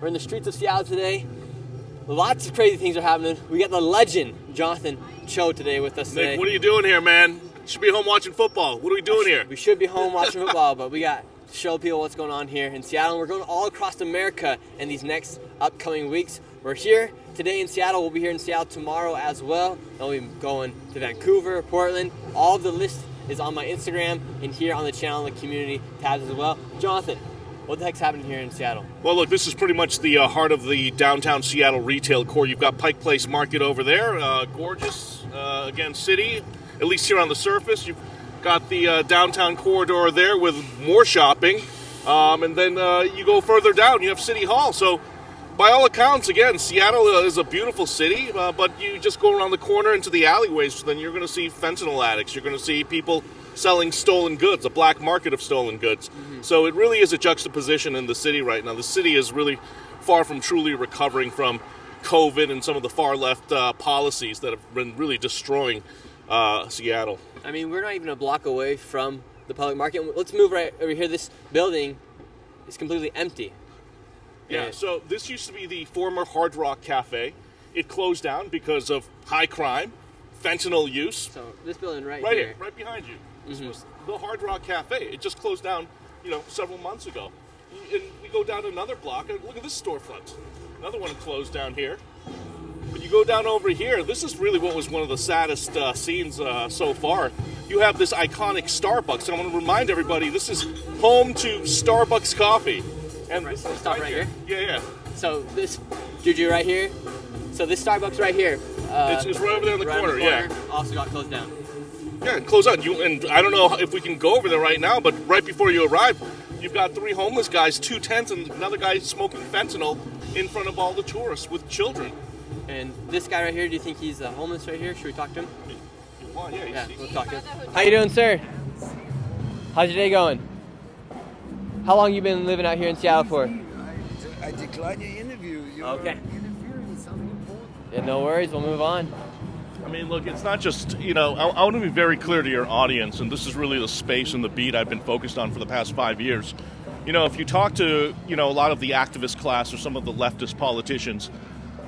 We're in the streets of Seattle today. Lots of crazy things are happening. We got the legend, Jonathan Cho, today with us today. Nick, what are you doing here, man? You should be home watching football. What are we doing here? We should be home watching football, but we got to show people what's going on here in Seattle. We're going all across America in these next upcoming weeks. We're here today in Seattle. We'll be here in Seattle tomorrow as well. And we'll be going to Vancouver, Portland. All of the list is on my Instagram and here on the channel and the community tabs as well. Jonathan, what the heck's happening here in Seattle? Well, look, this is pretty much the heart of the downtown Seattle retail core. You've got Pike Place Market over there, gorgeous, again, city, at least here on the surface. You've got the downtown corridor there with more shopping, and then you go further down, you have City Hall. So, by all accounts, again, Seattle is a beautiful city, but you just go around the corner into the alleyways, then you're going to see fentanyl addicts, you're going to see people selling stolen goods, a black market of stolen goods. Mm-hmm. So it really is a juxtaposition in the city right now. The city is really far from truly recovering from COVID and some of the far left policies that have been really destroying Seattle. I mean, we're not even a block away from the public market. Let's move right over here. This building is completely empty. Yeah, so this used to be the former Hard Rock Cafe. It closed down because of high crime, fentanyl use. So this building right here, right behind you. This was the Hard Rock Cafe. It just closed down, several months ago. And we go down another block, and look at this storefront. Another one closed down here. But you go down over here, this is really what was one of the saddest scenes so far. You have this iconic Starbucks. I want to remind everybody, this is home to Starbucks coffee. And right, so stop right here? Yeah. So this, Juju, right here. So this Starbucks right here. It's right over there in the corner, yeah. Also got closed down. Yeah, close out. And I don't know if we can go over there right now, but right before you arrive, you've got 3 homeless guys, 2 tents, and another guy smoking fentanyl in front of all the tourists with children. And this guy right here, do you think he's homeless right here? Should we talk to him? Well, yeah, we'll talk to him. How you doing, sir? How's your day going? How long you been living out here in Seattle for? I declined your interview. Okay. Interfering with something important. Yeah, no worries. We'll move on. I mean, look, it's not just, I want to be very clear to your audience, and this is really the space and the beat I've been focused on for the past 5 years. If you talk to, a lot of the activist class or some of the leftist politicians,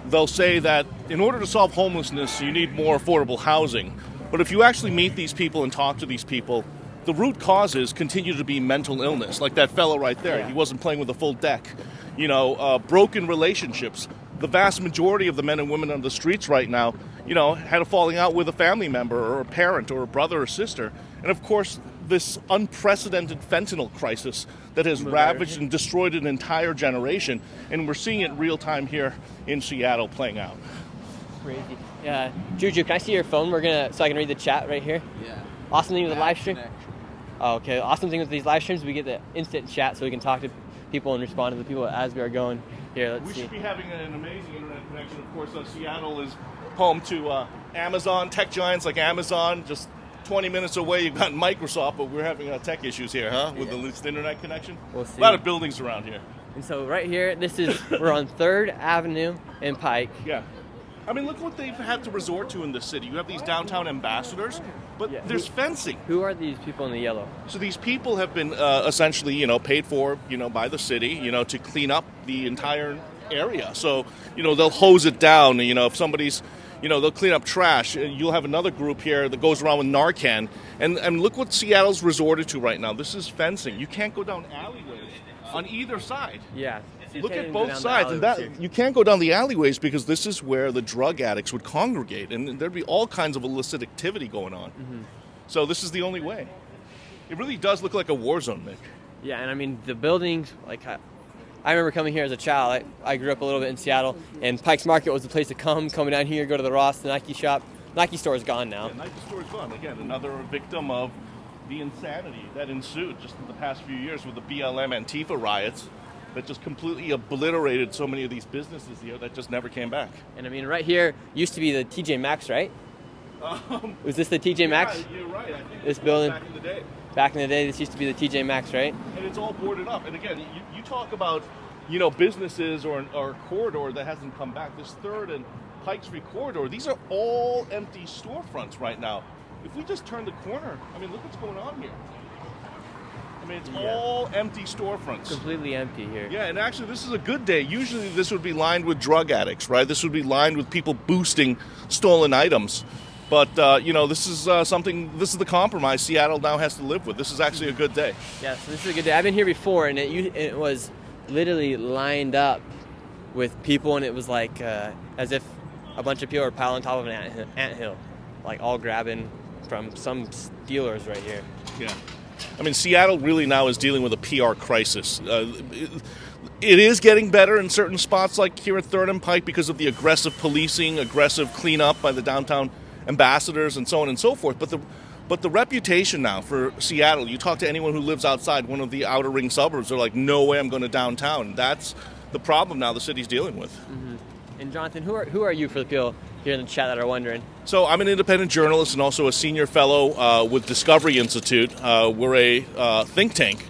they'll say that in order to solve homelessness, you need more affordable housing. But if you actually meet these people and talk to these people, the root causes continue to be mental illness, like that fellow right there. Yeah. He wasn't playing with a full deck. Broken relationships. The vast majority of the men and women on the streets right now, had a falling out with a family member or a parent or a brother or sister. And of course, this unprecedented fentanyl crisis that has ravaged and destroyed an entire generation. And we're seeing it real time here in Seattle playing out. Crazy. Yeah. Juju, can I see your phone? So I can read the chat right here? Yeah. Awesome thing with the live stream? Oh, okay. Awesome thing with these live streams, we get the instant chat so we can talk to people and respond to the people as we are going. Here, let's see. We should be having an amazing internet connection. Of course, Seattle is home to Amazon, tech giants like Amazon. Just 20 minutes away, you've got Microsoft, but we're having tech issues here, huh? With the least internet connection. We'll see. A lot of buildings around here. And so right here, we're on 3rd Avenue and Pike. Yeah. I mean, look what they've had to resort to in this city. You have these downtown ambassadors, but there's fencing. Who are these people in the yellow? So these people have been essentially, paid for, by the city, to clean up the entire area. So, they'll hose it down. If somebody's, they'll clean up trash. You'll have another group here that goes around with Narcan. And look what Seattle's resorted to right now. This is fencing. You can't go down alleyways on either side. Yeah. Look at both sides, and you can't go down the alleyways because this is where the drug addicts would congregate, and there'd be all kinds of illicit activity going on. Mm-hmm. So this is the only way. It really does look like a war zone, Nick. Yeah, and I mean, the buildings, I remember coming here as a child. I grew up a little bit in Seattle, and Pike's Market was the place to coming down here, go to the Ross, the Nike shop. Nike store is gone now. Yeah, Nike store is gone. Again, another victim of the insanity that ensued just in the past few years with the BLM Antifa riots that just completely obliterated so many of these businesses here that just never came back. And I mean, right here used to be the TJ Maxx, right? Was this the TJ Maxx? Yeah, you're right. I think this building. Back in the day. Back in the day, this used to be the TJ Maxx, right? And it's all boarded up. And again, you talk about, businesses or a corridor that hasn't come back. This 3rd and Pike Street corridor, these are all empty storefronts right now. If we just turn the corner, I mean, look what's going on here. I mean, it's Yeah. all empty storefronts. Completely empty here. Yeah, and actually, this is a good day. Usually, this would be lined with drug addicts, right? This would be lined with people boosting stolen items. But, you know, this is this is the compromise Seattle now has to live with. This is actually a good day. Yeah, so this is a good day. I've been here before, and it was literally lined up with people, and it was like as if a bunch of people were piled on top of an anthill, like all grabbing from some dealers right here. Yeah. I mean, Seattle really now is dealing with a PR crisis. It is getting better in certain spots, like here at 3rd and Pike, because of the aggressive policing, aggressive cleanup by the downtown ambassadors, and so on and so forth. But the reputation now for Seattle, you talk to anyone who lives outside one of the outer ring suburbs, they're like, no way I'm going to downtown. That's the problem now the city's dealing with. Mm-hmm. And Jonathan, who are you for the people here in the chat that are wondering? So I'm an independent journalist and also a senior fellow with Discovery Institute. We're a think tank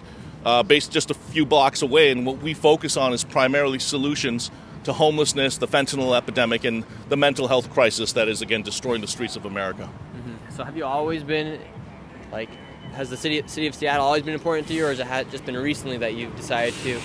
based just a few blocks away, and what we focus on is primarily solutions to homelessness, the fentanyl epidemic, and the mental health crisis that is, again, destroying the streets of America. Mm-hmm. So have you always been, like, has the city of Seattle always been important to you, or has it just been recently that you've decided to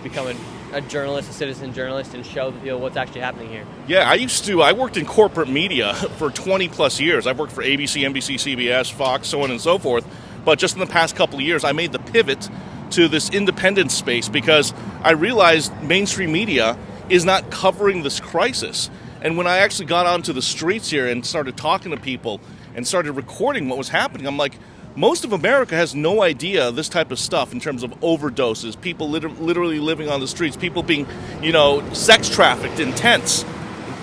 become a journalist, a citizen journalist, and show the people what's actually happening here? Yeah, I worked in corporate media for 20 plus years. I've worked for ABC, NBC, CBS, Fox, so on and so forth. But just in the past couple of years, I made the pivot to this independent space because I realized mainstream media is not covering this crisis. And when I actually got onto the streets here and started talking to people and started recording what was happening, I'm like, most of America has no idea this type of stuff in terms of overdoses, people literally living on the streets, people being, sex trafficked in tents.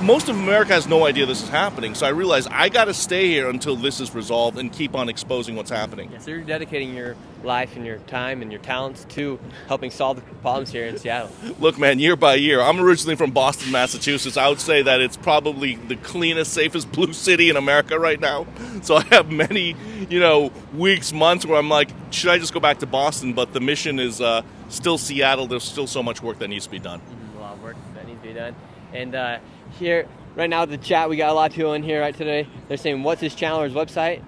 Most of America has no idea this is happening. So I realized I got to stay here until this is resolved and keep on exposing what's happening. Yeah, so you're dedicating your life and your time and your talents to helping solve the problems here in Seattle. Look, man, year by year, I'm originally from Boston, Massachusetts. I would say that it's probably the cleanest, safest blue city in America right now. So I have many, weeks, months where I'm like, should I just go back to Boston? But the mission is still Seattle. There's still so much work that needs to be done. Mm-hmm. A lot of work that needs to be done. And here, right now, the chat, we got a lot of people in here right today. They're saying, what's his channel or his website?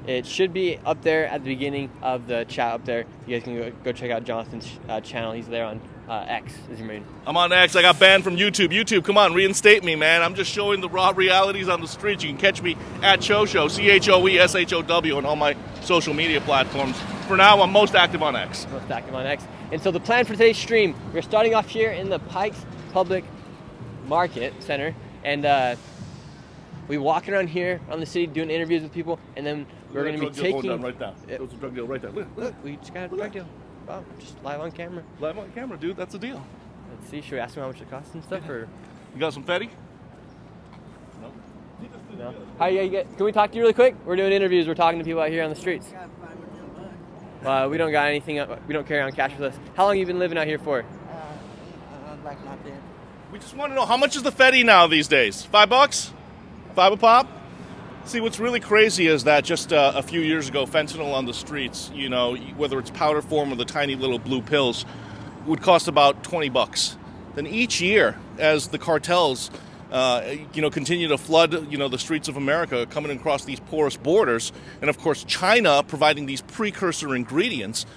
It should be up there at the beginning of the chat up there. You guys can go check out Jonathan's channel. He's there on X, as you mean. I'm on X. I got banned from YouTube. YouTube, come on, reinstate me, man. I'm just showing the raw realities on the streets. You can catch me at Choshow, CHOESHOW, on all my social media platforms. For now, I'm most active on X. Most active on X. And so the plan for today's stream, we're starting off here in the Pikes Public Market Center, and we walk around here on the city doing interviews with people, and then we're going to be taking... Down right now. There's a drug deal right there. Look, we just got a drug deal. Wow, just live on camera. Live on camera, dude. That's the deal. Let's see. Should we ask him how much it costs and stuff? Or you got some Fetty? No. How you guys? Can we talk to you really quick? We're doing interviews. We're talking to people out here on the streets. We don't got anything. We don't carry on cash with us. How long have you been living out here for? Like not there. We just want to know, how much is the Fetty now these days? $5? $5 a pop? See, what's really crazy is that just a few years ago, fentanyl on the streets, whether it's powder form or the tiny little blue pills, would cost about $20. Then each year, as the cartels, continue to flood, the streets of America, coming across these porous borders, and of course China providing these precursor ingredients,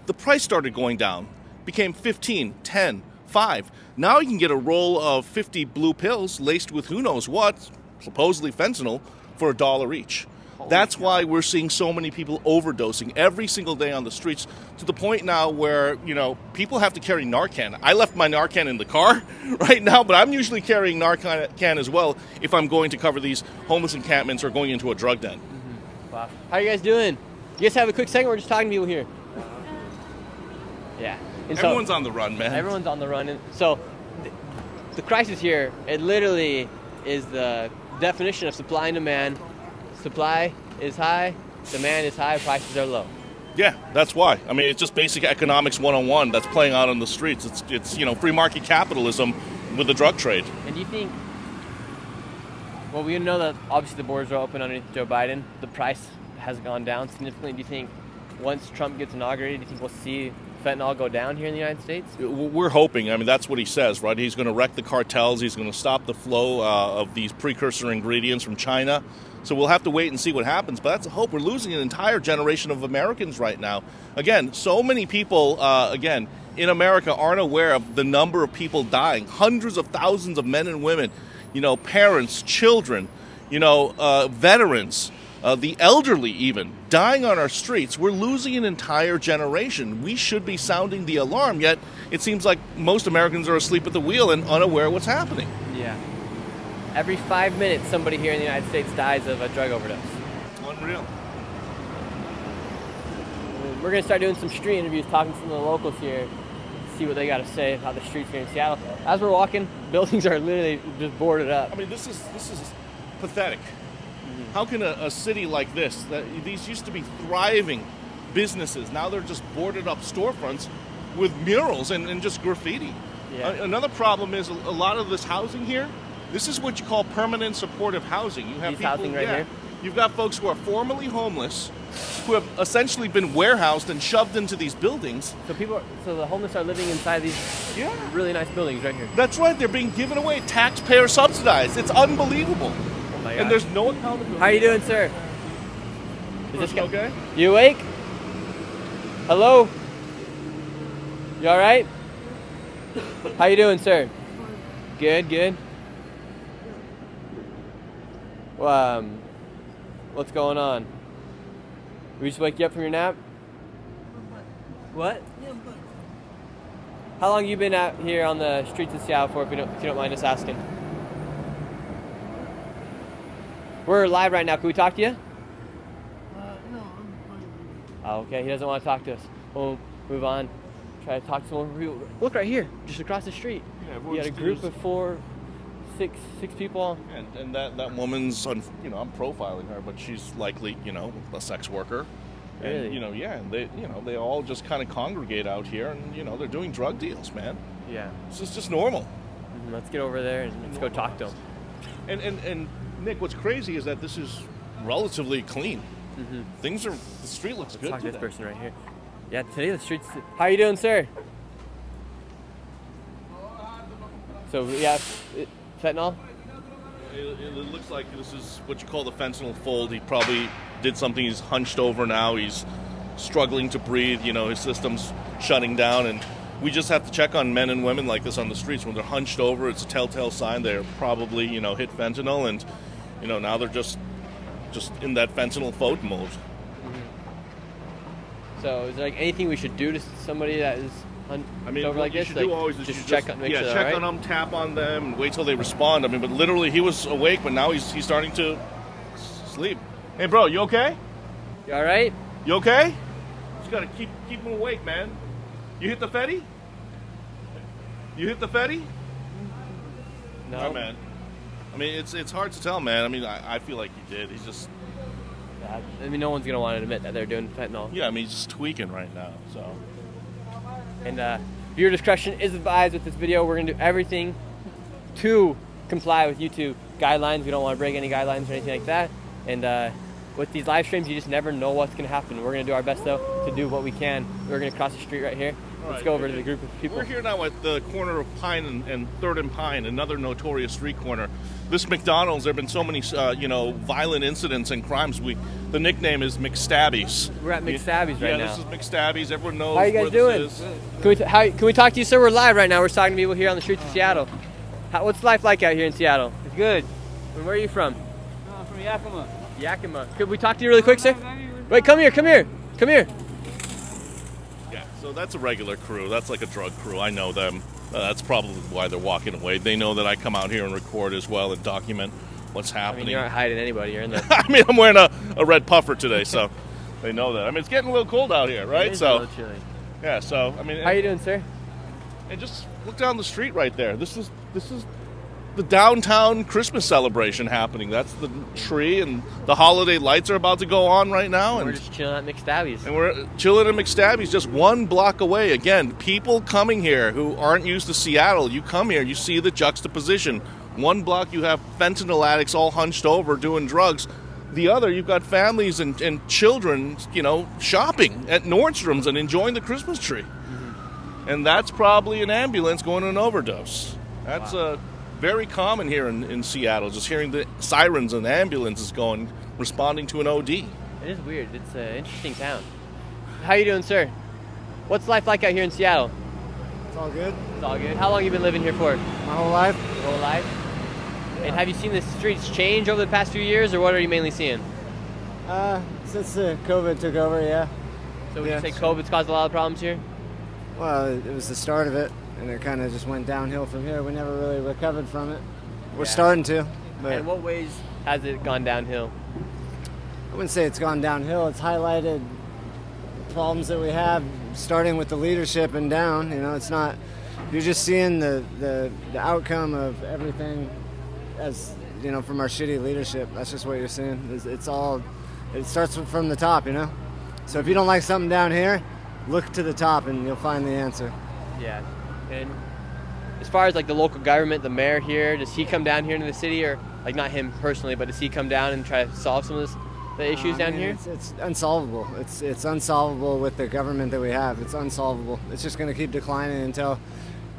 the price started going down. Became 15, 10, 5. Now you can get a roll of 50 blue pills laced with who knows what, supposedly fentanyl, for $1 each. That's why we're seeing so many people overdosing every single day on the streets, to the point now where, people have to carry Narcan. I left my Narcan in the car right now, but I'm usually carrying Narcan as well if I'm going to cover these homeless encampments or going into a drug den. Mm-hmm. Wow. How are you guys doing? You guys have a quick second? We're just talking to people here. Yeah. And everyone's on the run, man. Everyone's on the run. And so the crisis here, it literally is the definition of supply and demand. Supply is high, demand is high, prices are low. Yeah, that's why. I mean, it's just basic economics 101 that's playing out on the streets. It's free market capitalism with the drug trade. And do you think, well, we know that obviously the borders are open underneath Joe Biden. The price has gone down significantly. Do you think once Trump gets inaugurated, do you think we'll see fentanyl go down here in the United States? We're hoping. I mean, that's what he says, right? He's going to wreck the cartels. He's going to stop the flow of these precursor ingredients from China. So we'll have to wait and see what happens. But that's a hope. We're losing an entire generation of Americans right now. Again, so many people, in America aren't aware of the number of people dying. Hundreds of thousands of men and women, parents, children, veterans, the elderly even, dying on our streets. We're losing an entire generation. We should be sounding the alarm, yet it seems like most Americans are asleep at the wheel and unaware of what's happening. Yeah. Every 5 minutes, somebody here in the United States dies of a drug overdose. Unreal. We're going to start doing some street interviews, talking to some of the locals here, see what they got to say about the streets here in Seattle. As we're walking, buildings are literally just boarded up. I mean, this is pathetic. How can a city like this, these used to be thriving businesses, now they're just boarded up storefronts with murals and just graffiti. Yeah. Another problem is a lot of this housing here, this is what you call permanent supportive housing. You have These people, housing right here? You've got folks who are formerly homeless, who have essentially been warehoused and shoved into these buildings. So the homeless are living inside these really nice buildings right here. That's right, they're being given away, taxpayer subsidized. It's unbelievable. Oh my God. And there's no accountability. How you doing, sir? Is this okay? You awake? Hello? You all right? How you doing, sir? Good, good. Well, what's going on? We just wake you up from your nap? What? How long you been out here on the streets of Seattle for, if you don't mind us asking? We're live right now. Can we talk to you? No, I'm fine. Oh, okay. He doesn't want to talk to us. We'll move on. Try to talk to some more people. Look right here, just across the street. Yeah, you got a group of six people. And that woman's, I'm profiling her, but she's likely, a sex worker. Really? And, and they all just kind of congregate out here and, they're doing drug deals, man. Yeah. This is just normal. Mm-hmm. Let's get over there and let's go talk to them. And Nick, what's crazy is that this is relatively clean. Mm-hmm. The street looks good Talk to today. this person right here. Yeah, today the streets. How you doing, sir? So we have fentanyl. It looks like this is what you call the fentanyl fold. He probably did something. He's hunched over now. He's struggling to breathe. His system's shutting down. And we just have to check on men and women like this on the streets. When they're hunched over, it's a telltale sign they're probably, hit fentanyl. And, now they're just in that fentanyl fold mode. So is there anything we should do to somebody that is over like this? Just check on them, tap on them, and wait till they respond. But literally, he was awake, but now he's starting to sleep. Hey, bro, you okay? You all right? You okay? Just gotta keep him awake, man. You hit the Fetty? You hit the Fetty? No, oh, man. It's hard to tell, man. I feel like he did. He's just. No one's gonna want to admit that they're doing fentanyl. Yeah, he's just tweaking right now. So. And viewer discretion is advised with this video. We're gonna do everything to comply with YouTube guidelines. We don't want to break any guidelines or anything like that. And with these live streams, you just never know what's gonna happen. We're gonna do our best though to do what we can. We're gonna cross the street right here. Let's go over to the group of people. We're here now at the corner of Pine and 3rd and Pine, another notorious street corner. This McDonald's, there have been so many, violent incidents and crimes. The nickname is McStabbies. We're at McStabbies right now. Yeah, this is McStabbies. Everyone knows How you guys where doing? this is. Can we talk to you, sir? We're live right now. We're talking to people here on the streets of Seattle. What's life like out here in Seattle? It's good. And where are you from? I'm from Yakima. Yakima. Could we talk to you really quick, sir? Wait, come here. Yeah, so that's a regular crew. That's like a drug crew. I know them. That's probably why they're walking away. They know that I come out here and record as well and document what's happening. You're not hiding anybody. You're in the... I'm wearing a red puffer today, so they know that. It's getting a little cold out here, right? It is a little chilly. Yeah, so, How you doing, sir? And just look down the street right there. This is the downtown Christmas celebration happening. That's the tree, and the holiday lights are about to go on right now. We're just chilling at McStabbies. And we're chilling at McStabbies, just 1 block away. Again, people coming here who aren't used to Seattle, you come here, you see the juxtaposition. 1 block, you have fentanyl addicts all hunched over doing drugs. The other, you've got families and children, shopping at Nordstrom's and enjoying the Christmas tree. Mm-hmm. And that's probably an ambulance going to an overdose. That's wow. very common here in Seattle, just hearing the sirens and ambulances going, responding to an OD. It is weird. It's an interesting town. How you doing, sir? What's life like out here in Seattle? It's all good. It's all good. How long you been living here for? My whole life. Your whole life? And have you seen the streets change over the past few years, or what are you mainly seeing? Since COVID took over, yeah. So would Yeah. you say COVID's caused a lot of problems here? Well, it was the start of it, and it kind of just went downhill from here. We never really recovered from it. We're Yeah. starting to, but In what ways has it gone downhill? I wouldn't say it's gone downhill. It's highlighted problems that we have, starting with the leadership and down. You know, it's not. You're just seeing the outcome of everything, as you know, from our shitty leadership. That's just what you're seeing. It's all. It starts from the top, you know. So if you don't like something down here, look to the top and you'll find the answer. Yeah. And as far as like the local government, the mayor here, does he come down here into the city, or like not him personally, but does he come down and try to solve some of the issues I down mean, here? It's unsolvable. It's unsolvable with the government that we have. It's unsolvable. It's just going to keep declining until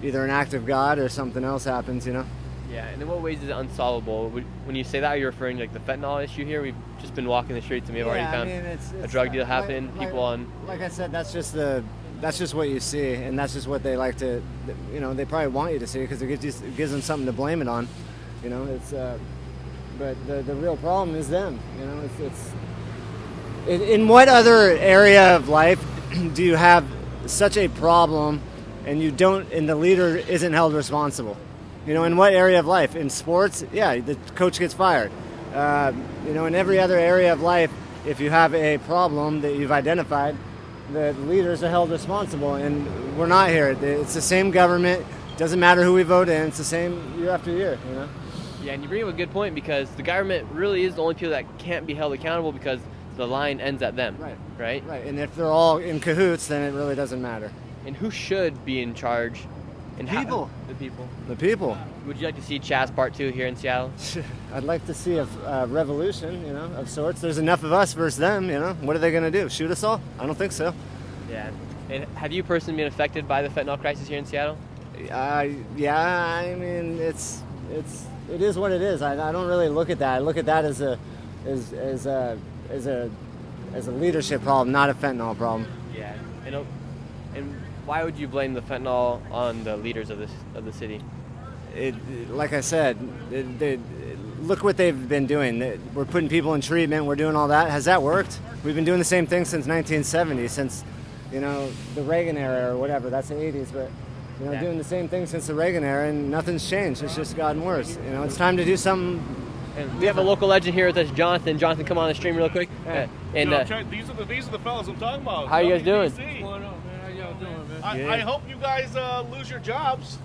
either an act of God or something else happens, you know? Yeah, and in what ways is it unsolvable? When you say that, are you referring to like the fentanyl issue here? We've just been walking the streets and we've already found it's a drug deal happen, people on... Like I said, that's just what you see, and that's just what they like to, you know, they probably want you to see because it gives them something to blame it on, you know. It's but the real problem is them, you know. In what other area of life do you have such a problem and you don't, and the leader isn't held responsible? You know, in what area of life? In sports, yeah, the coach gets fired. You know, in every other area of life, if you have a problem that you've identified, the leaders are held responsible, and we're not here. It's the same government. Doesn't matter who we vote in. It's the same year after year, you know? Yeah, and you bring up a good point because the government really is the only people that can't be held accountable because the line ends at them. Right? Right, and if they're all in cahoots, then it really doesn't matter. And who should be in charge? And People. The people. The people. Would you like to see Chaz Part 2 here in Seattle? I'd like to see a revolution, you know, of sorts. There's enough of us versus them, you know. What are they going to do? Shoot us all? I don't think so. Yeah. And have you personally been affected by the fentanyl crisis here in Seattle? Yeah, I mean, it is what it is. I don't really look at that. I look at that as a leadership problem, not a fentanyl problem. Yeah. And why would you blame the fentanyl on the leaders of the city? Like I said, look what they've been doing. We're putting people in treatment. We're doing all that. Has that worked? We've been doing the same thing since 1970, since, you know, the Reagan era or whatever. That's the 80s, but, you know, doing the same thing since the Reagan era, and nothing's changed. It's just gotten worse. You know, it's time to do something. And we have a local legend here with us, Jonathan. Jonathan, come on the stream real quick. These are the fellas I'm talking about. How are you guys doing? What's going on, man? How y'all doing, man? I hope you guys lose your jobs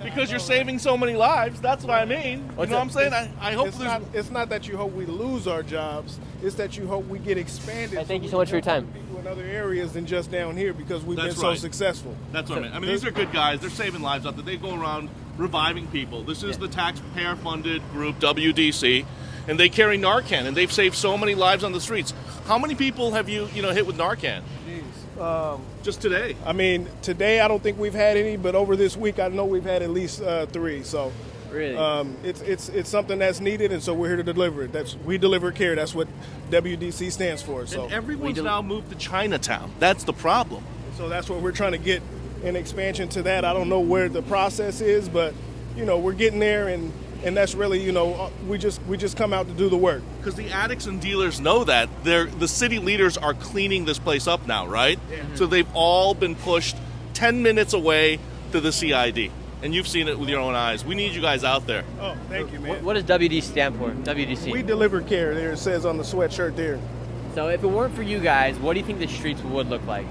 because you're saving so many lives. That's what I mean. You know what I'm saying? I hope It's not that you hope we lose our jobs. It's that you hope we get expanded. Hey, thank you so much for your time. People in other areas than just down here because we've been so successful. That's what I mean. I mean, these are good guys. They're saving lives out there. They go around reviving people. This is the taxpayer-funded group, WDC, and they carry Narcan, and they've saved so many lives on the streets. How many people have you hit with Narcan? Just today? I mean, today I don't think we've had any, but over this week I know we've had at least 3. So, really, it's something that's needed, and so we're here to deliver it. We deliver care. That's what WDC stands for. So and everyone's now moved to Chinatown. That's the problem. So that's what we're trying to get an expansion to that. I don't know where the process is, but we're getting there, and that's really we just come out to do the work. Because the addicts and dealers know that the city leaders are cleaning this place up now, right? Yeah. So they've all been pushed 10 minutes away to the CID, and you've seen it with your own eyes. We need you guys out there. Oh, thank you, man. What does WD stand for? WDC. We deliver care. There it says on the sweatshirt there. So if it weren't for you guys, what do you think the streets would look like?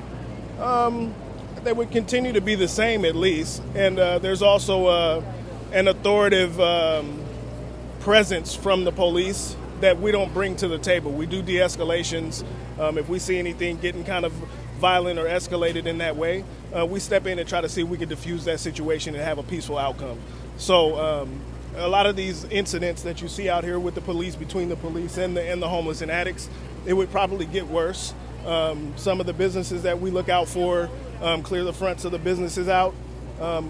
They would continue to be the same at least, and there's also an authoritative presence from the police that we don't bring to the table. We do de-escalations. If we see anything getting kind of violent or escalated in that way, we step in and try to see if we can diffuse that situation and have a peaceful outcome. So a lot of these incidents that you see out here with the police, between the police and the homeless and addicts, it would probably get worse. Some of the businesses that we look out for, clear the fronts of the businesses out.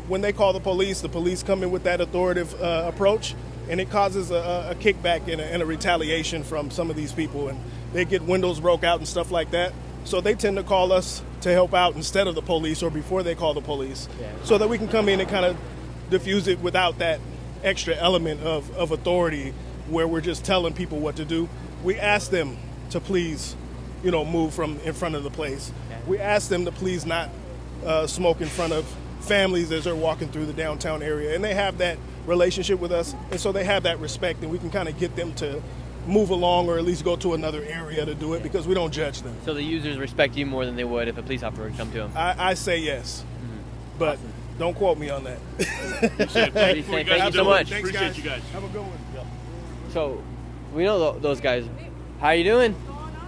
When they call the police come in with that authoritative approach, and it causes a kickback and a retaliation from some of these people, and they get windows broke out and stuff like that. So they tend to call us to help out instead of the police or before they call the police, so that we can come in and kind of diffuse it without that extra element of authority where we're just telling people what to do. We ask them to please, move from in front of the place. We ask them to please not smoke in front of families as they're walking through the downtown area. And they have that relationship with us, and so they have that respect, and we can kind of get them to move along or at least go to another area to do it because we don't judge them. So the users respect you more than they would if a police officer would come to them? I say yes, but don't quote me on that. Thank you so much. Thanks, Appreciate guys. you guys. Have a good one. So we know those guys. How you doing?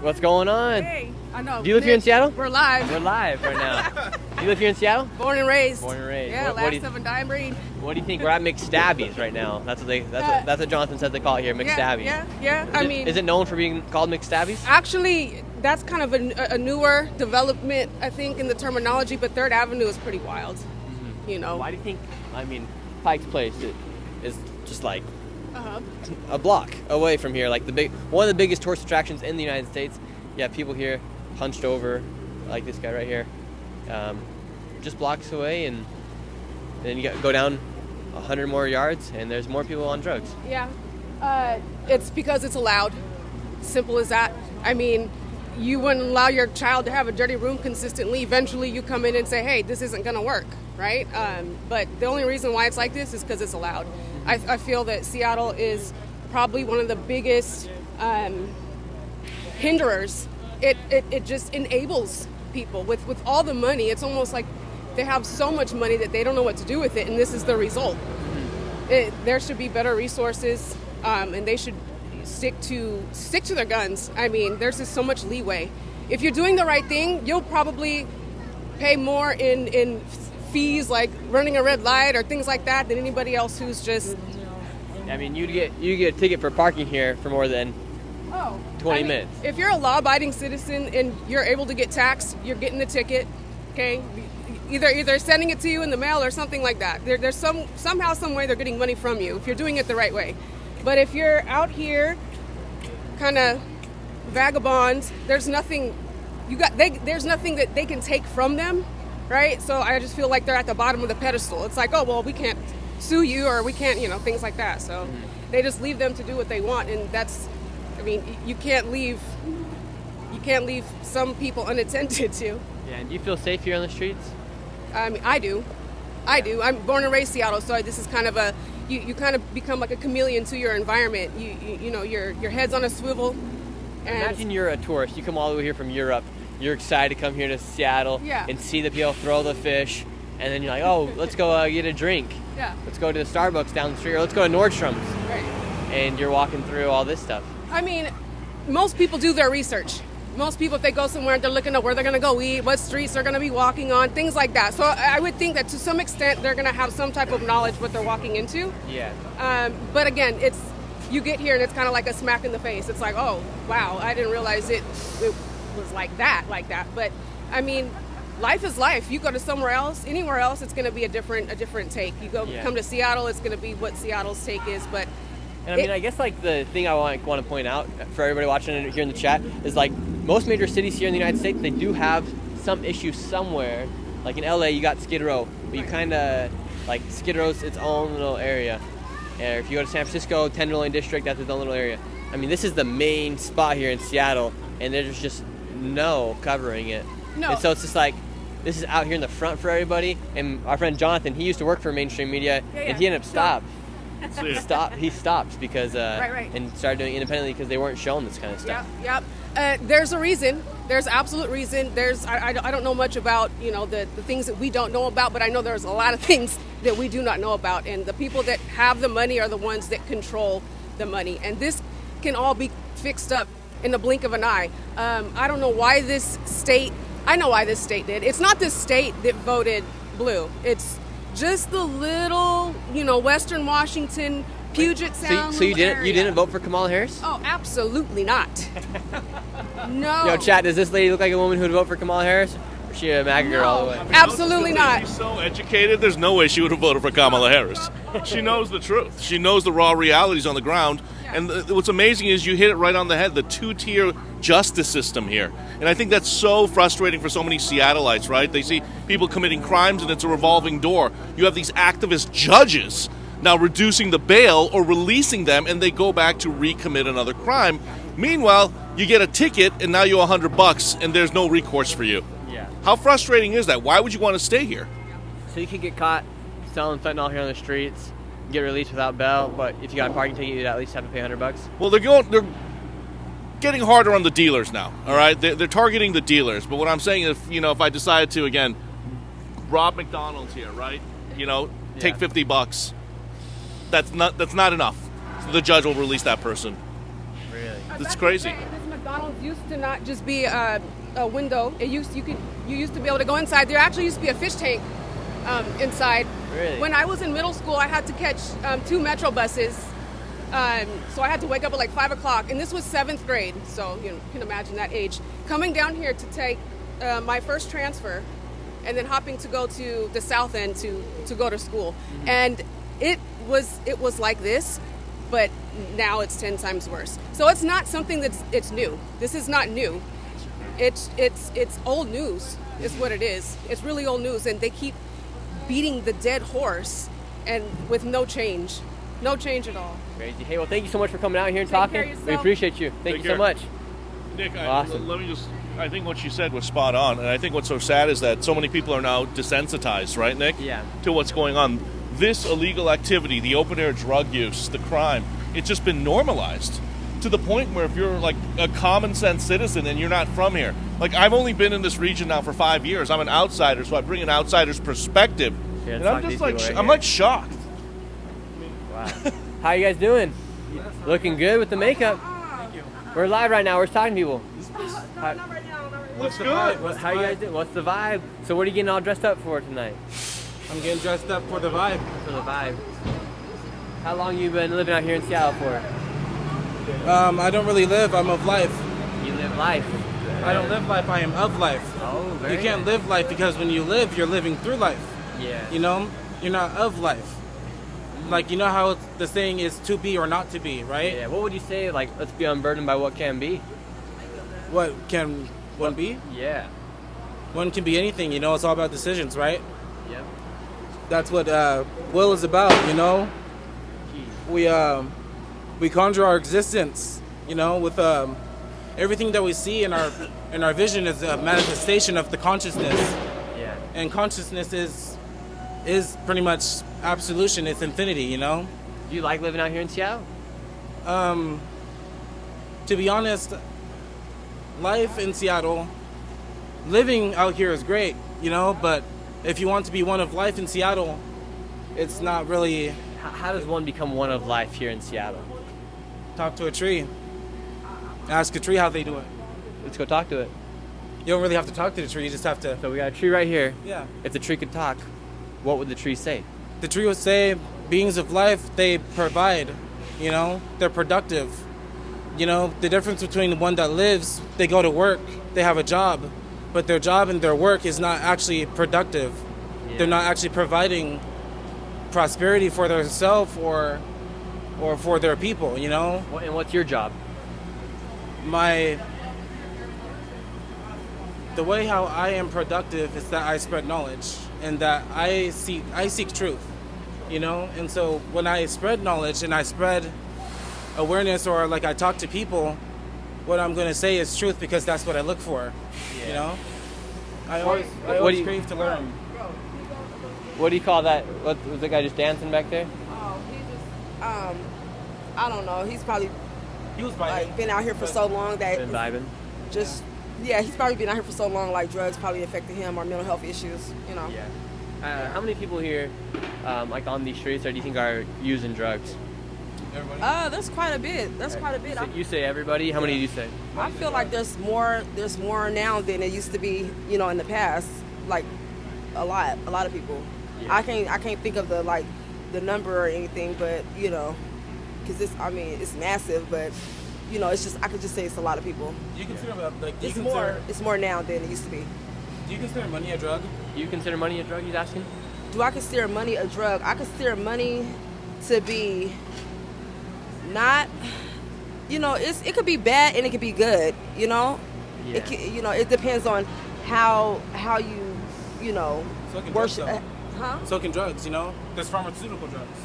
What's going on? Hey, I know. Do you live here in Seattle? We're live. We're live right now. You live here in Seattle? Born and raised. Born and raised. Yeah, What do you- last of a dying breed. What do you think? We're at McStabby's right now. That's what Jonathan said they call it here, McStabby's. Yeah. Is it known for being called McStabby's? Actually, that's kind of a newer development, I think, in the terminology. But Third Avenue is pretty wild. Why do you think? I mean, Pike's Place is just like Uh-huh. a block away from here, like one of the biggest tourist attractions in the United States. You have people here hunched over, like this guy right here, just blocks away, and then you go down 100 more yards, and there's more people on drugs. Yeah. It's because it's allowed. Simple as that. I mean, you wouldn't allow your child to have a dirty room consistently. Eventually, you come in and say, "Hey, this isn't going to work," right? But the only reason why it's like this is because it's allowed. I feel that Seattle is probably one of the biggest hinderers. It just enables people with all the money. It's almost like they have so much money that they don't know what to do with it, and this is the result. There should be better resources, and they should stick to their guns. I mean, there's just so much leeway. If you're doing the right thing, you'll probably pay more in fees, like running a red light or things like that, than anybody else who's just. I mean, you get a ticket for parking here for more than 20 minutes. If you're a law-abiding citizen and you're able to get taxed, you're getting the ticket. Okay, either sending it to you in the mail or something like that. There's somehow, some way they're getting money from you if you're doing it the right way. But if you're out here, kind of vagabonds, there's nothing there's nothing that they can take from them, right? So I just feel like they're at the bottom of the pedestal. It's like, oh well, we can't sue you, or we can't, things like that. So they just leave them to do what they want, and that's. I mean, you can't leave some people unattended to. Yeah, and do you feel safe here on the streets? I mean, I do. I'm born and raised Seattle, so this is kind of you kind of become like a chameleon to your environment. Your head's on a swivel. And Imagine you're a tourist. You come all the way here from Europe. You're excited to come here to Seattle and see the people throw the fish, and then you're like, oh, let's go get a drink. Yeah. Let's go to the Starbucks down the street, or let's go to Nordstrom's. Right. And you're walking through all this stuff. I mean, most people do their research. Most people, if they go somewhere, they're looking at where they're going to go eat, what streets they're going to be walking on, things like that. So I would think that to some extent they're going to have some type of knowledge what they're walking into. Yeah. But again, you get here and it's kind of like a smack in the face. It's like, oh, wow, I didn't realize it was like that. But I mean, life is life. You go to somewhere else, anywhere else, it's going to be a different take. You come to Seattle, it's going to be what Seattle's take is. But and I mean, I guess like the thing I want to point out for everybody watching it here in the chat is like most major cities here in the United States, they do have some issue somewhere. Like in LA, you got Skid Row, but you kind of like Skid Row's its own little area. And if you go to San Francisco, Tenderloin District, that's its own little area. I mean, this is the main spot here in Seattle, and there's just no covering it. No. And so it's just like this is out here in the front for everybody. And our friend Jonathan, he used to work for mainstream media, and he ended up stopped. He stopped because and started doing it independently because they weren't showing this kind of stuff. Yep. There's a reason. There's absolute reason. I don't know much about the things that we don't know about, but I know there's a lot of things that we do not know about, and the people that have the money are the ones that control the money, and this can all be fixed up in the blink of an eye. I don't know why this state. I know why this state did. It's not the state that voted blue. It's just the little, Western Washington, Puget Sound. So you didn't vote for Kamala Harris? Oh, absolutely not. No. Yo, chat, does this lady look like a woman who would vote for Kamala Harris? Or she a MAGA girl all the way? Absolutely not. She's so educated, there's no way she would have voted for Kamala Harris. She knows the truth. She knows the raw realities on the ground. And what's amazing is you hit it right on the head, the two-tier justice system here. And I think that's so frustrating for so many Seattleites, right? They see people committing crimes and it's a revolving door. You have these activist judges now reducing the bail or releasing them, and they go back to recommit another crime. Meanwhile, you get a ticket and now you're $100 and there's no recourse for you. Yeah. How frustrating is that? Why would you want to stay here? So you could get caught selling fentanyl here on the streets, get released without bail, but if you got a parking ticket, you'd at least have to pay $100. Well, they're getting harder on the dealers now. All right, they're targeting the dealers. But what I'm saying is, if I decided to again rob McDonald's here, right? Take $50. That's not enough. So the judge will release that person. Really? That's crazy. This McDonald's used to not just be a window. You used to be able to go inside. There actually used to be a fish tank inside. Really? When I was in middle school, I had to catch 2 Metro buses. So I had to wake up at like 5 o'clock, and this was 7th grade. So you can imagine that age. Coming down here to take my first transfer, and then hopping to go to the South End to go to school, and it was like this, but now it's 10 times worse. So it's not something it's new. This is not new. It's old news. Is what it is. It's really old news, and they keep beating the dead horse, and with no change at all. Crazy. Hey, well, thank you so much for coming out here and Take talking. care of yourself. We appreciate you. Thank Take you so care. much. Nick, Awesome. I think what you said was spot on, and I think what's so sad is that so many people are now desensitized, right, Nick? Yeah. To what's going on. This illegal activity, the open-air drug use, the crime, it's just been normalized to the point where if you're like a common-sense citizen and you're not from here, like I've only been in this region now for 5 years. I'm an outsider, so I bring an outsider's perspective, Yeah, and talk I'm to just these like people right I'm here. like shocked. Wow. How you guys doing? Looking good with the makeup. We're live right now. We're talking to people. Looks good. How you guys doing? What's the vibe? So what are you getting all dressed up for tonight? I'm getting dressed up for the vibe. For the vibe. How long you been living out here in Seattle for? I don't really live. I'm of life. You live life. I don't live life. I am of life. Oh, very You can't nice. live life because when you live, you're living through life. Yeah. You're not of life. Like, you know how the saying is to be or not to be, right? Yeah. What would you say? Like, let's be unburdened by what can be. What can one be? Yeah. One can be anything. It's all about decisions, right? Yep. That's what will is about. We conjure our existence. With everything that we see in our vision is a manifestation of the consciousness, Yeah. and consciousness is pretty much absolution. It's infinity. Do you like living out here in Seattle? To be honest, life in Seattle, living out here is great, but if you want to be one of life in Seattle, it's not really How does one become one of life here in Seattle? talk to a tree. Ask a tree how they do it. Let's go talk to it. You don't really have to talk to the tree, you just have to, So we got a tree right here. yeah. If the tree could talk, what would the tree say? The tree would say, beings of life, they provide, they're productive. The difference between the one that lives, they go to work, they have a job, but their job and their work is not actually productive. Yeah. They're not actually providing prosperity for themselves or for their people, And what's your job? The way how I am productive is that I spread knowledge and that I seek truth, and so when I spread knowledge and I spread awareness, or like I talk to people, what I'm going to say is truth because that's what I look for. I always What do you- crave to learn. What do you call that? What was the guy just dancing back there? Oh, he just, I don't know. He's probably He was been out here for so long that Been vibing. just, yeah, he's probably been out here for so long, like drugs probably affected him or mental health issues, Yeah. How many people here, like on these streets, do you think are using drugs? There's quite a bit. That's quite a bit. You say everybody. How many do you say? I feel like there's more now than it used to be, in the past. Like a lot of people. Yeah. I can't think of the number or anything, but because it's massive, but it's just I could just say it's a lot of people. You consider like It's more now than it used to be. Do you consider money a drug? Do you consider money a drug, he's asking? Do I consider money a drug? I consider money to be not, it could be bad and it could be good, Yeah. It depends on how you So can worship. drugs, though. So can drugs, There's pharmaceutical drugs.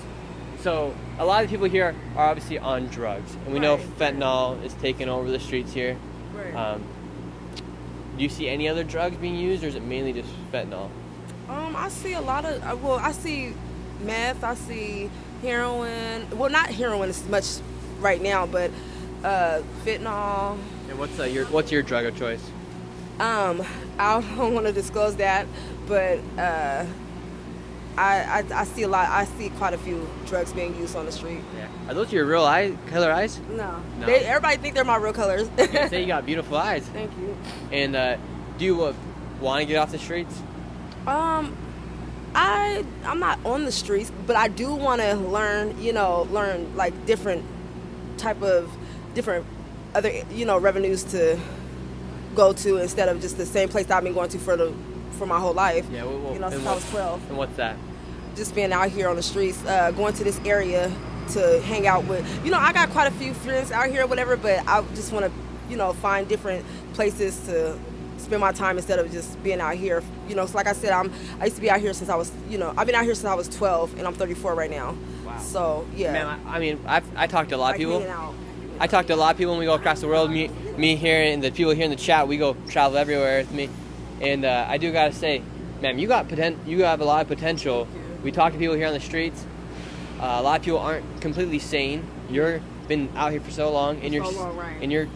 So a lot of people here are obviously on drugs, and we know Right. fentanyl is taking over the streets here. Right. Do you see any other drugs being used, or is it mainly just fentanyl? I see a lot of, I see meth, I see heroin. Well, not heroin as much right now, but fentanyl. And what's your drug of choice? I don't want to disclose that, but I see a lot. I see quite a few drugs being used on the street. Yeah. Are those your real color eyes? No. No. Everybody think they're my real colors. You say you got beautiful eyes. Thank you. And do you want to get off the streets? I'm not on the streets, but I do want to learn like different other revenues to go to instead of just the same place that I've been going to for my whole life. Yeah. Since I was 12. And what's that? Just being out here on the streets, going to this area to hang out with. I got quite a few friends out here or whatever, but I just want to, find different places to spend my time instead of just being out here. So like I said, I used to be out here since I was, I've been out here since I was 12, and I'm 34 right now. Wow. So yeah. Man, I mean, I talked to a lot of people. hanging out. I talk to a lot of people when we go across the world. Me here and the people here in the chat, we go travel everywhere with me. And I do gotta say, ma'am, you have a lot of potential. We talk to people here on the streets. A lot of people aren't completely sane. You've been out here for so long, and you're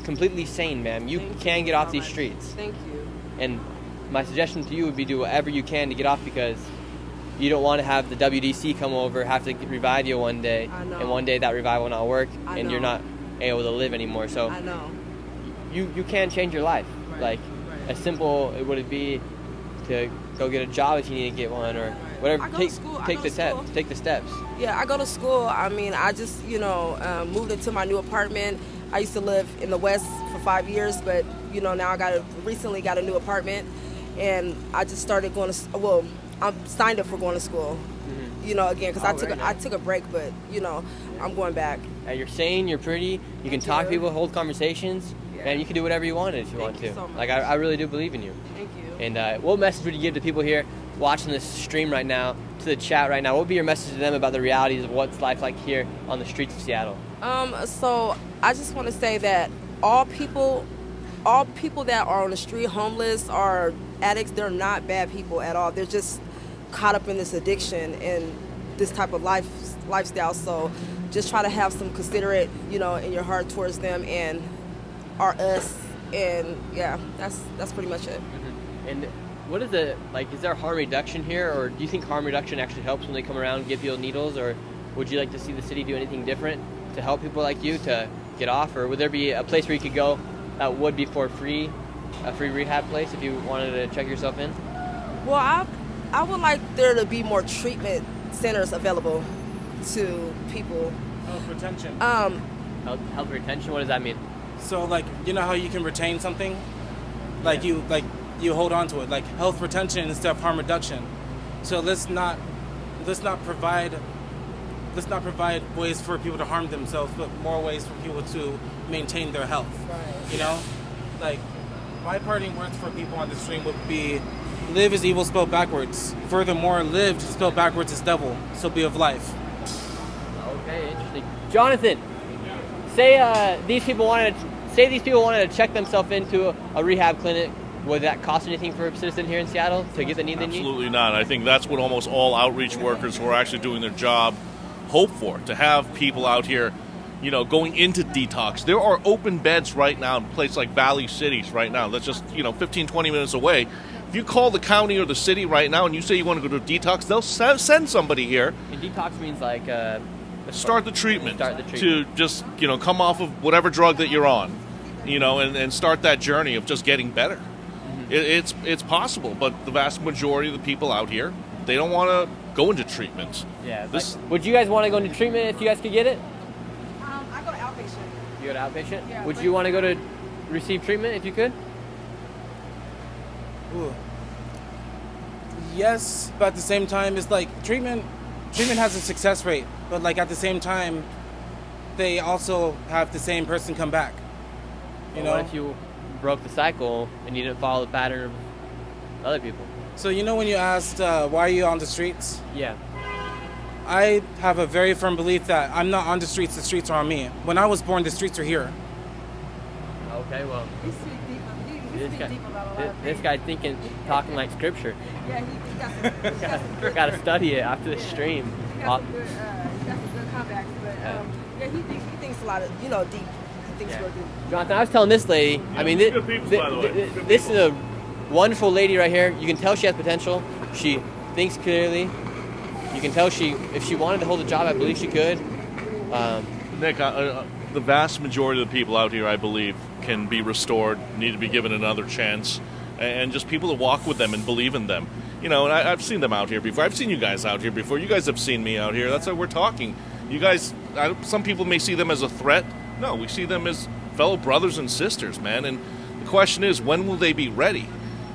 completely sane, ma'am. You can get off these streets. Thank you. And my suggestion to you would be do whatever you can to get off, because you don't want to have the WDC come over, have to revive you one day, and one day that revival will not work, and you're not able to live anymore. So I know. You can change your life. Right. Like, as simple would it be to go get a job if you need to get one, or whatever. Take the steps. Yeah, I go to school. I mean, I just moved into my new apartment. I used to live in the West for 5 years, but now I recently got a new apartment, and I just started going to. Well, I'm signed up for going to school. Again, because I took a break, but I'm going back. You're sane, you're pretty, you can talk to people, hold conversations, and you can do whatever you want if you want to. So much. Like, I really do believe in you. Thank you. And what message would you give to people here watching this stream right now, to the chat right now? What would be your message to them about the realities of what's life like here on the streets of Seattle? So I just want to say that all people that are on the street, homeless or addicts, they're not bad people at all. They're just caught up in this addiction and this type of lifestyle. So just try to have some considerate, in your heart towards them and us. And yeah, that's pretty much it. Mm-hmm. And what is it like? Is there harm reduction here, or do you think harm reduction actually helps when they come around and give people needles, or would you like to see the city do anything different to help people like you to get off, or would there be a place where you could go that would be for free, a free rehab place if you wanted to check yourself in? Well, I would like there to be more treatment centers available to people. Health retention. Health retention. What does that mean? So like, how you can retain something, like you hold on to it, like health retention instead of harm reduction. So let's not provide ways for people to harm themselves, but more ways for people to maintain their health. Right. Like my parting words for people on the stream would be, live is evil spelled backwards. Furthermore, lived spelled backwards is devil. So be of life. Okay, interesting. Jonathan, say these people wanted to check themselves into a rehab clinic. Would that cost anything for a citizen here in Seattle to get the need they need? Absolutely not. I think that's what almost all outreach workers who are actually doing their job hope for, to have people out here, going into detox. There are open beds right now in places like Valley Cities right now. That's just, 15, 20 minutes away. If you call the county or the city right now and you say you want to go to detox, they'll send somebody here. And detox means like... Start the treatment. To To just, come off of whatever drug that you're on, and start that journey of just getting better. Mm-hmm. It's possible, but the vast majority of the people out here, they don't want to go into treatment. Yeah. Would you guys want to go into treatment if you guys could get it? I go to outpatient. You go to outpatient? Yeah, Would you want to go to receive treatment if you could? Ooh. Yes, but at the same time, it's like treatment has a success rate, but like at the same time, they also have the same person come back. You know? What if you broke the cycle and you didn't follow the pattern of other people? So you know when you asked, why are you on the streets? Yeah. I have a very firm belief that I'm not on the streets are on me. When I was born, the streets are here. Okay, well, You speak deep. You speak deep about a lot of this things. guy talking like scripture. Yeah, he got some good. Got to study it after the stream. He got some good. He got some good comebacks. But Yeah, he thinks a lot of, deep. He thinks real deep. Jonathan, I was telling this lady, I mean, good people, by the way. Good this is a wonderful lady right here. You can tell she has potential. She thinks clearly. You can tell if she wanted to hold a job, I believe she could. Nick, the vast majority of the people out here, I believe, can be restored, need to be given another chance, and just people to walk with them and believe in them. You know, and I've seen them out here before. I've seen you guys out here before. You guys have seen me out here. That's why we're talking. You guys, some people may see them as a threat. No, we see them as fellow brothers and sisters, man. And the question is, when will they be ready?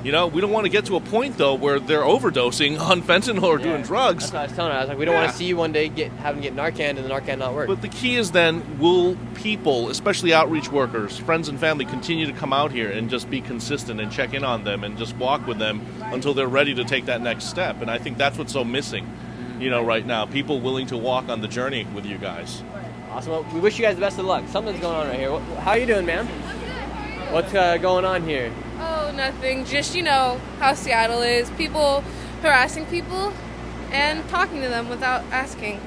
You know, we don't want to get to a point, though, where they're overdosing on fentanyl or doing drugs. That's what I was telling her. I was like, we don't want to see you one day having to get Narcan and the Narcan not work. But the key is then, will people, especially outreach workers, friends and family, continue to come out here and just be consistent and check in on them and just walk with them until they're ready to take that next step? And I think that's what's so missing, right now. People willing to walk on the journey with you guys. Awesome. Well, we wish you guys the best of luck. Something's going on right here. How are you doing, ma'am? What's going on here? Oh, nothing. Just, how Seattle is. People harassing people and talking to them without asking.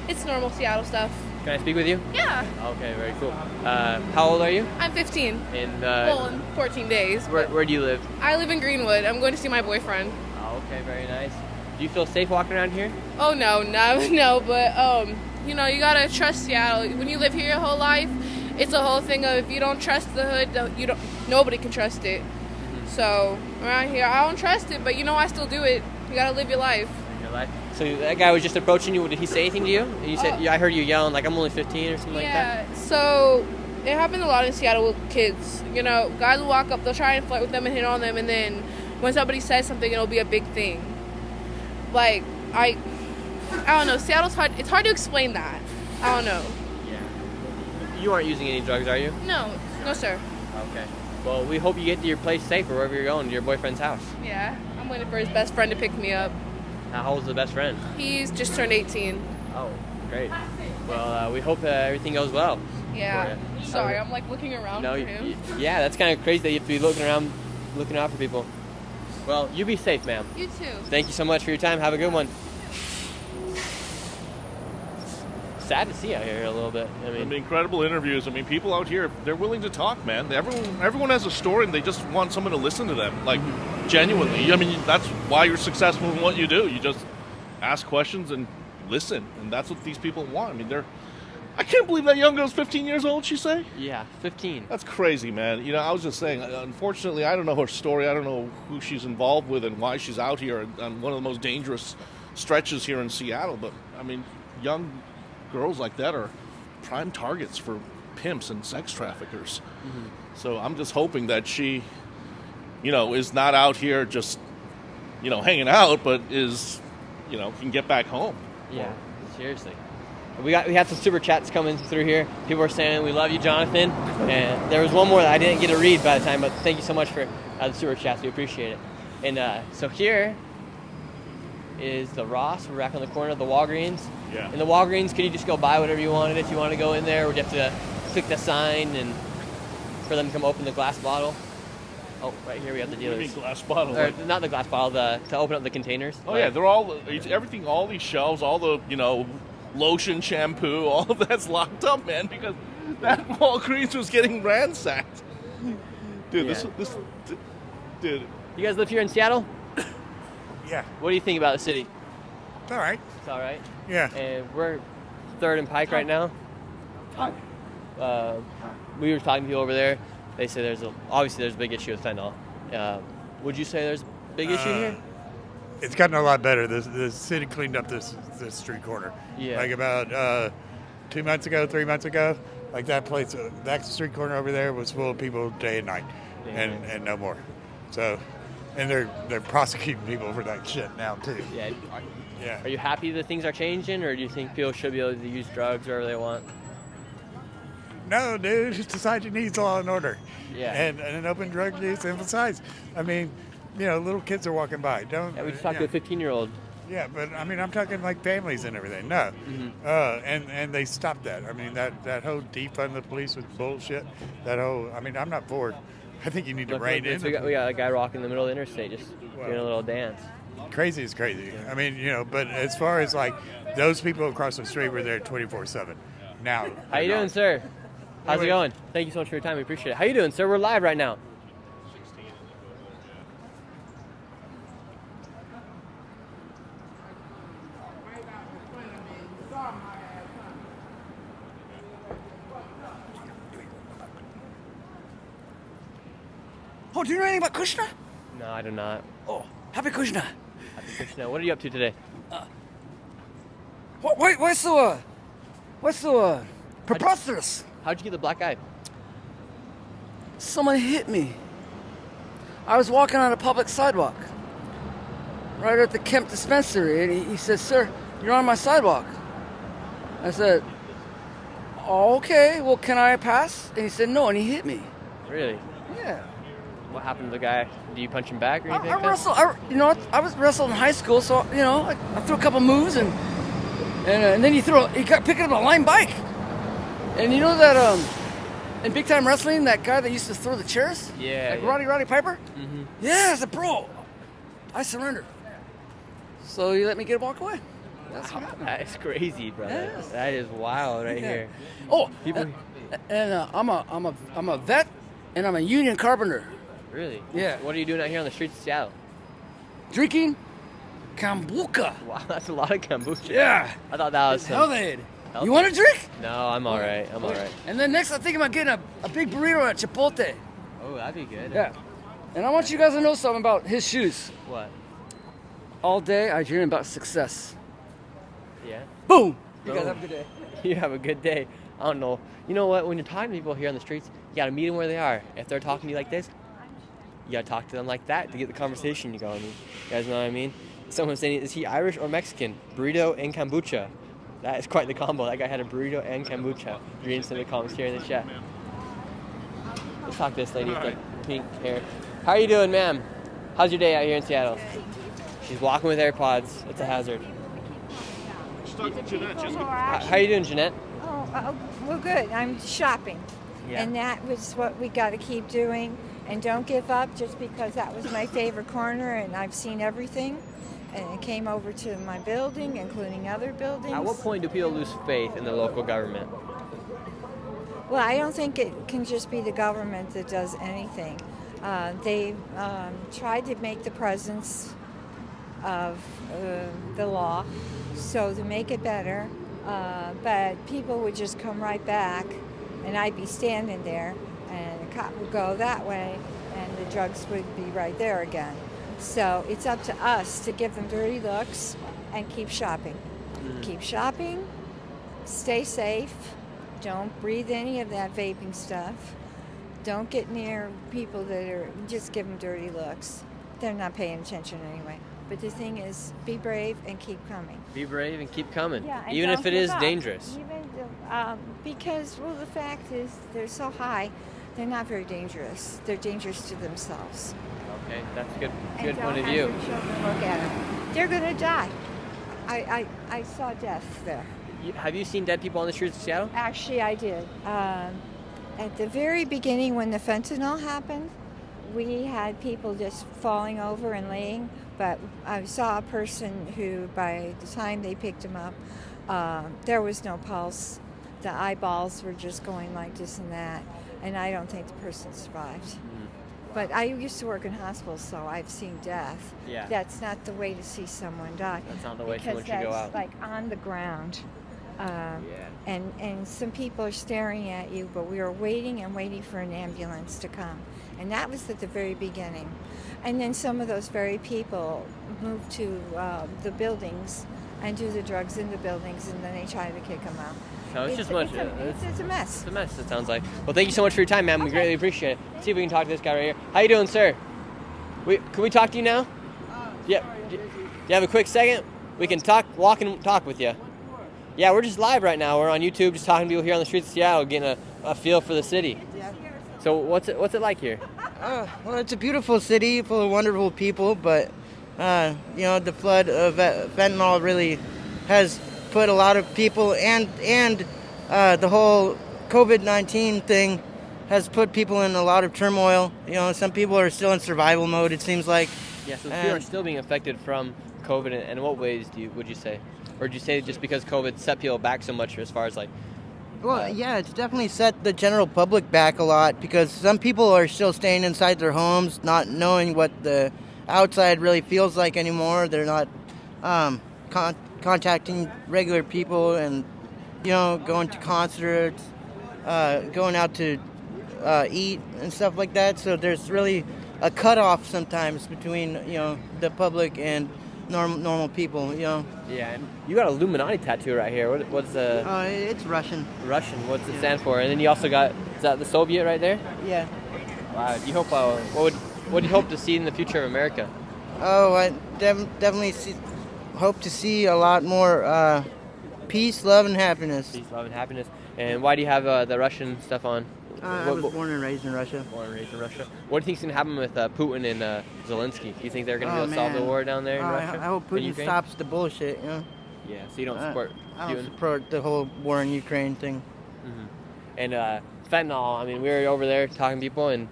It's normal Seattle stuff. Can I speak with you? Yeah. Okay, very cool. How old are you? I'm 15. And In 14 days. where do you live? I live in Greenwood. I'm going to see my boyfriend. Oh, okay, very nice. Do you feel safe walking around here? Oh, no, but, you gotta trust Seattle. When you live here your whole life, it's a whole thing of if you don't trust the hood, nobody can trust it. So around here, I don't trust it, but I still do it. You gotta live your life. So that guy was just approaching you. Did he say anything to you? You said, I heard you yelling like I'm only 15 or something like that. Yeah. So it happens a lot in Seattle with kids. Guys will walk up, they'll try and flirt with them and hit on them, and then when somebody says something, it'll be a big thing. Like I don't know. Seattle's hard. It's hard to explain that. I don't know. Yeah. You aren't using any drugs, are you? No, sir. Okay. Well, we hope you get to your place safe or wherever you're going, to your boyfriend's house. Yeah, I'm waiting for his best friend to pick me up. How old's the best friend? He's just turned 18. Oh, great. Well, we hope everything goes well. Yeah. Sorry, I'm looking around for him. Yeah, that's kind of crazy that you have to be looking out for people. Well, you be safe, ma'am. You too. Thank you so much for your time. Have a good one. Sad to see out here a little bit. I mean, incredible interviews. I mean, people out here, they're willing to talk, man. Everyone has a story, and they just want someone to listen to them, like, genuinely. I mean, that's why you're successful in what you do. You just ask questions and listen, and that's what these people want. I mean, I can't believe that young girl's 15 years old, she say? Yeah, 15. That's crazy, man. I was just saying, unfortunately, I don't know her story. I don't know who she's involved with and why she's out here on one of the most dangerous stretches here in Seattle. But, I mean, young girls like that are prime targets for pimps and sex traffickers. Mm-hmm. So I'm just hoping that she, is not out here just, hanging out, but is, can get back home. Yeah, seriously. We had some super chats coming through here. People are saying, we love you, Jonathan. And there was one more that I didn't get to read by the time, but thank you so much for the super chats. We appreciate it. And so here is the Ross. We're back on the corner of the Walgreens. Yeah. In the Walgreens, could you just go buy whatever you wanted if you want to go in there? Or do you have to click the sign and for them to come open the glass bottle? Oh, right here we have the dealers. What do you mean glass bottle? Or, not the glass bottle, to open up the containers. Oh, yeah, they're all, everything, all these shelves, all the, lotion, shampoo, all of that's locked up, man, because that Walgreens was getting ransacked. Dude, Yeah. dude. You guys live here in Seattle? Yeah. What do you think about the city? It's all right. It's all right. Yeah. And we're 3rd and Pike right now. We were talking to people over there. They say there's a big issue with fentanyl. Would you say there's a big issue here? It's gotten a lot better. The city cleaned up this street corner. Yeah. Like about 3 months ago, like that place, that street corner over there was full of people day and night, and no more. So And they're prosecuting people for that shit now too. Yeah. Yeah. Are you happy that things are changing, or do you think people should be able to use drugs wherever they want? No, dude, society needs law and order. Yeah. And an open drug use. And besides, I mean, little kids are walking by. Yeah, we just talked to a 15-year-old. Yeah, but I mean, I'm talking like families and everything. No, and they stopped that. I mean, that whole defund the police was bullshit. I mean, I'm not for it. I think you need to rein in. We got a guy rocking in the middle of the interstate, just doing a little dance. Crazy is crazy. I mean, but as far as like those people across the street were there 24/7. Now, how you doing, sir? How's it going? Thank you so much for your time. We appreciate it. How you doing, sir? We're live right now. Oh, do you know anything about Kushner? No, I do not. Oh, happy Kushner. Happy Krishna. What are you up to today? Why so preposterous? How'd you get the black eye? Someone hit me. I was walking on a public sidewalk, right at the Kemp dispensary, and he said, "Sir, you're on my sidewalk." I said, "Oh, okay, well, can I pass?" And he said, "No," and he hit me. Really? Yeah. What happened to the guy? Do you punch him back or anything? I was wrestled in high school, so I threw a couple moves, and then he got picking up a line bike, and you know that in big time wrestling, that guy that used to throw the chairs, yeah, Roddy Piper. Mm-hmm. Yeah, I said, "Bro, I surrendered." So he let me walk away. That's what happened. That is crazy, brother. Yes. That is wild right here. Oh, people. I'm a vet, and I'm a union carpenter. Really? Yeah. What are you doing out here on the streets of Seattle? Drinking kombucha. Wow, that's a lot of kombucha. Yeah. I thought that was Healthade. You want a drink? No, I'm all right. I'm all right. And then next, I think about getting a big burrito at Chipotle. Oh, that'd be good. Yeah. And I want you guys to know something about his shoes. What? All day, I dream about success. Yeah. Boom. You guys have a good day. You have a good day. I don't know. You know what? When you're talking to people here on the streets, you got to meet them where they are. If they're talking to you like this, you got to talk to them like that to get the conversation going. You guys know what I mean? Someone was saying, is he Irish or Mexican? Burrito and kombucha. That is quite the combo. That guy had a burrito and kombucha. Reading some of the comments here in the chat. Let's talk to this lady with the pink hair. How are you doing, ma'am? How's your day out here in Seattle? She's walking with AirPods. It's a hazard. How are you doing, Jeanette? Well, good. I'm shopping. Yeah. And that was what we got to keep doing. And don't give up just because that was my favorite corner and I've seen everything. And it came over to my building, including other buildings. At what point do people lose faith in the local government? Well, I don't think it can just be the government that does anything. They tried to make the presence of the law so to make it better, but people would just come right back and I'd be standing there and the cop would go that way and the drugs would be right there again. So it's up to us to give them dirty looks and keep shopping. Keep shopping, stay safe, don't breathe any of that vaping stuff, don't get near people that are, just give them dirty looks. They're not paying attention anyway. But the thing is, be brave and keep coming. Be brave and keep coming, yeah, and even if it is dangerous. Because, well, the fact is, they're so high, they're not very dangerous. They're dangerous to themselves. Okay, that's a good And point of don't view. have your children look at them. They're going to die. I saw death there. Have you seen dead people on the streets of Seattle? Actually, I did. At the very beginning, when the fentanyl happened, we had people just falling over and laying. But I saw a person who, by the time they picked him up, there was no pulse. The eyeballs were just going like this and that. And I don't think the person survived. But I used to work in hospitals, so I've seen death. Yeah. That's not the way to see someone die. That's not the way someone because should go that's out. like on the ground. And some people are staring at you, but we were waiting and waiting for an ambulance to come. And that was at the very beginning. And then some of those very people moved to the buildings and do the drugs in the buildings, and then they try to kick them out. So it's just much. It's a mess. It's a mess, it sounds like. Well, thank you so much for your time, ma'am. We greatly appreciate it. Let's see if we can talk to this guy right here. How you doing, sir? Can we talk to you now? Yeah. Do you have a quick second? We can walk and talk with you. Yeah, we're just live right now. We're on YouTube, just talking to people here on the streets of Seattle, getting a feel for the city. So what's it like here? Well, it's a beautiful city full of wonderful people, but the flood of fentanyl really has put a lot of people and the whole COVID-19 thing has put people in a lot of turmoil. Some people are still in survival mode, it seems like. Yeah, so people are still being affected from COVID, and in what ways would you say? Or would you say just because COVID set people back so much as far as like... Well, yeah, it's definitely set the general public back a lot because some people are still staying inside their homes, not knowing what the outside really feels like anymore. They're not contacting regular people and, going to concerts, going out to eat and stuff like that. So there's really a cutoff sometimes between, the public and normal people, Yeah, and you got an Illuminati tattoo right here. What's the... it's Russian. Russian, what's it stand for? And then you also got, is that the Soviet right there? Yeah. Wow, do you hope, what do you hope to see in the future of America? Oh, I definitely hope to see a lot more peace, love, and happiness. Peace, love, and happiness. And why do you have the Russian stuff on? I was born and raised in Russia. Born and raised in Russia. What do you think is going to happen with Putin and Zelensky? Do you think they're going to be able to solve the war down there in Russia? I hope Putin stops the bullshit, Yeah, so you don't support Putin? I don't support the whole war in Ukraine thing. Mm-hmm. And fentanyl, I mean, we were over there talking to people, and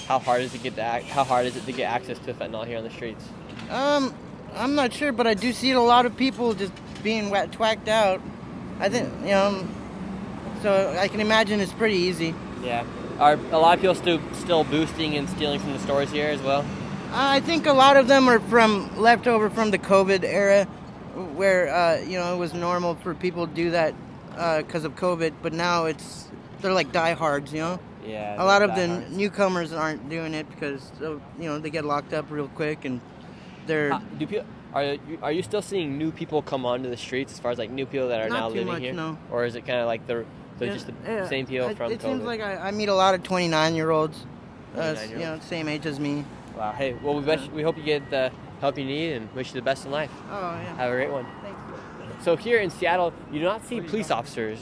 how hard is it to get access to fentanyl here on the streets? I'm not sure, but I do see a lot of people just being twacked out. I think, so I can imagine it's pretty easy. Yeah. Are a lot of people still boosting and stealing from the stores here as well? I think a lot of them are leftover from the COVID era, where it was normal for people to do that because of COVID, but now they're like diehards, Yeah. A lot of the newcomers aren't doing it because they get locked up real quick, and they're. Are you still seeing new people come onto the streets as far as like new people that are now living here? No. Or is it kind of like just the same people from COVID? It seems like I meet a lot of 29-year-olds, same age as me. Wow. Hey, well, we hope you get the help you need and wish you the best in life. Oh, yeah. Have a great one. Thank you. So here in Seattle, you do not see police officers.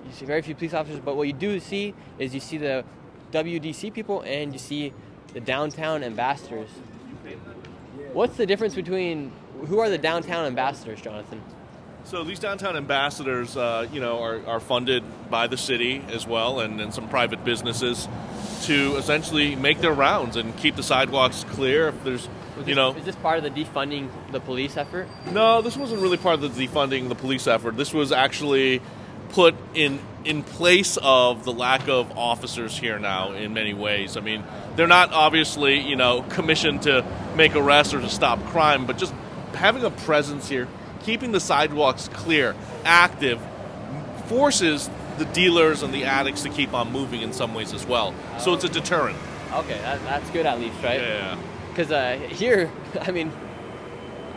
You see very few police officers, but what you do see is you see the WDC people and you see the downtown ambassadors. What's the difference between, who are the downtown ambassadors, Jonathan? So these downtown ambassadors, are funded by the city as well and some private businesses to essentially make their rounds and keep the sidewalks clear. If there's, Is this part of the defunding the police effort? No, this wasn't really part of the defunding the police effort. This was actually put in place of the lack of officers here now in many ways. I mean, they're not obviously, commissioned to make arrests or to stop crime, but just having a presence here, keeping the sidewalks clear, active, forces the dealers and the addicts to keep on moving in some ways as well. So it's a deterrent. Okay, that's good at least, right? Yeah. Because here, I mean,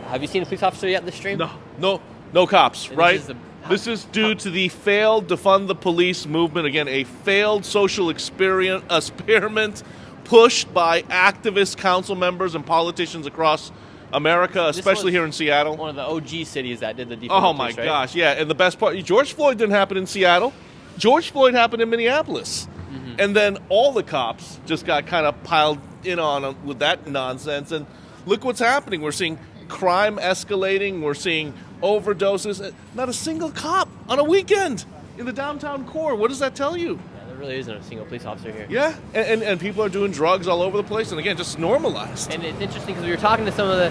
have you seen a police officer yet this stream? No cops, And right? This is due to the failed defund the police movement. Again, a failed social experiment pushed by activist council members and politicians across America, especially here in Seattle. One of the OG cities that did the defund. Oh my gosh, yeah. And the best part, George Floyd didn't happen in Seattle. George Floyd happened in Minneapolis. Mm-hmm. And then all the cops just got kind of piled in on with that nonsense. And look what's happening. We're seeing crime escalating. We're seeing overdoses. Not a single cop on a weekend in the downtown core. What does that tell you? Yeah, there really isn't a single police officer here. Yeah, and people are doing drugs all over the place. And again, just normalized. And it's interesting because we were talking to some of the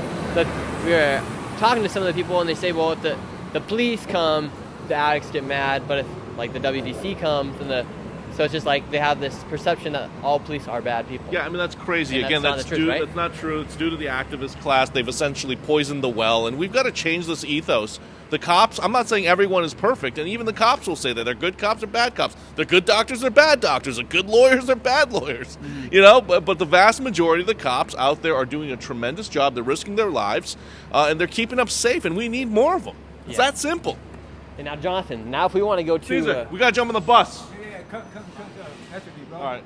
people, and they say, well, if the police come, the addicts get mad, but if like the WDC comes, so it's just like they have this perception that all police are bad people. Yeah, I mean, that's crazy. And Again, that's not true. It's due to the activist class. They've essentially poisoned the well, and we've got to change this ethos. The cops, I'm not saying everyone is perfect, and even the cops will say that. They're good cops or bad cops. They're good doctors, they're bad doctors. They're good lawyers, they're bad lawyers. Mm-hmm. But the vast majority of the cops out there are doing a tremendous job. They're risking their lives, and they're keeping us safe, and we need more of them. It's that simple. And now, Jonathan, if we want to go to... Caesar, we got to jump on the bus. Come. That's what you, bro. All right.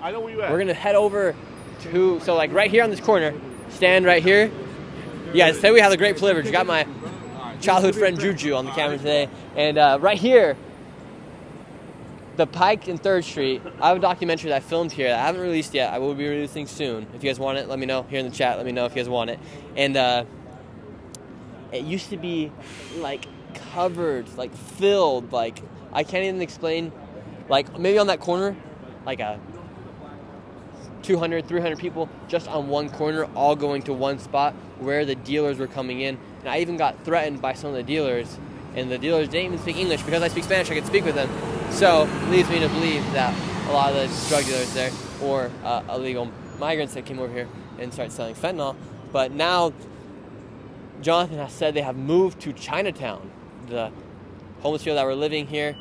I know where you at. We're going to head over so like right here on this corner, stand right here. Yeah, say we have a great privilege. You got my childhood friend Juju on the camera today. And right here, the Pike and 3rd Street, I have a documentary that I filmed here that I haven't released yet. I will be releasing soon. If you guys want it, let me know here in the chat. Let me know if you guys want it. And it used to be like covered, like filled, like I can't even explain. Like maybe on that corner, like a 200, 300 people just on one corner, all going to one spot where the dealers were coming in. And I even got threatened by some of the dealers, and the dealers didn't even speak English. Because I speak Spanish, I could speak with them. So it leads me to believe that a lot of the drug dealers there or illegal migrants that came over here and started selling fentanyl. But now Jonathan has said they have moved to Chinatown. The homeless people that were living here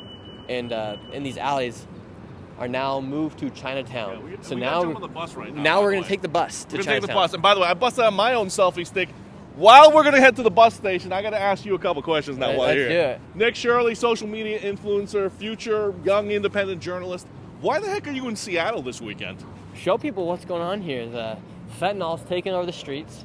and in these alleys are now moved to Chinatown. Yeah, so we now jump on the bus right now. Now we're going to take the bus to Chinatown. Take the bus. And by the way, I busted out my own selfie stick. While we're going to head to the bus station, I got to ask you a couple questions now while you're here. Let's do it. Nick Shirley, social media influencer, future young independent journalist. Why the heck are you in Seattle this weekend? Show people what's going on here. The fentanyl's taking over the streets.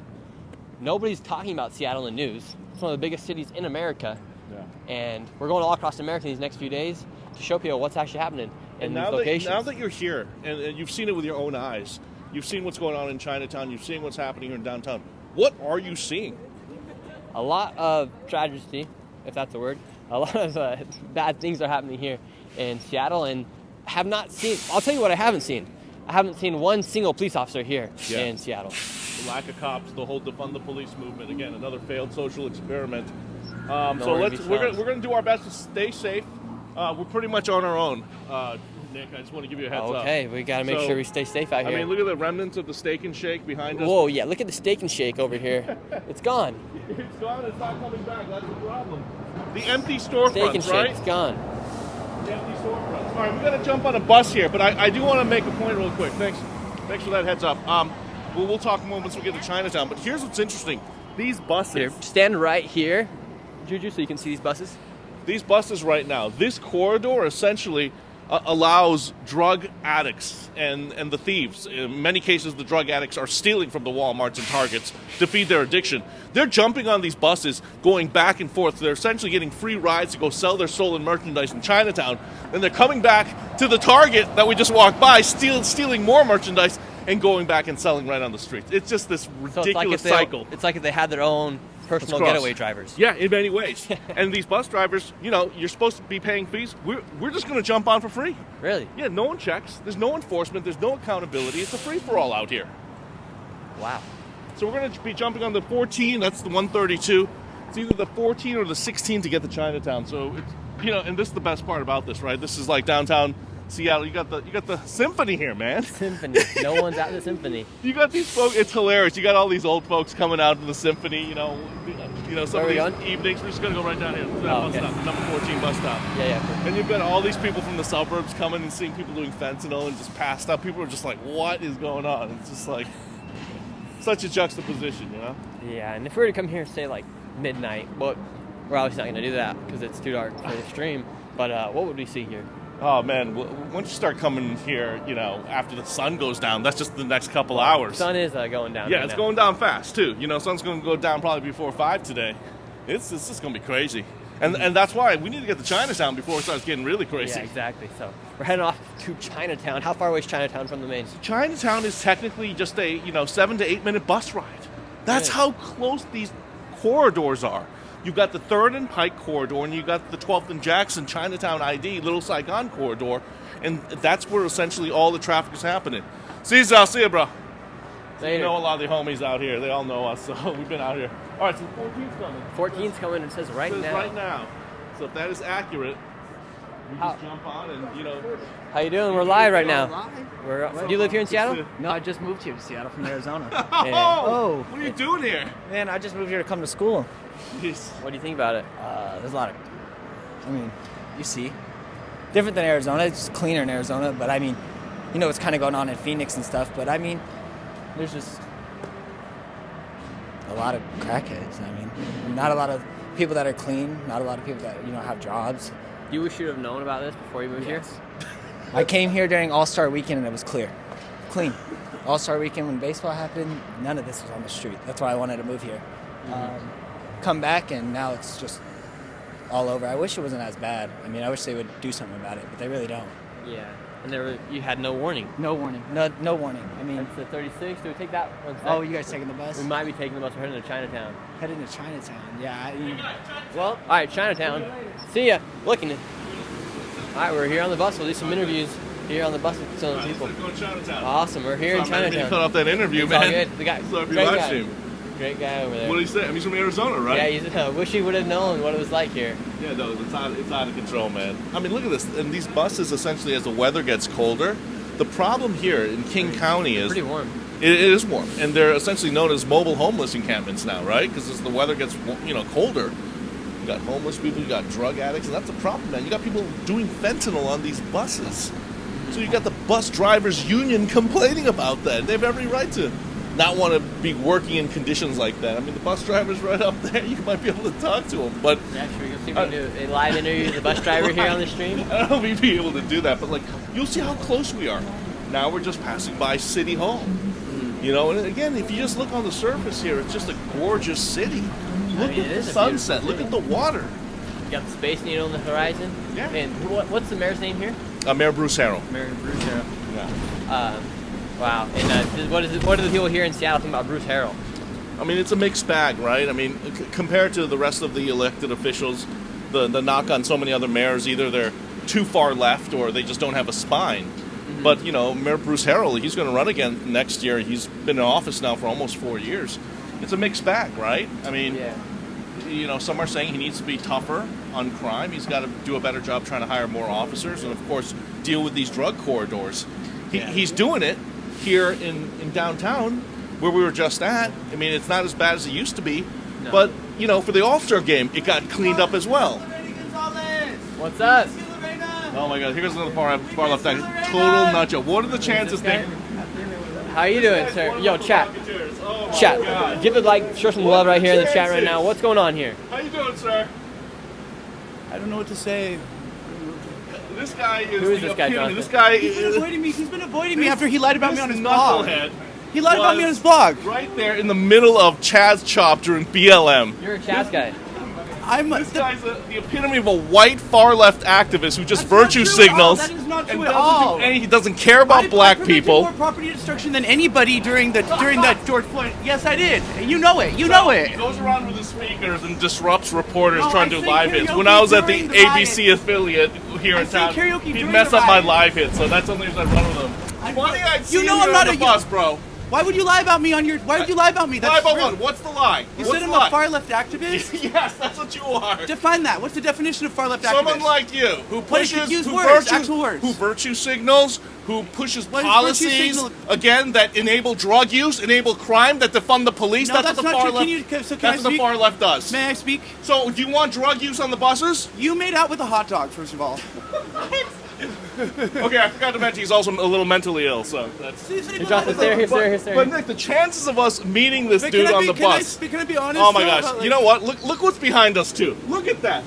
Nobody's talking about Seattle in the news. It's one of the biggest cities in America. Yeah. And we're going all across America these next few days to show people what's actually happening in these locations. Now that you're here and you've seen it with your own eyes, you've seen what's going on in Chinatown, you've seen what's happening here in downtown. What are you seeing? A lot of tragedy, if that's a word. A lot of bad things are happening here in Seattle, and have not seen. I'll tell you what I haven't seen. I haven't seen one single police officer here in Seattle. The lack of cops, the whole defund the police movement. Again, another failed social experiment. We're going to do our best to stay safe. We're pretty much on our own. Nick, I just want to give you a heads up. Okay, we got to make sure we stay safe out here. I mean, look at the remnants of the Steak and Shake behind us. Whoa, yeah, look at the Steak and Shake over here. It's gone. It's gone. It's not coming back. That's the problem. The empty storefronts, Steak and Shake, it's gone. The empty storefronts. All right, we got to jump on a bus here, but I do want to make a point real quick. Thanks for that heads up. We'll talk more once we get to Chinatown. But here's what's interesting: these buses. Here, stand right here, Juju, so you can see these buses. These buses right now. This corridor essentially allows drug addicts and the thieves. In many cases, the drug addicts are stealing from the Walmarts and Targets to feed their addiction. They're jumping on these buses, going back and forth. They're essentially getting free rides to go sell their stolen merchandise in Chinatown. And they're coming back to the Target that we just walked by, stealing more merchandise and going back and selling right on the streets. It's just this ridiculous cycle. It's like if they had their own personal getaway drivers. Yeah, in many ways. And these bus drivers, you're supposed to be paying fees. We're just going to jump on for free. Really? Yeah, no one checks. There's no enforcement. There's no accountability. It's a free-for-all out here. Wow. So we're going to be jumping on the 14. That's the 132. It's either the 14 or the 16 to get to Chinatown. So, it's, and this is the best part about this, right? This is like downtown Seattle. You got the symphony here, man. Symphony. No one's at the symphony. You got these folks. It's hilarious. You got all these old folks coming out to the symphony. Some of these evenings. We're just gonna go right down here. Bus stop, number 14 bus stop. Yeah. And you've got all these people from the suburbs coming and seeing people doing fentanyl and just passed out. People are just like, "What is going on?" It's just like such a juxtaposition, Yeah, and if we were to come here, say like midnight, but we're obviously not gonna do that because it's too dark for the stream. But what would we see here? Oh, man, once you start coming here, after the sun goes down, that's just the next couple hours. The sun is going down. Yeah, it's going down fast, too. Sun's going to go down probably before 5 today. It's just going to be crazy. And that's why we need to get to Chinatown before it starts getting really crazy. Yeah, exactly. So we're heading off to Chinatown. How far away is Chinatown from the main? Chinatown is technically just a 7 to 8 minute bus ride. That's how close these corridors are. You've got the 3rd and Pike corridor, and you've got the 12th and Jackson, Chinatown ID, Little Saigon corridor, and that's where essentially all the traffic is happening. See you, bro. So you know a lot of the homies out here. They all know us, so we've been out here. All right, so 14's coming. 14's coming, it says right now. Right now. So if that is accurate, we just jump on and, How you doing? We're live right now. Do you live here in Seattle? No, I just moved here to Seattle from Arizona. Oh! What are you doing here? Man, I just moved here to come to school. Jeez. What do you think about it? There's a lot of, you see. Different than Arizona. It's cleaner in Arizona, but what's kind of going on in Phoenix and stuff, but there's just a lot of crackheads. Not a lot of people that are clean, not a lot of people that, have jobs. You wish you'd have known about this before you moved here? I came here during All-Star Weekend and it was clear clean. All-Star Weekend when baseball happened, none of this was on the street. That's why I wanted to move here. Come back, and now it's just all over. I wish it wasn't as bad. I mean, I wish they would do something about it, but they really don't. Yeah. And you had no warning. No warning. No warning. I mean, that's the 36. Do we take that? Oh, you guys taking the bus? We might be taking the bus. We're heading to Chinatown. Heading to Chinatown. Yeah. Well, all right, Chinatown. See ya. Looking. All right, we're here on the bus. We'll do some interviews here on the bus with some people. Awesome. We're here in Chinatown. You cut off that interview, it's man. All good. The guy. Great guy. Great guy over there. What did he say? I mean, he's from Arizona, right? Yeah, wish he would have known what it was like here. Yeah, no, it's out of control, man. I mean, look at this. And these buses, essentially, as the weather gets colder, the problem here in King County is... Pretty warm. It is warm. And they're essentially known as mobile homeless encampments now, right? Because as the weather gets, colder, you got homeless people, you got drug addicts, and that's a problem, man. You got people doing fentanyl on these buses. So you got the bus drivers union complaining about that. They have every right to not want to be working in conditions like that. I mean, the bus driver's right up there. You might be able to talk to him, but... Yeah, sure. You'll see me do a live interview with the bus driver here on the stream. I don't know if we'd be able to do that, but, you'll see how close we are. Now we're just passing by City Hall. And again, if you just look on the surface here, it's just a gorgeous city. Look at the sunset. Look at the water. You got the Space Needle on the horizon. Yeah. And what's the mayor's name here? Mayor Bruce Harrell. Mayor Bruce Harrell. Yeah. Wow. And what do the people here in Seattle think about Bruce Harrell? I mean, it's a mixed bag, right? I mean, compared to the rest of the elected officials, the knock on so many other mayors, either they're too far left or they just don't have a spine. But, Mayor Bruce Harrell, he's going to run again next year. He's been in office now for almost 4 years. It's a mixed bag, right? I mean, some are saying he needs to be tougher on crime. He's got to do a better job trying to hire more officers and, of course, deal with these drug corridors. He's doing it here in downtown where we were just at. I mean, it's not as bad as it used to be. No. But, for the All-Star game, it got cleaned up as well. What's up? Oh my God! Here's another far left guy. Total nut job. What are the chances? How you doing, sir? Yo, chat. Chat. Give it show some love right here in the chat right now. What's going on here? How you doing, sir? I don't know what to say. This guy is. Who is this guy, Jonathan? This guy He's been avoiding me. He's been avoiding me after he lied about me on his blog. He lied about me on his blog. Right there in the middle of Chaz Chop during BLM. You're a Chaz guy. This guy's the epitome of a white far-left activist who just virtue signals. That is not true at all. And he doesn't care about black people. More property destruction than anybody during the George Floyd. Yes, I did. You know it. You know it. He goes around with his speakers and disrupts reporters trying to do live hits. When I was at the ABC affiliate here in town, he'd mess up my live hits. So that's the only reason I run with him. Funny, I'd see you on the bus, bro. Why would you lie about me Why would you lie about me? Lie about what? What's the lie? You said I'm a far-left activist? Yes, that's what you are. Define that. What's the definition of far-left activist? Someone like you, who pushes, who virtue signals, who pushes policies, again, that enable drug use, enable crime, that defund the police. No, that's what the far left does. May I speak? So, do you want drug use on the buses? You made out with a hot dog, first of all. Okay, I forgot to mention he's also a little mentally ill, so that's... But Nick, the chances of us meeting this dude on the bus... Can I be honest? Oh my gosh, you know what? Look what's behind us, too. Look at that.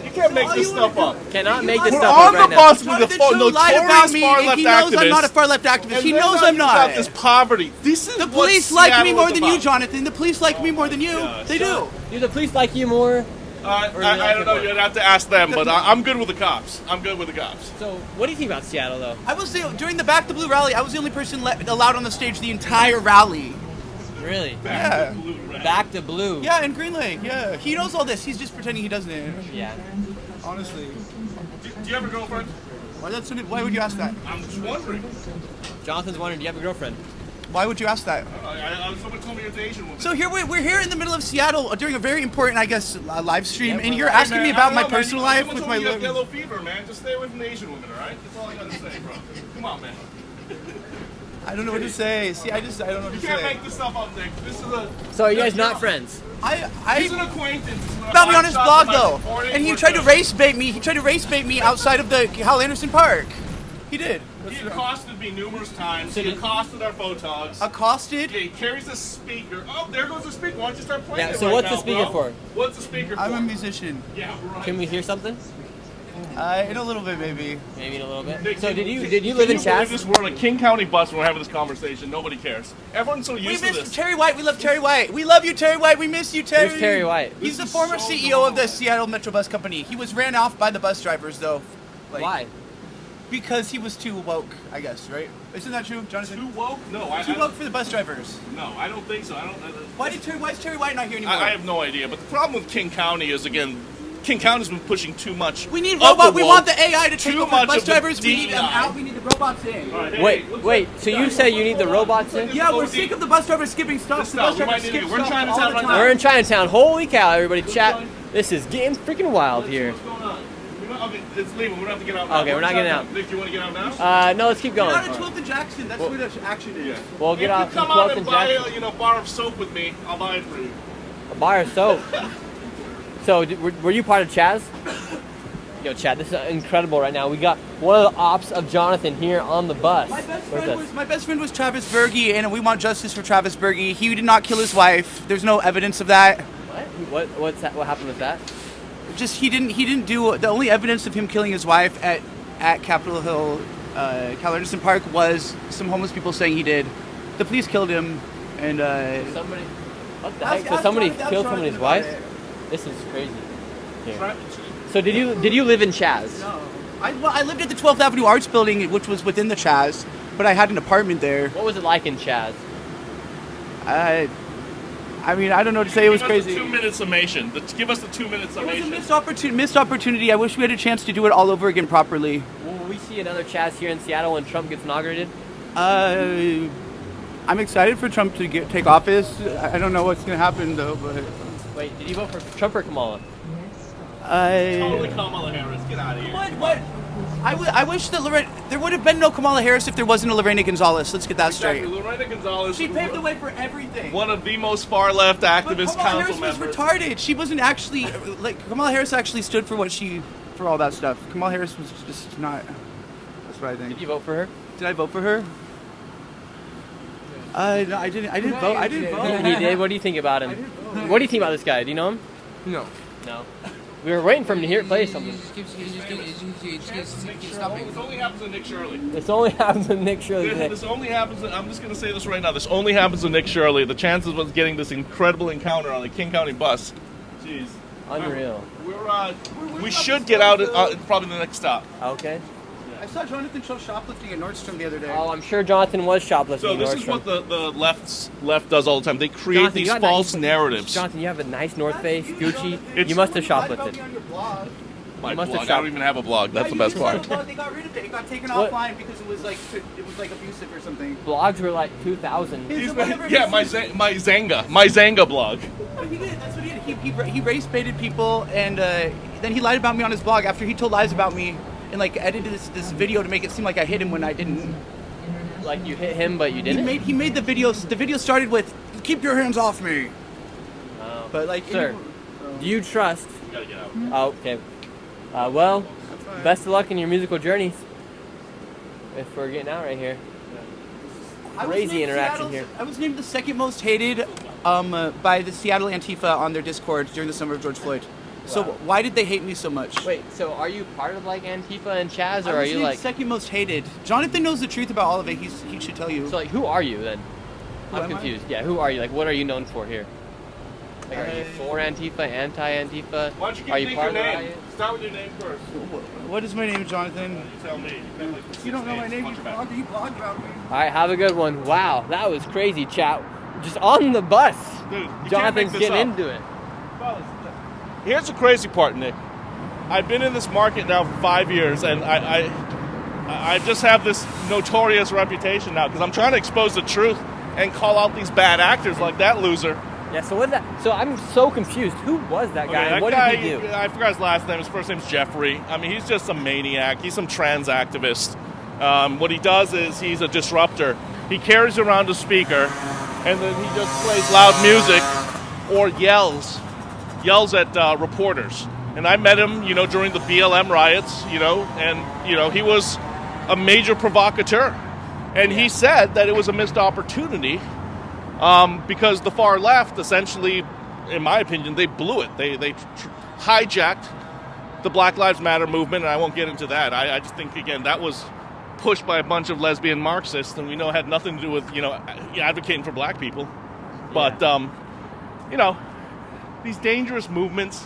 You can't make this stuff up. Cannot make this stuff up right now. We're on the bus with the notorious far-left activist. He knows I'm not a far-left activist. He knows I'm not. This poverty. This is the police like me more than you, Jonathan. The police like me more than you. They do. Do the police like you more? I don't know. You'd have to ask them, but I'm good with the cops. I'm good with the cops. So, what do you think about Seattle, though? I will say, during the Back the Blue rally, I was the only person allowed on the stage the entire rally. Really? Yeah. Back to Blue. Yeah, in Green Lake. Yeah. He knows all this. He's just pretending he doesn't. Yeah. Honestly. Do you have a girlfriend? Why would you ask that? I'm just wondering. Jonathan's wondering, do you have a girlfriend? Why would you ask that? Someone told me you're an Asian woman. So here we're here in the middle of Seattle during a very important, I guess, live stream, and you're asking me about my personal life with my. You have yellow fever, man. Just stay away from the Asian women, all right? That's all I gotta say, bro. Come on, man. I don't know what to say. See, I don't know what to say. You can't make this stuff up, Nick. This is a. So are you guys not friends? He's an acquaintance. About me on his blog though, and he tried to race bait me. He tried to race bait me outside of the Hal Anderson Park. He did. He accosted me numerous times. He accosted our photogs. Accosted? Yeah, he carries a speaker. Oh, there goes the speaker. Why don't you start playing it so right what's now, the speaker bro? for? What's the speaker for? I'm a musician. Yeah, right. Can we hear something? In a little bit, maybe. Maybe in a little bit. Nick, So can did you can live in you believe Chaz? this? We're on a King County bus and we're having this conversation. Nobody cares. Everyone's so We used to miss this. Terry White. We love Terry White. We love you, Terry White. We miss you, Terry. Who's Terry White? He's the former CEO of the Seattle Metro Bus Company. He was ran off by the bus drivers, though. Why? Because he was too woke, I guess, right? Isn't that true, Jonathan? Too woke? No, Too woke for the bus drivers. No, I don't think so. Why is Terry White not here anymore? I have no idea. But the problem with King County is, again, King County's been pushing too much. We need of the robots. We woke, want the AI to take too over much bus of the drivers. We need them DEI. out. We need the robots in. Wait. So you say you need the robots in? Yeah, we're sick of the bus drivers skipping stops. The bus drivers skip We're in stops Chinatown all the right time. now. We're in Chinatown. Holy cow, everybody! Chat. This is getting freaking wild here. Okay, it's leaving. We don't have to get out now. Okay, we're not getting out. Nick, do you want to get out now? No, let's keep going. Get out of 12th and Jackson. That's where the action is. We'll get off If you come from out 12th and and buy Jackson. a bar of soap with me, I'll buy it for you. A bar of soap. So, were you part of Chaz? Yo, Chad, this is incredible right now. We got one of the ops of Jonathan here on the bus. My best friend was Travis Berge, and we want justice for Travis Berge. He did not kill his wife. There's no evidence of that. What happened with that? Just he didn't do the only evidence of him killing his wife at Capitol Hill, Cal Anderson Park was some homeless people saying he did. The police killed him, and somebody. What the heck? So somebody killed somebody's wife? This is crazy. Here. So did you live in Chaz? No. I lived at the 12th Avenue Arts Building, which was within the Chaz, but I had an apartment there. What was it like in Chaz? I mean, I don't know what to say. It was crazy. Give us the 2-minute summation. Give us the 2-minute summation. It was a missed opportunity. I wish we had a chance to do it all over again properly. Will we see another Chaz here in Seattle when Trump gets inaugurated? I'm excited for Trump to take office. I don't know what's going to happen, though. But wait, did you vote for Trump or Kamala? Totally Kamala Harris. Get out of here. What? I wish that there would have been no Kamala Harris if there wasn't a Lorena Gonzalez. Let's get that straight. Lorena Gonzalez. She paved the way for everything. One of the most far-left activist Kamala council Harris members. was retarded. She wasn't actually Kamala Harris actually stood for for all that stuff. Kamala Harris was just not. That's what I think. Did you vote for her? Did I vote for her? No, I didn't vote. I didn't vote. He did. What do you think about him? What do you think about this guy? Do you know him? No. No. We were waiting for him to hear it play something. This only happens to Nick Shirley. This only happens to Nick Shirley. This only happens. I'm just going to say this right now. This only happens to Nick Shirley. The chances of us getting this incredible encounter on the King County bus. Jeez. Unreal. We should get out at probably the next stop. Okay. I saw Jonathan Schultz shoplifting at Nordstrom the other day. Oh, I'm sure Jonathan was shoplifting. So this is what the left does all the time. They create Jonathan, these false narratives. Jonathan, you have a nice North Face, Gucci. You must have shoplifted. My blog. I don't even have a blog. That's the best part. They got rid of it. It got taken offline because it was like abusive or something. Blogs were like 2,000. Yeah, my Zanga blog. He did. That's what he did. He race baited people, and then he lied about me on his blog after he told lies about me, and like edited this video to make it seem like I hit him when I didn't. Like you hit him, but you didn't. He made the videos. The video started with "Keep your hands off me." But like, sir, do you trust? You gotta get out. Oh, okay. Well, best of luck in your musical journeys. If we're getting out right here. Crazy interaction here. I was named the second most hated by the Seattle Antifa on their Discord during the summer of George Floyd. So why did they hate me so much? Wait, so are you part of like Antifa and Chaz, or I are was you named like second most hated? Jonathan knows the truth about all of it. He should tell you. So like, who are you then? Who I'm am I? confused. Yeah, who are you? Like, what are you known for here? Like, are you for Antifa, anti-Antifa? Why don't you are give you me part your of the name? riot? Start with your name first. What is my name, Jonathan? You tell me. You don't know my name. You blog about me. All right, have a good one. Wow, that was crazy, chat. Just on the bus, Dude, you can't make Jonathan's this getting up. into it. Here's the crazy part, Nick. I've been in this market now for 5 years, and I just have this notorious reputation now because I'm trying to expose the truth and call out these bad actors like that loser. Yeah, so what is that? So I'm so confused. Who was that guy? Okay, and what did he do? I forgot his last name. His first name's Jeffrey. I mean, he's just a maniac. He's some trans activist. What he does is he's a disruptor. He carries around a speaker, and then he just plays loud music or yells at reporters. And I met him, during the BLM riots, and, he was a major provocateur. And he said that it was a missed opportunity because the far left, essentially, in my opinion, they blew it. They hijacked the Black Lives Matter movement, and I won't get into that. I just think, again, that was pushed by a bunch of lesbian Marxists, and we know it had nothing to do with, advocating for black people. But, these dangerous movements,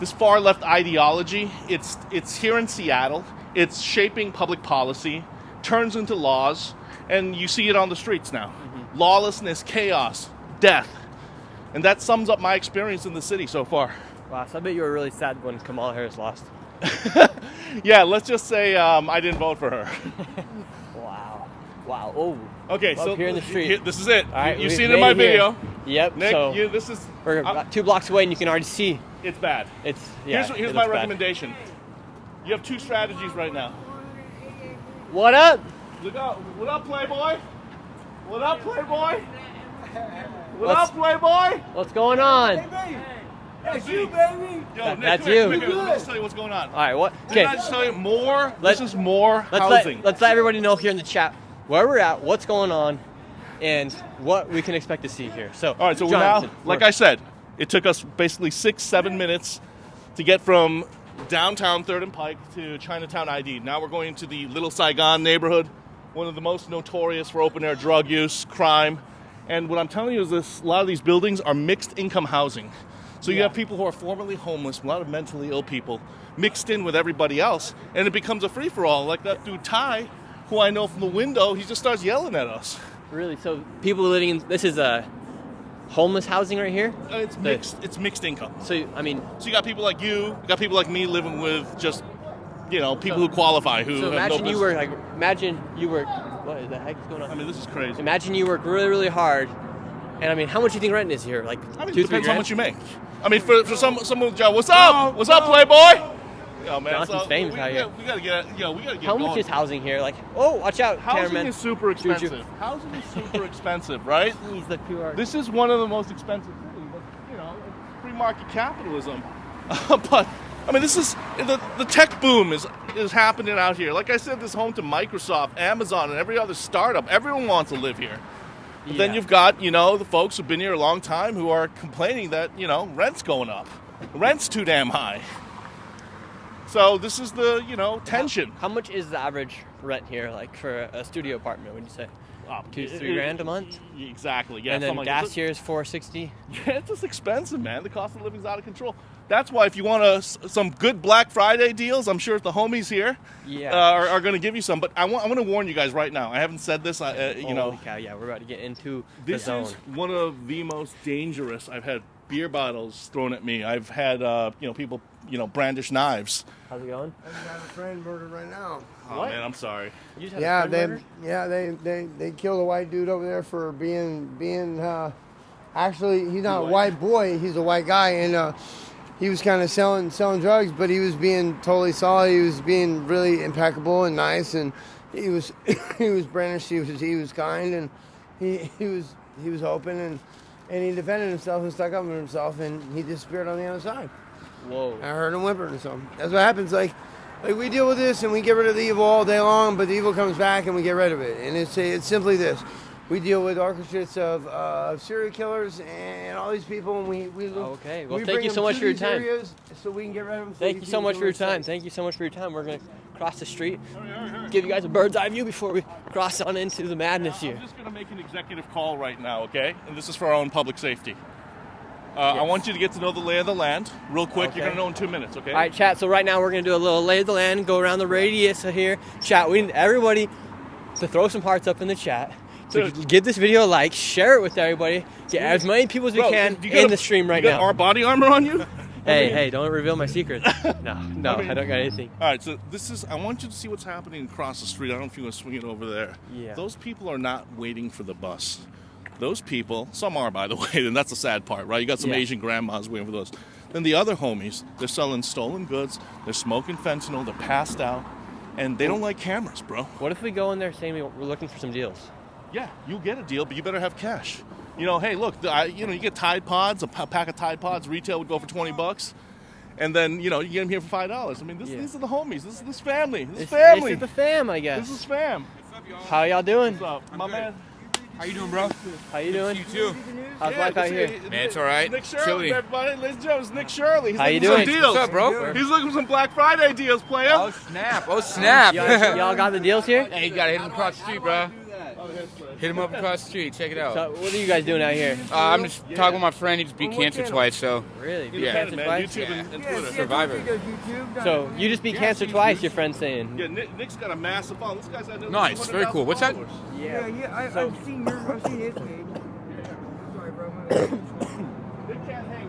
this far-left ideology, it's here in Seattle. It's shaping public policy, turns into laws, and you see it on the streets now. Mm-hmm. Lawlessness, chaos, death. And that sums up my experience in the city so far. Wow, so I bet you were really sad when Kamala Harris lost. Yeah, let's just say I didn't vote for her. Wow. Oh. Okay, so so here in the street. This is it. All right, you've seen it in my video. Yep. Nick, so we're about 2 blocks away, and you can already see. It's bad. Here's my recommendation. You have 2 strategies right now. What up? Look out! What up, Playboy? What up, Playboy? What up, Playboy? What's going on? That's you, baby. Yo, Nick, that's you. Nick, let me just tell you what's going on. All right, what? Didn't I just tell you more? This is more housing. Let's let everybody know here in the chat where we're at, what's going on, and what we can expect to see here. So, all right, so Jonathan, now, like I said, it took us basically 6-7 minutes to get from downtown 3rd and Pike to Chinatown ID. Now we're going to the Little Saigon neighborhood, one of the most notorious for open-air drug use, crime. And what I'm telling you is a lot of these buildings are mixed-income housing. So you have people who are formerly homeless, a lot of mentally ill people, mixed in with everybody else, and it becomes a free-for-all. Like that dude Ty, who I know from the window, he just starts yelling at us. Really? So people living in this is a homeless housing right here? It's mixed. It's mixed income. So you got people like you got people like me living with just people who qualify. So imagine you work. What the heck is going on? I mean, this is crazy. Imagine you work really, really hard, and I mean, how much do you think rent is here? Like it 2-3 depends grand? how much you make. I mean, for some of the job. What's up? What's up, Playboy? Yo, man, Johnson's famous out here. We gotta get. We gotta get. How much going. is housing here? Like, oh, watch out, Housing cameraman. is super expensive. Housing is super expensive, right? Jeez, the QR. This is one of the most expensive cities. But, it's free market capitalism. But I mean, this is the tech boom is happening out here. Like I said, this is home to Microsoft, Amazon, and every other startup. Everyone wants to live here. But then you've got the folks who've been here a long time who are complaining that rent's going up. Rent's too damn high. So this is the tension. How much is the average rent here, like for a studio apartment? Would you say? 2-3 grand a month? Exactly. Yeah. And then gas here is $4.60. Yeah, it's just expensive, man. The cost of living's out of control. That's why if you want some good Black Friday deals, I'm sure the homies here are going to give you some. But I want to warn you guys right now. I haven't said this. Holy cow! Yeah, we're about to get into this the zone. Is one of the most dangerous. I've had beer bottles thrown at me. I've had people brandish knives. How's it going? I just have a friend murdered right now. Oh man, I'm sorry. You just had a friend murdered? They killed a white dude over there for being actually he's not a white boy, he's a white guy, and he was kind of selling drugs, but he was being totally solid. He was being really impeccable and nice, and he was brandished. He was kind, and he was open, and he defended himself and stuck up for himself, and he disappeared on the other side. Whoa! I heard him whimpering, so that's what happens. Like we deal with this and we get rid of the evil all day long, but the evil comes back and we get rid of it. And it's simply this: we deal with orchestrates of serial killers and all these people, and we okay. Well, thank you so much for your time. So we can get rid of them. Thank you so much for your time. Thank you so much for your time. We're gonna cross the street, give you guys a bird's eye view before we cross on into the madness here. I'm just gonna make an executive call right now, okay? And this is for our own public safety. I want you to get to know the lay of the land real quick. Okay. You're going to know in 2 minutes, okay? All right, chat. So right now we're going to do a little lay of the land, go around the radius here. Chat, we need everybody to throw some hearts up in the chat. So give this video a like, share it with everybody, get as many people as we can in the stream right now. You got our body armor on you? Hey, don't reveal my secrets. No, I don't got anything. All right, so I want you to see what's happening across the street. I don't know if you want to swing it over there. Yeah. Those people are not waiting for the bus. Those people, some are, by the way, and that's the sad part, right? You got some Asian grandmas waiting for those. Then the other homies, they're selling stolen goods, they're smoking fentanyl, they're passed out, and they don't like cameras, bro. What if we go in there saying we're looking for some deals? Yeah, you'll get a deal, but you better have cash. Hey, look, you get Tide Pods, a pack of Tide Pods, retail would go for $20. And then, you get them here for $5. I mean, these are the homies. This is this family. This is family. This is the fam, I guess. This is fam. How y'all doing? What's up? My man. How you doing, bro? How you doing? You too. How's life out here? Man, it's all right. Nick Shirley, Chilly. everybody. Ladies and gentlemen, it's Nick Shirley. He's How you looking for some doing? deals. What's up, bro? He's looking for some Black Friday deals, player. Oh snap! Oh snap! Y'all got the deals here? Hey, you gotta hit him across the street, bro. Hit him up across the street. Check it out. So what are you guys doing out here? I'm just talking with my friend. He just beat cancer twice, so. Really? Beat Yeah. cancer twice? YouTube and Twitter. Survivor. So you just beat cancer twice, your friend's saying. Yeah, Nick's got a massive following. This guy's got Nice. Very cool. What's that? Yeah. I've seen his page. Sorry, bro.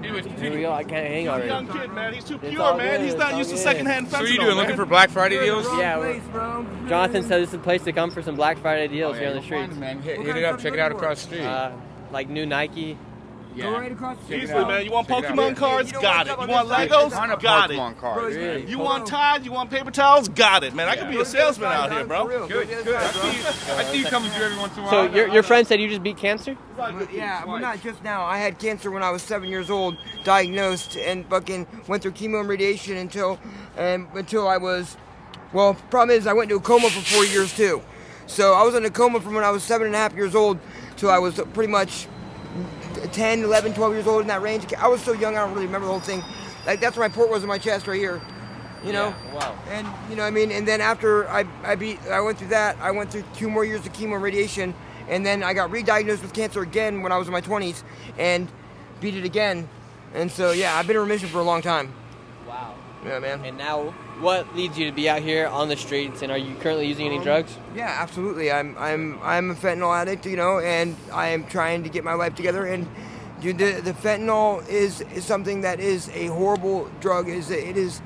Anyways, Here we go. I can't hang He's a already. young kid, man. He's too It's pure, all man. good, He's not it's used all to good. secondhand fentanyl. So what are you doing? Looking man. for Black Friday deals? Yeah. Jonathan said this is the place to come for some Black Friday deals here on the streets. Man, hit it up. Check it out across the street. Like new Nike. Go right across the street. Easily, man. You want Check it out. Pokemon cards? Got it. You want Legos? Ton of Got it. Pokemon cards. Really? You want Tide? You want paper towels? Got it, man. I could be a salesman out here, bro. Good. I see you coming through every once in a So while. your friend said you just beat cancer? Yeah, well, not just now. I had cancer when I was 7 years old, diagnosed, and fucking went through chemo and radiation until I was. Well, problem is I went into a coma for 4 years too. So I was in a coma from when I was 7.5 years old till I was pretty much 10, 11, 12 years old, in that range. I was so young, I don't really remember the whole thing. Like, that's where my port was in my chest right here. You know? Yeah, wow. And, you know what I mean? And then after I went through that, I went through 2 more years of chemo and radiation, and then I got re-diagnosed with cancer again when I was in my 20s, and beat it again. And so, yeah, I've been in remission for a long time. Wow. Yeah, man. And now, what leads you to be out here on the streets? And are you currently using any drugs? Yeah, absolutely. I'm a fentanyl addict, you know, and I am trying to get my life together. And dude, the fentanyl is something that is a horrible drug. It is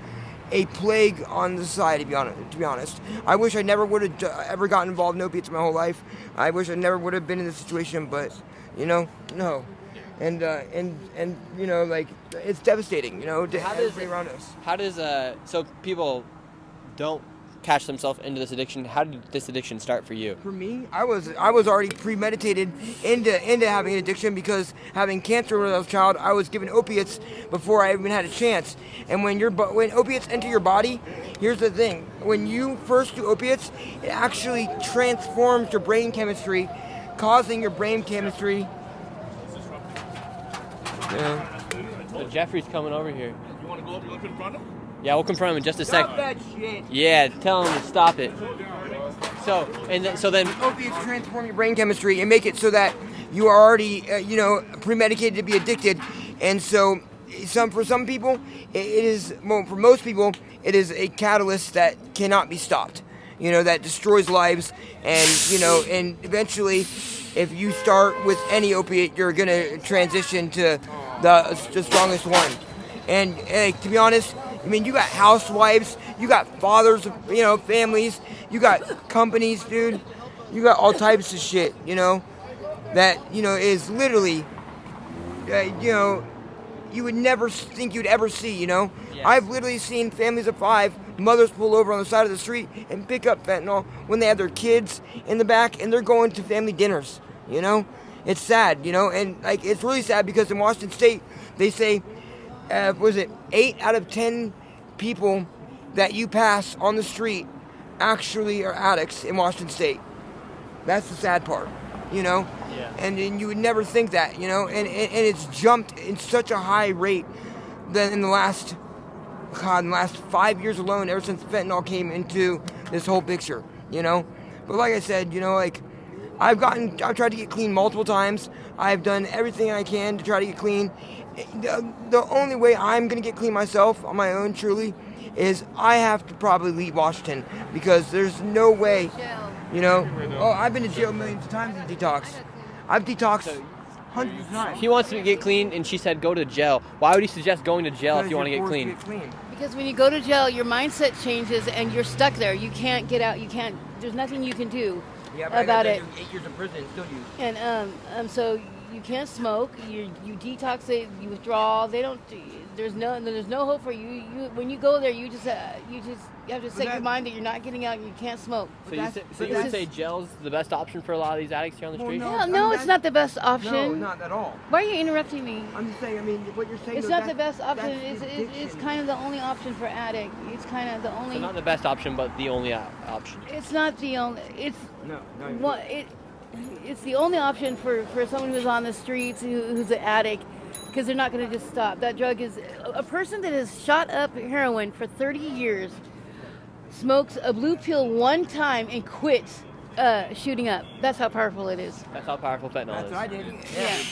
a plague on the society. To be honest, I wish I never would have ever gotten involved in opiates my whole life. I wish I never would have been in this situation, but you know, no. And you know, like, it's devastating, you know, to everybody around us. How does so people don't catch themselves into this addiction? How did this addiction start for you? For me, I was already premeditated into having an addiction, because having cancer when I was a child, I was given opiates before I even had a chance. And when opiates enter your body, here's the thing: when you first do opiates, it actually transforms your brain chemistry, causing your brain chemistry. Yeah. So Jeffrey's coming over here. You want to go over and confront him? Yeah, we'll confront him in just a Stop sec. that shit. Yeah, tell him to stop it. So then opiates transform your brain chemistry and make it so that you are already premedicated to be addicted. And so for some people for most people it is a catalyst that cannot be stopped, you know, that destroys lives. And you know, and eventually if you start with any opiate, you're going to transition to the strongest one. And to be honest, I mean, you got housewives, you got fathers of, you know, families, you got companies, dude. You got all types of shit, you know, that, you know, is literally, you know, you would never think you'd ever see, you know. Yes. I've literally seen families of 5, mothers pull over on the side of the street and pick up fentanyl when they have their kids in the back and they're going to family dinners, you know. It's sad, you know, and like, it's really sad because in Washington State, they say, 8 out of 10 people that you pass on the street actually are addicts in Washington State. That's the sad part, you know? Yeah. And you would never think that, you know? And it's jumped in such a high rate that in the last 5 years alone, ever since fentanyl came into this whole picture, you know? But like I said, you know, like, I've tried to get clean multiple times. I've done everything I can to try to get clean. The only way I'm going to get clean myself on my own, truly, is I have to probably leave Washington, because there's no way, you know. Oh, I've been to jail millions of times in detox. I've detoxed hundreds of times. He wants to get clean, and she said go to jail. Why would you suggest going to jail if you want to get clean? Because when you go to jail, your mindset changes and you're stuck there. You can't get out. There's nothing you can do about it. 8 years in prison, still use. And so you can't smoke. You detox it. You withdraw. They don't. There's no hope for you. When you go there, you have to set your mind that you're not getting out. And you can't smoke. So you would say jail's the best option for a lot of these addicts here on the street? No, it's not the best option. No, not at all. Why are you interrupting me? I'm just saying. I mean, what you're saying. It's not the best option. It's kind of the only option for addict. It's kind of the only. So not the best option, but the only option. It's not the only. It's no. it's the only option for someone who's on the streets, who's an addict, because they're not going to just stop. That drug is a person that has shot up heroin for 30 years, smokes a blue pill one time and quits shooting up. That's how powerful it is. That's how powerful fentanyl is. That's what I did.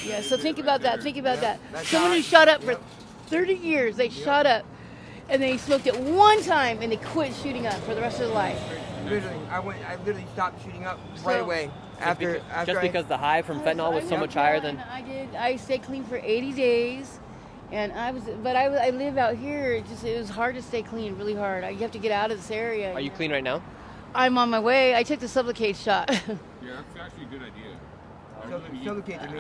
Yeah. So think about that. Someone who shot up for 30 years, they shot up, and they smoked it one time, and they quit shooting up for the rest of their life. Literally, I literally stopped shooting up right away after because the high from fentanyl was so much higher than. I stayed clean for 80 days, and I live out here. It was hard to stay clean, really hard. You have to get out of this area. Are you clean right now? I'm on my way. I took the Sublocade shot. Yeah, that's actually a good idea.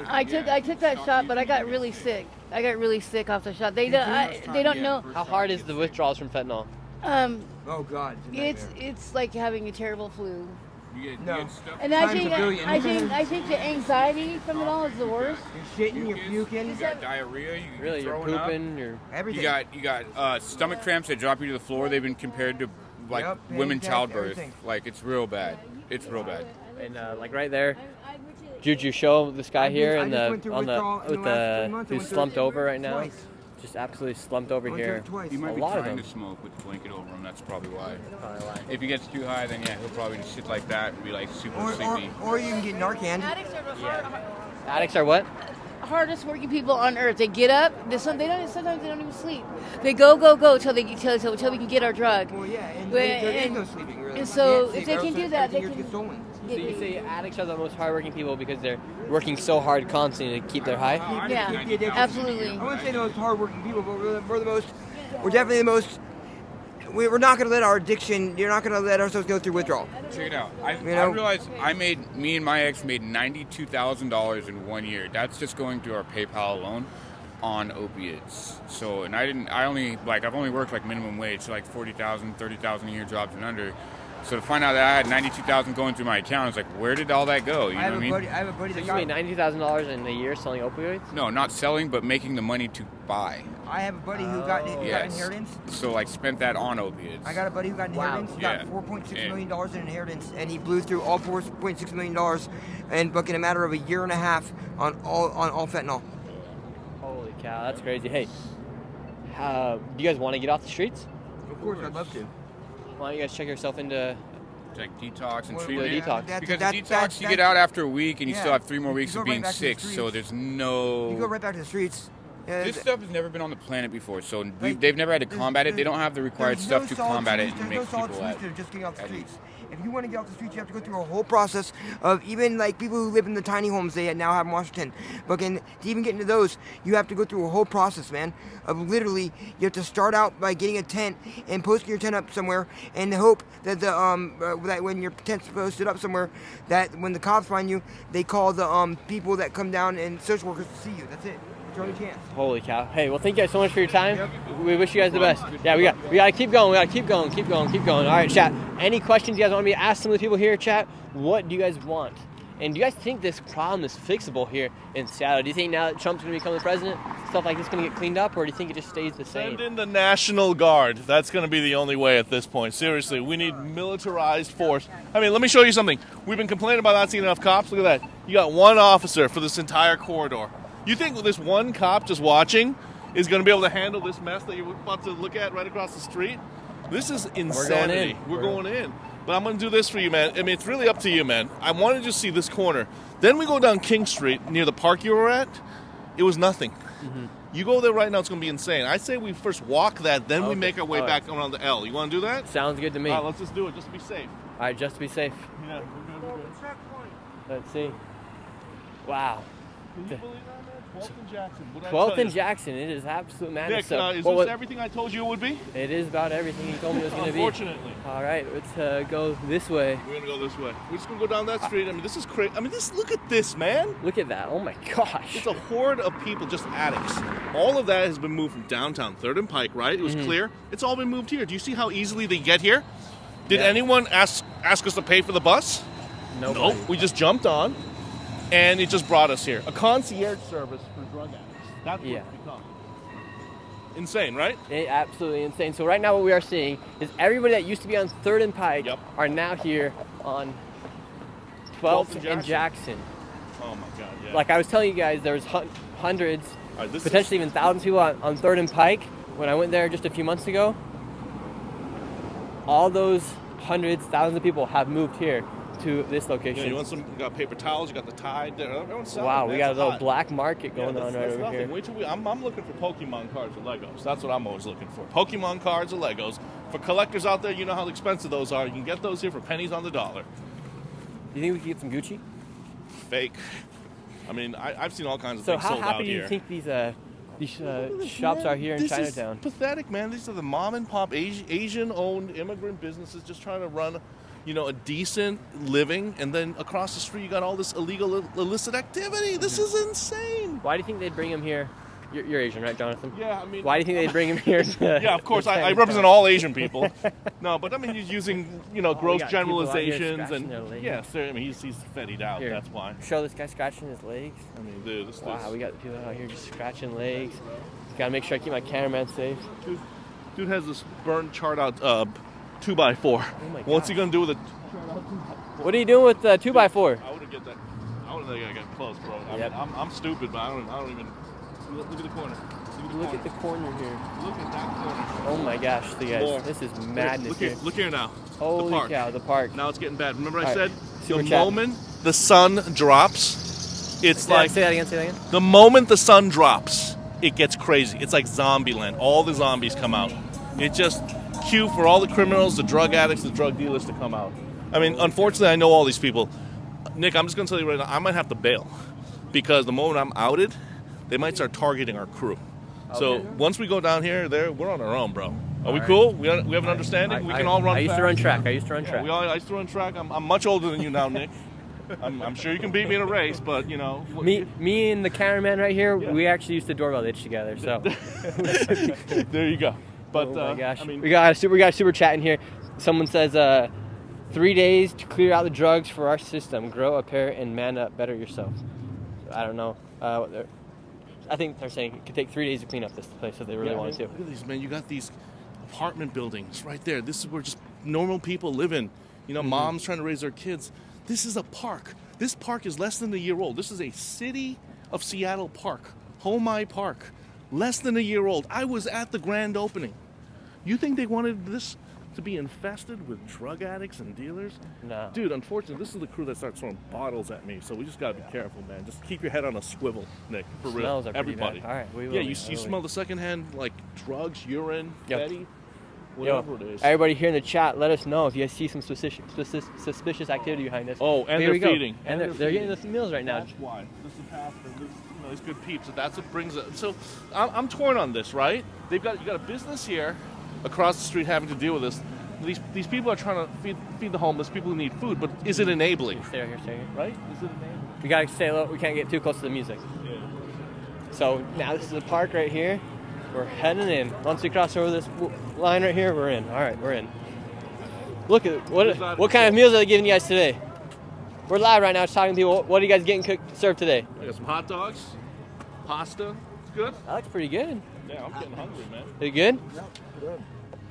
I took that shot, but I got really sick. I got really sick off the shot. They don't know. How hard is the withdrawals from fentanyl? Oh God. It's like having a terrible flu. You get stuff. And I think the anxiety from it all is the worst. You're shitting, you're puking. You got diarrhea. You're throwing pooping. Up. You're everything. You got stomach cramps that drop you to the floor. They've been compared to women childbirth. Everything. Like it's real bad. It's real bad. And like right there, Juju, show this guy here who's slumped over right now. Just absolutely slumped over here. He might be lot of trying them. to smoke with the blanket over him. That's probably why. If he gets too high, then yeah, he'll probably just sit like that and be like super sleepy. Or you can get Narcan. Addicts are what? Hardest working people on earth. They get up. Sometimes they don't even sleep. They go till we can get our drug. Well, yeah, and there is no sleeping really. And so if they can do that, they can. So you say addicts are the most hardworking people because they're working so hard constantly to keep their high? Yeah, absolutely. I wouldn't say the most hardworking people, but we're definitely the most. We're not going to let our addiction. You're not going to let ourselves go through withdrawal. Check it out. I realized me and my ex made $92,000 in 1 year. That's just going through our PayPal alone on opiates. So, and I've only worked like minimum wage, so like 40,000, 30,000 a year jobs and under. So to find out that I had $92,000 going through my account, it's like, where did all that go? You know what I mean? I have a buddy that you made $90,000 in a year selling opioids? No, not selling, but making the money to buy. I have a buddy who got inheritance. So like spent that on opiates. I got a buddy who got inheritance. He got $4.6 million in inheritance, and he blew through all $4.6 million, in a matter of a year and a half on all fentanyl. Holy cow, that's crazy. Hey, do you guys want to get off the streets? Of course, I'd love to. Why don't you guys check yourself into like detox and the treatment? detox? Because the detox, you get out after a week and you still have 3 more weeks of being sick, so there's no... You go right back to the streets. This stuff has never been on the planet before, so they've never had to combat it. They don't have the required stuff to combat it and make people just getting off the streets. If you want to get off the streets, you have to go through a whole process of even like people who live in the tiny homes they now have in Washington. But to even get into those, you have to go through a whole process, man. Of literally, you have to start out by getting a tent and posting your tent up somewhere, and hope that that when your tent's posted up somewhere, that when the cops find you, they call the people that come down and social workers to see you. That's it. It's your only chance. Holy cow. Hey, well, thank you guys so much for your time. We wish you guys the best. Yeah, we got to keep going. Keep going. All right, chat. Any questions you guys want me to ask some of the people here, chat? What do you guys want? And do you guys think this problem is fixable here in Seattle? Do you think now that Trump's going to become the president, stuff like this is going to get cleaned up, or do you think it just stays the same? Send in the National Guard. That's going to be the only way at this point. Seriously, we need militarized force. I mean, let me show you something. We've been complaining about not seeing enough cops. Look at that. You got one officer for this entire corridor. You think this one cop just watching is going to be able to handle this mess that you're about to look at right across the street? This is insanity. We're going in. But I'm going to do this for you, man. I mean, it's really up to you, man. I wanted to just see this corner. Then we go down King Street near the park you were at. It was nothing. Mm-hmm. You go there right now, it's going to be insane. I say we first walk that, then we make our way back around the L. You want to do that? Sounds good to me. All right, let's just do it, just to be safe. All right, just to be safe. Yeah, we're good. Let's see. Wow. Can you believe that, man? 12th and Jackson. 12th and Jackson. It is absolute madness. Nick, is this everything I told you it would be? It is about everything you told me it was going to be. Unfortunately. All right, let's go this way. We're going to go this way. We're just going to go down that street. I mean, this is crazy. I mean, look at this, man. Look at that. Oh, my gosh. It's a horde of people, just addicts. All of that has been moved from downtown 3rd and Pike, right? It was clear. It's all been moved here. Do you see how easily they get here? Did anyone ask us to pay for the bus? Nobody. Nope. We just jumped on, and it just brought us here. A concierge service for drug addicts. That's what it's become. Insane, right? Absolutely insane. So right now what we are seeing is everybody that used to be on 3rd and Pike are now here on 12th and and Jackson. Oh my God, yeah. Like I was telling you guys, there was hundreds, right, potentially even thousands of people on 3rd and Pike when I went there just a few months ago. All those hundreds, thousands of people have moved here to this location. Yeah, you want some? You got paper towels. You got the Tide. Everyone's selling. Wow, man. we got a It's little hot. black market going on right that's over nothing. here. Wait till I'm looking for Pokemon cards or Legos. That's what I'm always looking for. Pokemon cards or Legos. For collectors out there, you know how expensive those are. You can get those here for pennies on the dollar. Do you think we could get some Gucci? Fake. I mean, I've seen all kinds of So things how sold out happy do you here. think these shops are here in This Chinatown? is pathetic, man. These are the mom and pop Asian-owned immigrant businesses just trying to run, a decent living, and then across the street you got all this illegal, illicit activity. This is insane. Why do you think they'd bring him here? You're Asian, right, Jonathan? Yeah, I mean. Why do you think they'd bring him here? Yeah, of course. I represent all Asian people. No, but I mean, he's using gross got people out here generalizations scratching and their legs. yes, I mean he's fettied out. Here, That's why. Show this guy scratching his legs. I mean, dude, Wow, we got people out here just scratching legs. Gotta make sure I keep my cameraman safe. Dude has this burned, charred out 2x4. Oh my What's he gosh. gonna do with it? What are you doing with the 2x4? I wouldn't get that. I wouldn't think I get close, bro. Yep. I'm stupid, but I don't even. Look at the corner. Look at the corner here. Look at that corner. Oh my gosh, you guys, More. this is madness here. Look here now. Holy the park. cow, the park. Now it's getting bad. Remember I All right, said super the chat. moment the sun drops, it's Say like that again. the moment the sun drops, it gets crazy. It's like zombie land. All the zombies come out. It just cue for all the criminals, the drug addicts, the drug dealers to come out. I mean, unfortunately, I know all these people. Nick, I'm just going to tell you right now, I might have to bail because the moment I'm outed, they might start targeting our crew. So once we go down here, we're on our own, bro. Are we right. cool? We have an understanding? We can all run I used to fast? run track. I used to run Yeah, track. I used to run track. I'm much older than you now, Nick. I'm sure you can beat me in a race, but Me and the cameraman right here, we actually used to doorbell ditch together. So there you go. But oh my gosh, I mean, we got a super chat in here. Someone says, 3 days to clear out the drugs for our system. Grow a pair and man up. Better yourself. I don't know. I think they're saying it could take 3 days to clean up this place if they really wanted to. Look at these, man. You got these apartment buildings right there. This is where just normal people live in. Moms trying to raise their kids. This is a park. This park is less than a year old. This is a City of Seattle park. Homai Park. Less than a year old. I was at the grand opening. You think they wanted this to be infested with drug addicts and dealers? No. Dude, unfortunately, this is the crew that starts throwing bottles at me, so we just gotta be careful, man. Just keep your head on a swivel, Nick, for real. Smells are pretty Everybody. bad. All right, we will yeah, be. you smell the secondhand, like, drugs, urine, fatty, whatever it is. Everybody here in the chat, let us know if you guys see some suspicious activity behind us. Oh, and Here they're we go. feeding. And they're getting the meals right now. That's why. This is past these good peeps. So that's what brings it. So I'm torn on this, right? You got a business here across the street having to deal with this. These people are trying to feed the homeless, people who need food, but is it enabling? Stay here. Right? Is it enabling? We gotta stay low. We can't get too close to the music. Yeah. So now this is the park right here. We're heading in. Once we cross over this line right here, we're in. All right, we're in. Look at what kind of meals are they giving you guys today? We're live right now, just talking to people. What are you guys getting served today? I got some hot dogs, pasta. It's good. That looks pretty good. Yeah, I'm getting hungry, man. Are you good? Yeah, good.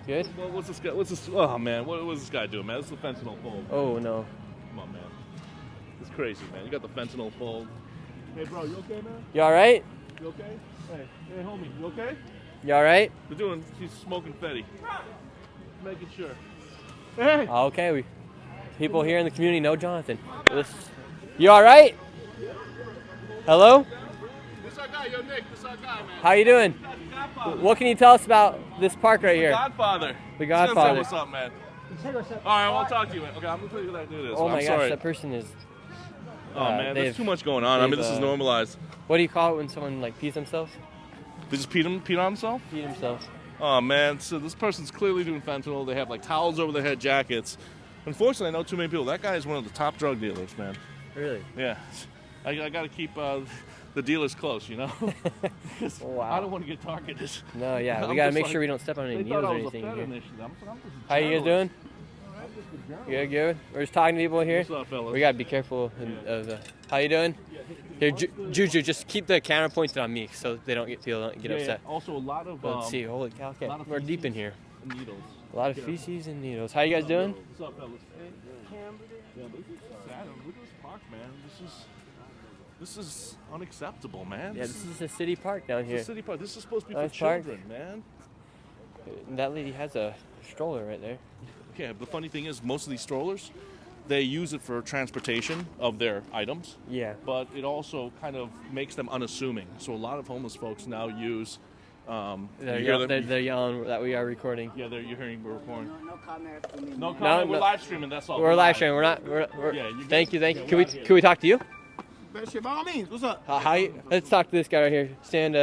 Good. Well, what's this guy? Oh man, what's this guy doing, man? This is the fentanyl fold. Oh no. Come on, man. It's crazy, man. You got the fentanyl fold. Hey, bro, you okay, man? You all right? You okay? Hey, homie, you okay? You all right? He's smoking Fetty. Making sure. Hey. Okay, people here in the community know Jonathan. You all right? Hello? This our guy, yo, Nick. This our guy, man. How you doing? What can you tell us about this park right here? Godfather. The Godfather. What's up, man? All right, I won't talk to you, man. Okay, I'm gonna tell you what that dude is. Oh my I'm gosh, sorry. that person is. Oh man, there's too much going on. I mean, this is normalized. What do you call it when someone like pees themselves? They just peed on himself? Peed himself. Oh man, so this person's clearly doing fentanyl. They have like towels over their head, jackets. Unfortunately, I know too many people. That guy is one of the top drug dealers, man. Really? Yeah. I got to keep the dealers close, you know. Wow. I don't want to get targeted. No, yeah, we gotta make sure we don't step on any needles or anything here. How you guys doing? Good. We're just talking to people here. What's up, fellas? We gotta be careful of how you doing? Here, Juju, just keep the camera pointed on me so they don't get upset. Also, a lot of Let's see. Holy cow! Okay, we're deep in here. Needles. A lot of feces and needles. How you guys doing? What's up, fellas? Yeah, but this is sad. Look at this park, man. This is unacceptable, man. Yeah, this is a city park down here. It's a city park. This is supposed to be Nice for park. children, man. That lady has a stroller right there. Okay, the funny thing is, most of these strollers, they use it for transportation of their items. Yeah. But it also kind of makes them unassuming. So a lot of homeless folks now use. They're yelling that we are recording. Yeah, you're hearing we're recording. No comment from me. No comment. We're live streaming. That's all. We're live streaming. We're not. We're, Yeah, you thank you. Yeah, Can we talk to you? Shit, by all means. What's up? Let's talk to this guy right here. Stand.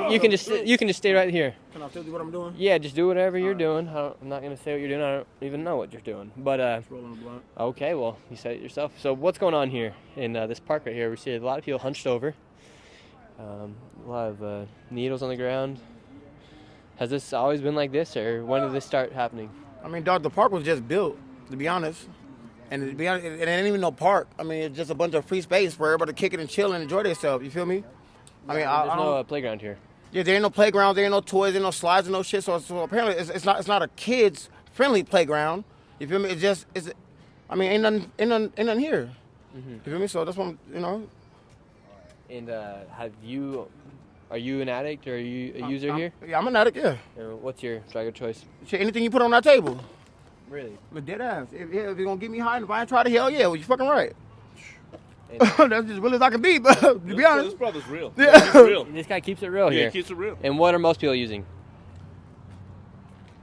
You can just stay right here. Can I tell you what I'm doing? Yeah, just do whatever you're doing. I'm not gonna say what you're doing. I don't even know what you're doing. But rolling a blunt. okay, well you said it yourself. So what's going on here in this park right here? We see a lot of people hunched over. A lot of needles on the ground. Has this always been like this, or when did this start happening? I mean, dog, the park was just built, to be honest. And to be honest, it ain't even no park. I mean, it's just a bunch of free space for everybody to kick it and chill and enjoy themselves. You feel me? I mean, There's no playground here. Yeah, there ain't no playground, there ain't no toys, there ain't no slides and no shit. So apparently, it's not a kids friendly playground. You feel me? I mean, ain't nothing here. Mm-hmm. You feel me? So that's what And are you an addict or are you a user here? Yeah, I'm an addict. Yeah. What's your drug of choice? Shit, anything you put on that table. Really? But dead ass. If you're gonna get me high and if I ain't try to, hell yeah, well, you fucking right. That's just real as I can be, but to be honest. This brother's real. Yeah. He's real. This guy keeps it real here. Yeah, he keeps it real. And what are most people using?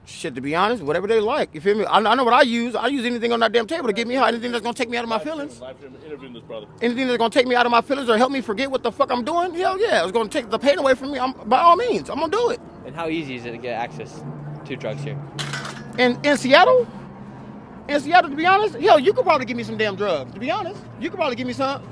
Shit, to be honest, whatever they like. You feel me? I know what I use. I use anything on that damn table to get me high. Anything that's gonna take me out of my feelings. Interviewing this brother. Anything that's gonna take me out of my feelings or help me forget what the fuck I'm doing. Hell yeah, it's gonna take the pain away from me. By all means, I'm gonna do it. And how easy is it to get access to drugs here? In Seattle? In Seattle, to be honest, hell, you could probably give me some damn drugs. To be honest, you could probably give me some.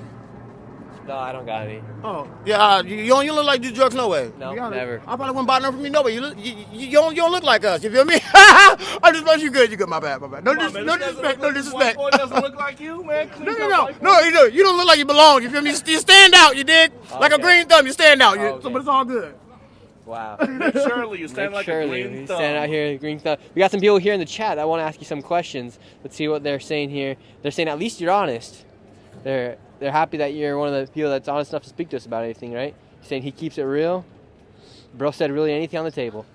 No, I don't got any. Oh, yeah, you don't look like you do drugs no way. No, never. I probably wouldn't buy nothing from me no way. You don't look like us. You feel me? I just want you good. You good. My bad. No disrespect. No disrespect. Boy doesn't look like you, man. No, you do. You don't look like you belong. You feel me? You stand out. You dig? Like a green thumb. You stand out. Okay. But it's all good. Wow. Shirley, you stand like a green thumb. Stand out here, green thumb. We got some people here in the chat that want to ask you some questions. Let's see what they're saying here. They're saying at least you're honest. They're happy that you're one of the people that's honest enough to speak to us about anything, right? Saying he keeps it real. Bro said really anything on the table.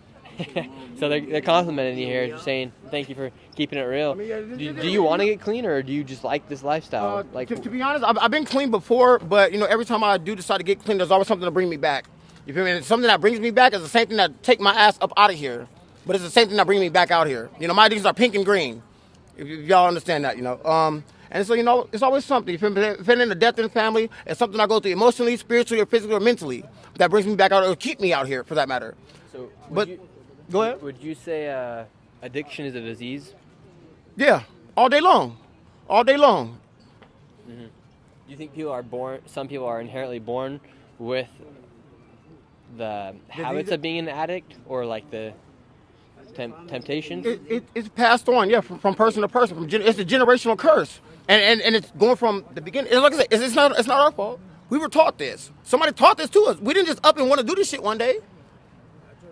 So they're complimenting you here, saying thank you for keeping it real. Do you want to get clean, or do you just like this lifestyle? To be honest, I've been clean before, but every time I do decide to get clean, there's always something to bring me back. You feel me? And something that brings me back is the same thing that take my ass up out of here, but it's the same thing that bring me back out here. My addictions are pink and green, if y'all understand that. And so it's always something. You feel me? If it ain't a death in the family, it's something I go through emotionally, spiritually, or physically, or mentally that brings me back out, or keep me out here, for that matter. So, go ahead. Would you say addiction is a disease? Yeah, all day long, all day long. Mm-hmm. Do you think some people are inherently born with the habits of being an addict, or like the temptations? It's passed on, yeah, from person to person. It's a generational curse, and it's going from the beginning. And like I said, it's not our fault. We were taught this. Somebody taught this to us. We didn't just up and want to do this shit one day.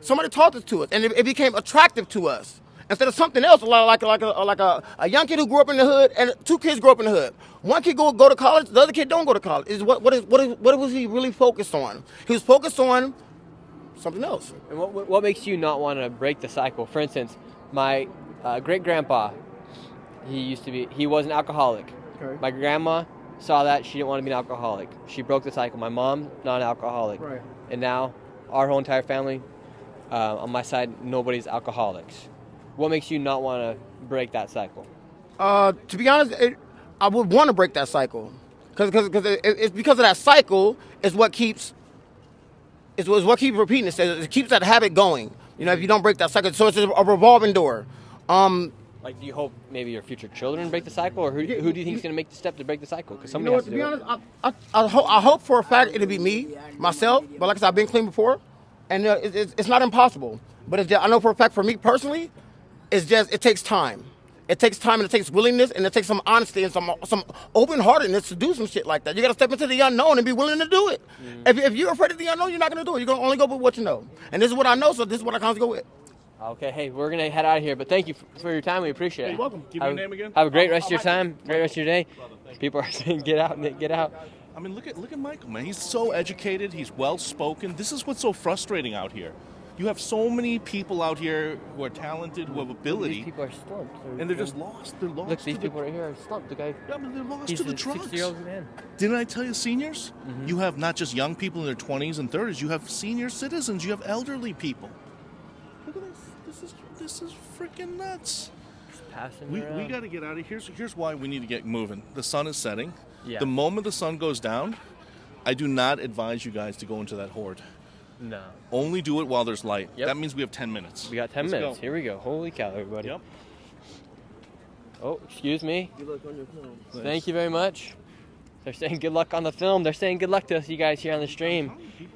Somebody taught this to us, and it became attractive to us instead of something else. Like a young kid who grew up in the hood, and two kids grew up in the hood. One kid go to college, the other kid don't go to college. What was he really focused on? He was focused on something else. And what makes you not want to break the cycle? For instance, my great-grandpa, he was an alcoholic. Okay. My grandma saw that. She didn't want to be an alcoholic. She broke the cycle. My mom, not an alcoholic. Right. And now our whole entire family, on my side, nobody's alcoholics. What makes you not want to break that cycle? To be honest, I would want to break that cycle. Because it's because of that cycle is what keeps... It's what keeps repeating itself. It keeps that habit going. If you don't break that cycle. So it's a revolving door. Do you hope maybe your future children break the cycle? Or who do you think is going to make the step to break the cycle? Because somebody has to do it. To be honest, I hope for a fact it'll be me, myself. But like I said, I've been clean before. And it's not impossible. But I know for a fact, for me personally, it takes time. It takes time, and it takes willingness, and it takes some honesty and some open-heartedness to do some shit like that. You got to step into the unknown and be willing to do it. Mm-hmm. If you're afraid of the unknown, you're not going to do it. You're going to only go with what you know. And this is what I know, so this is what I constantly go with. Okay, hey, we're going to head out of here, but thank you for your time. We appreciate it. You're welcome. Give me your name again. Have a great rest of your time, great rest of your day. People are saying, get out, Nick, get out. I mean, look at Michael, man. He's so educated. He's well-spoken. This is what's so frustrating out here. You have so many people out here who are talented, who have ability. These people are stumped. And they're just lost. They're lost. Look, these people right here are stumped. The guy. Yeah, but they're lost He's to the a drugs. 60-year-old man. Didn't I tell you, seniors? You have not just young people in their 20s and 30s. You have senior citizens. You have elderly people. Look at this. This is freaking nuts. We got to get out of here. Here's why we need to get moving. The sun is setting. Yeah. The moment the sun goes down, I do not advise you guys to go into that horde. No. Only do it while there's light. Yep. That means we have 10 minutes. We got 10 Let's minutes. go. Here we go. Holy cow, everybody. Yep. Oh, excuse me. Good luck on your film. Thank you very much. They're saying good luck on the film. They're saying good luck to us, you guys here on the stream.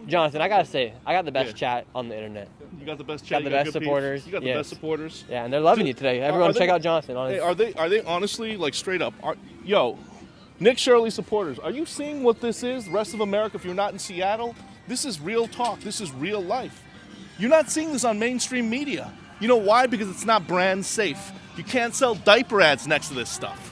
Jonathan, I gotta say, I got the best chat on the internet. You got the best chat. Got the best supporters. You got the best supporters. Yeah, and they're loving you today. Everyone, check out Jonathan. Hey, are they honestly, like, straight up? Yo, Nick Shirley supporters, are you seeing what this is? The rest of America, if you're not in Seattle, this is real talk. This is real life. You're not seeing this on mainstream media. You know why? Because it's not brand safe. You can't sell diaper ads next to this stuff.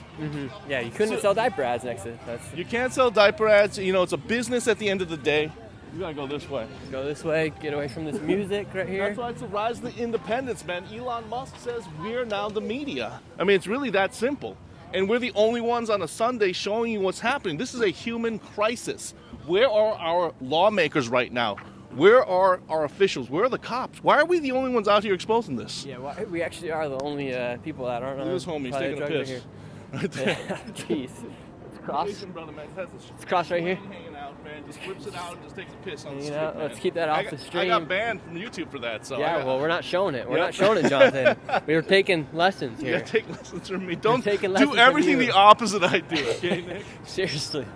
Yeah, you couldn't sell diaper ads next to it. You can't sell diaper ads. You know, it's a business at the end of the day. You gotta go this way. Go this way. Get away from this music right here. That's why it's the rise of the independents, man. Elon Musk says we're now the media. I mean, it's really that simple. And we're the only ones on a Sunday showing you what's happening. This is a human crisis. Where are our lawmakers right now? Where are our officials? Where are the cops? Why are we the only ones out here exposing this? Yeah, well, we actually are the only people that aren't. Look at this homie. He's taking a piss. Right there. Jeez. It's crossed. It's crossed right here. Hanging out, man. Just flips it out and just takes a piss on the street, know, let's keep that off the stream. I got banned from YouTube for that. So yeah, well, we're not showing it. We're not showing it, Jonathan. We were taking lessons here. Yeah, take lessons from me. Don't do everything the opposite I do, okay, Nick? Seriously.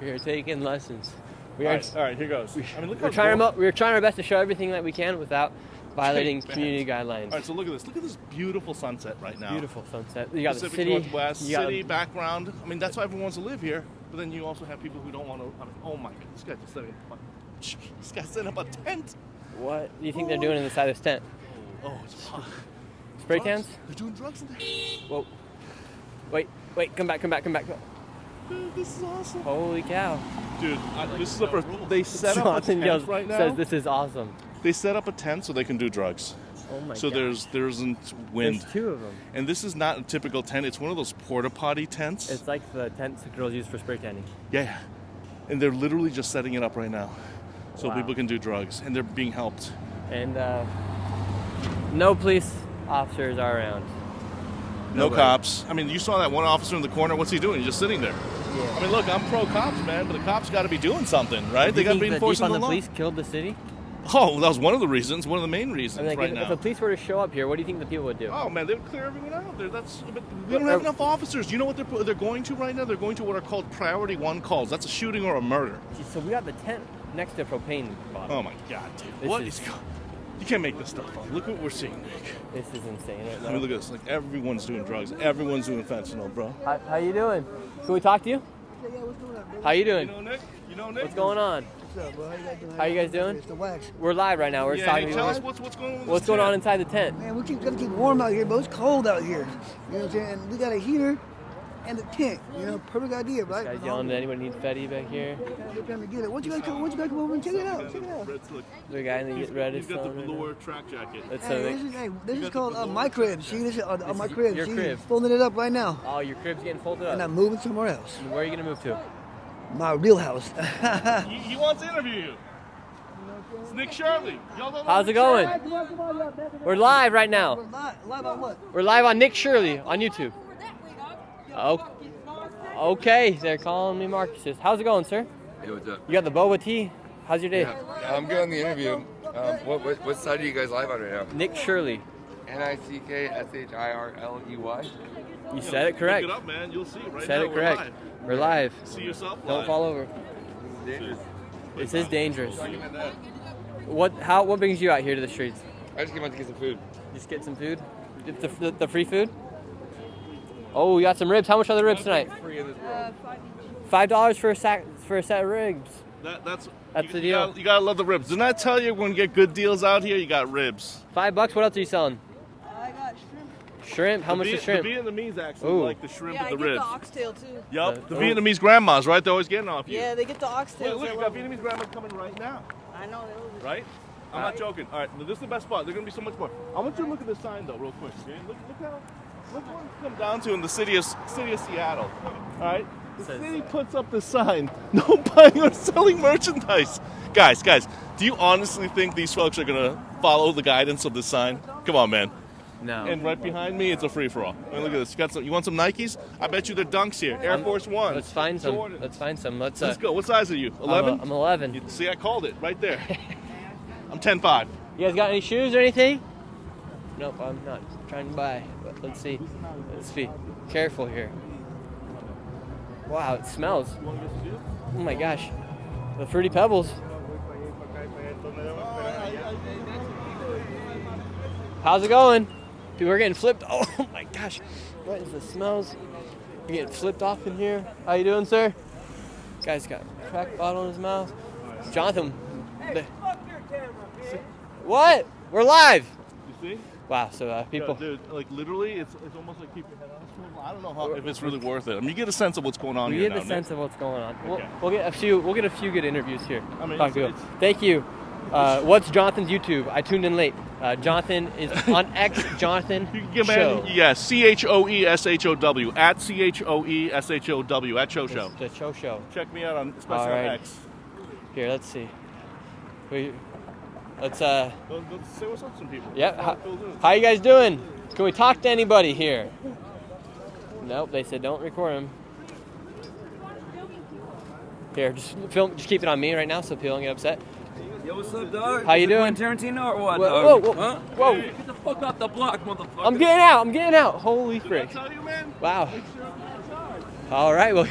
We are taking lessons. All right, here goes. We're trying our best to show everything that we can without violating community guidelines. All right, so look at this. Look at this beautiful sunset right now. Beautiful sunset. You got Pacific the city. Northwest, city background. I mean, that's why everyone wants to live here. But then you also have people who don't want to. I mean, oh my God, this guy just setting up. This guy setting up a tent. What do you think they're doing inside this tent? Oh, it's hot. Spray cans? They're doing drugs in there. Whoa. Wait, come back. Dude, this is awesome. Holy cow. Dude, this is the first. They set up a tent right now. Says this is awesome. They set up a tent so they can do drugs. Oh my so God. there isn't wind. There's 2 of them. And this is not a typical tent. It's one of those porta potty tents. It's like the tents that girls use for spray tanning. Yeah. And they're literally just setting it up right now. So Wow. people can do drugs. And they're being helped. And no police officers are around. No cops. I mean, you saw that one officer in the corner. What's he doing? He's just sitting there. Yeah. I mean, look, I'm pro cops, man, but the cops got to be doing something, right? They got to be enforcing the law. The police killed the city? Oh, that was one of the reasons, one of the main reasons right now. If the police were to show up here, what do you think the people would do? Oh man, they would clear everyone out. But we don't have enough officers. You know what they're going to right now? They're going to what are called priority 1 calls. That's a shooting or a murder. So we got the tent next to a propane bottle. Oh my God, dude! You can't make this stuff up. Look what we're seeing, Nick. This is insane right now. I mean, look at this. Like everyone's doing drugs. Everyone's doing fentanyl, bro. How you doing? Can we talk to you? Yeah, what's going on, bro? How you doing? You know Nick? What's going on? What's up, bro? How you guys doing? How you guys doing? It's the wax. We're live right now. We're talking to you. Tell us what's going on with What's going on inside the tent? Man, we gotta keep warm out here, but it's cold out here. You know what I'm saying? And we got a heater and a tent. You know, perfect idea, right? Guys yelling that anybody needs Fetty back here. We're trying to get it. Why don't you guys come over and check it out? Check it out. The guy in the red is He's got the velour track jacket. This is called my crib. See, this is my crib. Your See, crib. Folding it up right now. Oh, your crib's getting folded up. And I'm moving somewhere else. And where are you gonna move to? My real house. He wants to interview you. It's Nick Shirley. How's it going? We're live right now. Live on what? We're live on Nick Shirley on YouTube. Oh, okay. They're calling me Marcus. How's it going, sir? Hey, what's up? You got the boba tea? How's your day? Yeah, I'm good on the interview. What side are you guys live on right now? Nick Shirley. NickShirley. You said it correct. Look it up, man. You'll see right Said now. it correct. We're live. See yourself live. Don't fall over. Dangerous. This is dangerous. What brings you out here to the streets? I just came out to get some food. Just get some food? Get the free food? Oh, we got some ribs. How much are the ribs tonight? Free in this world. $5 for a set of ribs. That's the deal. You gotta love the ribs. Didn't I tell you when you get good deals out here, you got ribs? $5. What else are you selling? I got shrimp. Shrimp? How much is shrimp? The Vietnamese actually Ooh. like the shrimp Yeah, and the I get ribs. the oxtail too. Yup, the Vietnamese grandmas, right? They're always getting off you. Yeah, they get the oxtail. Look, you got Vietnamese grandmas coming right now. I know. Right? I'm not joking. All right, this is the best spot. There's gonna be so much more. I want you to look at this sign though, real quick. Okay? Look what it's come down to in the city of Seattle. All right, the city puts up this sign: no buying or selling merchandise. Guys, do you honestly think these folks are gonna follow the guidance of this sign? Come on, man. No. And right behind me, it's a free for all. I mean, look at this. You want some Nikes? I bet you they're Dunks here. Air Force One. Let's find some. Jordan. Let's find some. Let's go. What size are you? 11? I'm 11. You see, I called it right there. I'm 10'5". You guys got any shoes or anything? Nope, I'm not trying to buy. But let's see. Let's be careful here. Wow, it smells. Oh my gosh. The Fruity Pebbles. How's it going? People are getting flipped. Oh my gosh. What is the smells? You're getting flipped off in here. How you doing, sir? Guy's got a crack bottle in his mouth. Jonathan. What? We're live. You see? Wow, so people. Yeah, dude, like literally, it's almost like keep your head on a swivel. I don't know if it's really worth it. I mean, you get a sense of what's going on We here get now. the sense of what's going on. Okay. We'll get a few good interviews here. I mean, Talk to you. Thank you. What's Jonathan's YouTube? I tuned in late. Jonathan is on X. Jonathan Show. Yes, CHOESHOW at CHOESHOW at Cho Show. The Cho Show. Check me out on especially on X. Here, let's see. Let's Go say what's up to some people. Yeah. How you guys doing? Can we talk to anybody here? Nope. They said don't record him. Here, just film. Just keep it on me right now, so people don't get upset. Yo, what's up, dog? How you doing? Tarantino or what? Whoa, dog? whoa, Huh? whoa! Hey, get the fuck off the block, motherfucker! I'm getting out. Holy frick! Did I tell you, man? Wow. All right. Well.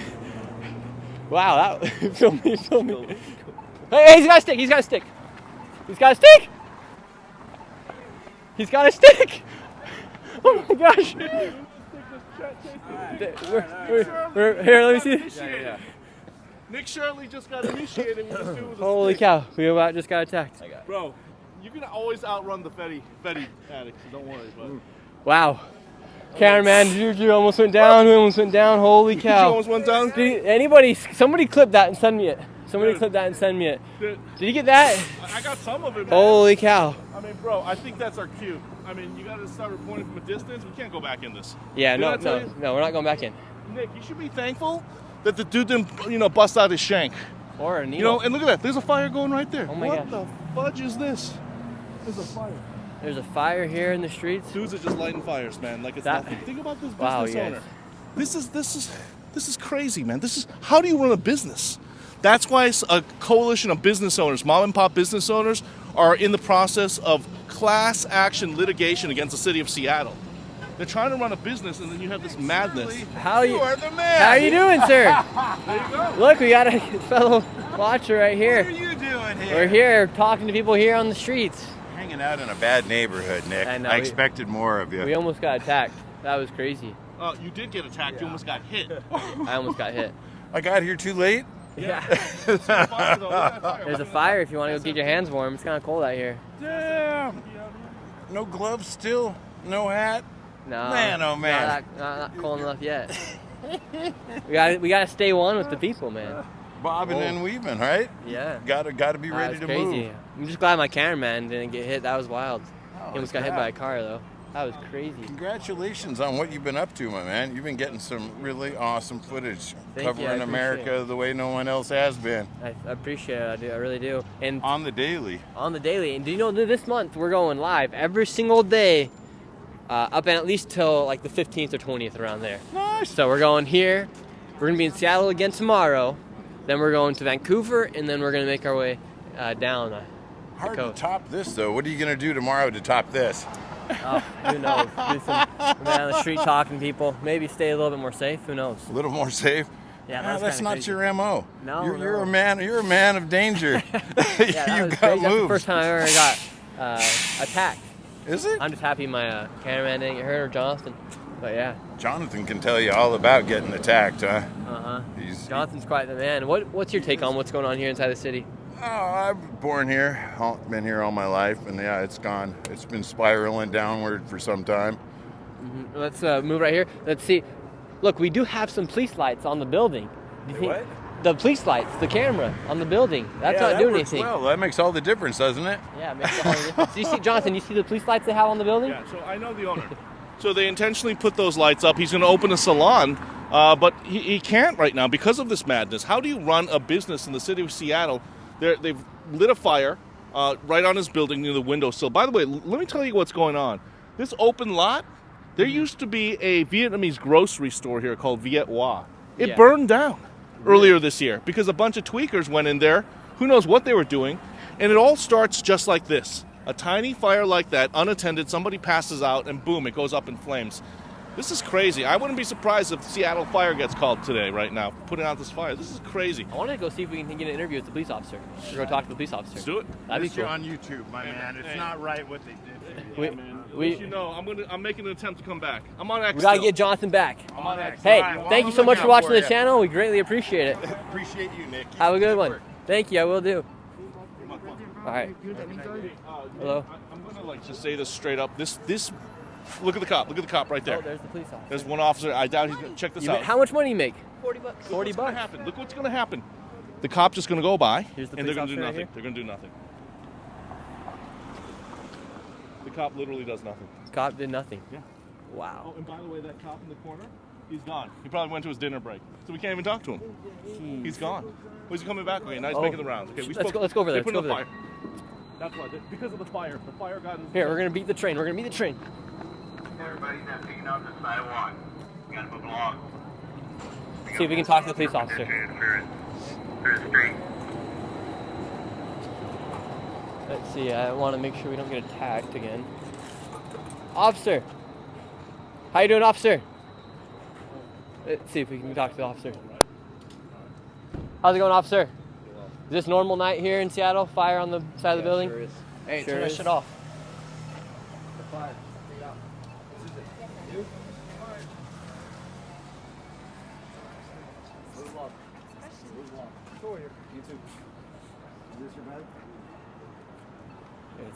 Wow. That film me. Hey, he's got a stick. He's got a stick. Oh my gosh. Here, let me see. Yeah. Nick Shirley just got initiated. Holy cow. We just got attacked. Bro, you can always outrun the Fetty addicts, so don't worry. But Wow. Cameraman, you almost went down. Holy cow. You almost went down? Somebody clip that and send me it. Did you get that? I got some of it, man. Holy cow. I mean, bro, I think that's our cue. I mean, you got to start reporting from a distance. We can't go back in this. Yeah, Did I tell no, you? we're not going back in. Nick, you should be thankful that the dude didn't, bust out his shank. Or a needle. And look at that. There's a fire going right there. Oh my what gosh. the fudge is this? There's a fire. There's a fire here in the streets. Dudes are just lighting fires, man. Like it's nothing. Think about this business owner. This is crazy, man. How do you run a business? That's why a coalition of business owners, mom and pop business owners, are in the process of class action litigation against the city of Seattle. They're trying to run a business, and then you have this madness. You are the man. How you doing, sir? There you go. Look, we got a fellow watcher right here. What are you doing here? We're here talking to people here on the streets. Hanging out in a bad neighborhood, Nick. I expected more of you. We almost got attacked. That was crazy. You did get attacked. Yeah. You almost got hit. I almost got hit. I got here too late? Yeah. There's a fire if you want to go get your hands warm. It's kind of cold out here. Damn. No gloves still? No hat? No. Man, oh man. Not cold enough yet. we gotta stay one with the people, man. Bobbing and weaving, right? Yeah. Gotta be ready to crazy. move. I'm just glad my cameraman didn't get hit. That was wild. Oh, He almost got hit by a car though. That was crazy. Congratulations on what you've been up to, my man. You've been getting some really awesome footage covering I America the way no one else has been. I appreciate it. I really do. And on the daily. And do you know this month we're going live every single day, up and at least till like the 15th or 20th around there. Nice. So we're going here. We're gonna be in Seattle again tomorrow. Then we're going to Vancouver, and then we're gonna make our way down the Hard coast. to top this, though. What are you gonna do tomorrow to top this? Oh, who knows? Do some man on the street talking to people. Maybe stay a little bit more safe. Who knows? A little more safe. Yeah, that's not crazy. your MO. No, you're a man. You're a man of danger. Yeah, that you was got crazy. That's the moves. first time I ever got attacked. Is it? I'm just happy my cameraman didn't get hurt or Jonathan. But yeah. Jonathan can tell you all about getting attacked, huh? Uh-huh. Jonathan's quite the man. What's your take on what's going on here inside the city? Oh, I'm born here, been here all my life, and yeah, it's gone. It's been spiraling downward for some time. Mm-hmm. Let's move right here. Let's see. Look, we do have some police lights on the building. What? The police lights, the camera on the building. That's yeah, not doing works anything. Well, that makes all the difference, doesn't it? Yeah, it makes all the difference. You see, Jonathan, you see the police lights they have on the building? Yeah, so I know the owner. So they intentionally put those lights up. He's going to open a salon, but he can't right now because of this madness. How do you run a business in the city of Seattle? They've lit a fire right on his building near the windowsill. By the way, let me tell you what's going on. This open lot, there used to be a Vietnamese grocery store here called Viet Hoa. It burned down earlier this year because a bunch of tweakers went in there. Who knows what they were doing? And it all starts just like this. A tiny fire like that, unattended, somebody passes out, and boom, it goes up in flames. This is crazy. I wouldn't be surprised if Seattle Fire gets called today, right now, putting out this fire. This is crazy. I wanted to go see if we can get an interview with the police officer. We're going to talk to the police officer. Let's do it. That'd be cool. on YouTube, my man. It's not right what they did. You know, I'm making an attempt to come back. I'm on X. We got to get Jonathan back. I'm on X. Hey, Right, well, thank you so much for watching the channel. We greatly appreciate it. Appreciate you, Nick. Have a good one. Thank you. I will do. All right. Hello. I'm going to just say this straight up. This. Look at the cop. Look at the cop right there. Oh, there's the police officer. There's one officer. I doubt he's going to check this out. How much money do you make? $40. $40 bucks. Happen. Look what's going to happen. The cop's just going to go by, Here's the and they're police going to do officer right nothing. here. They're going to do nothing. The cop literally does nothing. Cop did nothing. Yeah. Wow. Oh, and by the way, that cop in the corner, he's gone. He probably went to his dinner break, so we can't even talk to him. Jeez. He's gone. Well, he's coming back again. Now he's Oh. making the rounds. Okay, Let's go over there. They put Let's go the over fire. That's why. Because of the fire. The fire got. Here, we're going to beat the train. We're going to beat the train. Everybody's not picking up the sidewalk. You gotta move along. See if we can talk to the police officer. Through the street. Let's see. I want to make sure we don't get attacked again. Officer. How you doing, officer? Let's see if we can talk to the officer. How's it going, officer? Is this normal night here in Seattle? Fire on the side of the building? Sure is. Hey, Sure turn that is. shit off. The fire.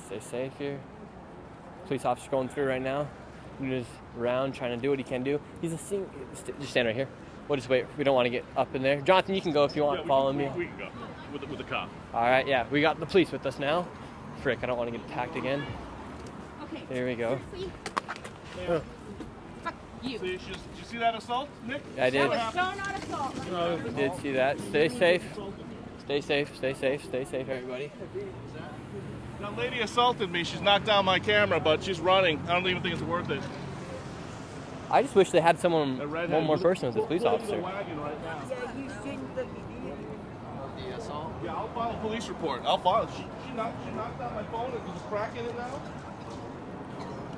Stay safe here. Police officer going through right now. He's around trying to do what he can do. He's a just stand right here. We'll just wait. We don't want to get up in there. Jonathan, you can go if you want. Yeah, Follow me. We can go with the cop. All right, yeah. We got the police with us now. Frick, I don't want to get attacked again. Okay. There we go. Fuck you. Did you see that assault, Nick? I did. That was so not assault. I did see that. Stay safe. Stay safe. Stay safe. Stay safe, everybody. That lady assaulted me. She's knocked down my camera, but she's running. I don't even think it's worth it. I just wish they had someone, one more person as a police officer. Yeah, I'll file a police report. I'll file. She knocked out my phone and there's a crack in it now.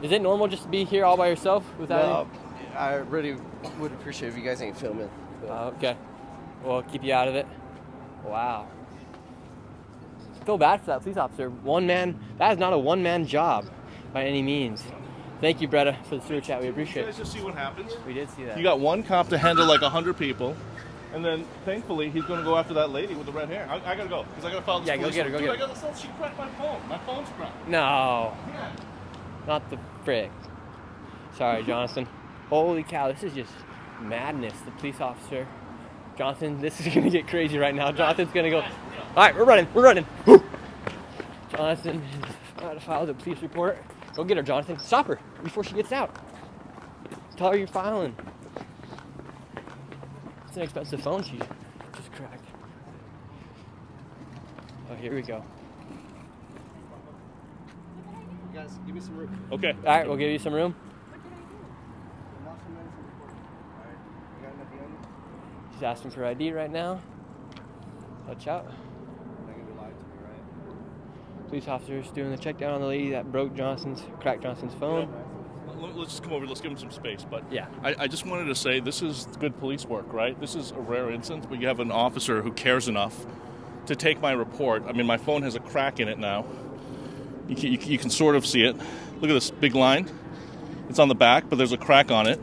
Is it normal just to be here all by yourself without? No, I really would appreciate if you guys ain't filming. Okay. We'll keep you out of it. Wow. Feel bad for that police officer. One man. That is not a one-man job by any means. Thank you, Bretta, for the super chat. We appreciate You guys it. just see what happens. We did see that. You got one cop to handle like 100 people, and then thankfully he's going to go after that lady with the red hair. I gotta go because I gotta file this. Yeah, go police get her. Go report. get her. Dude, I got she cracked my phone. My phone's cracked. No. Yeah. Not the frick. Sorry, Jonathan. Holy cow, this is just madness. The police officer. Jonathan, this is going to get crazy right now. Jonathan's going to go. All right, we're running. We're running. Jonathan has filed a police report. Go get her, Jonathan. Stop her before she gets out. Tell her you're filing. It's an expensive phone she just cracked. Oh, here we go. Guys, give me some room. Okay. All right, we'll give you some room. She's asking for ID right now. Watch out. Police officers doing the check down on the lady that cracked Johnson's phone. Let's just come over. Let's give him some space. But yeah, I just wanted to say this is good police work, right? This is a rare instance, but you have an officer who cares enough to take my report. I mean, my phone has a crack in it now. You can sort of see it. Look at this big line. It's on the back, but there's a crack on it.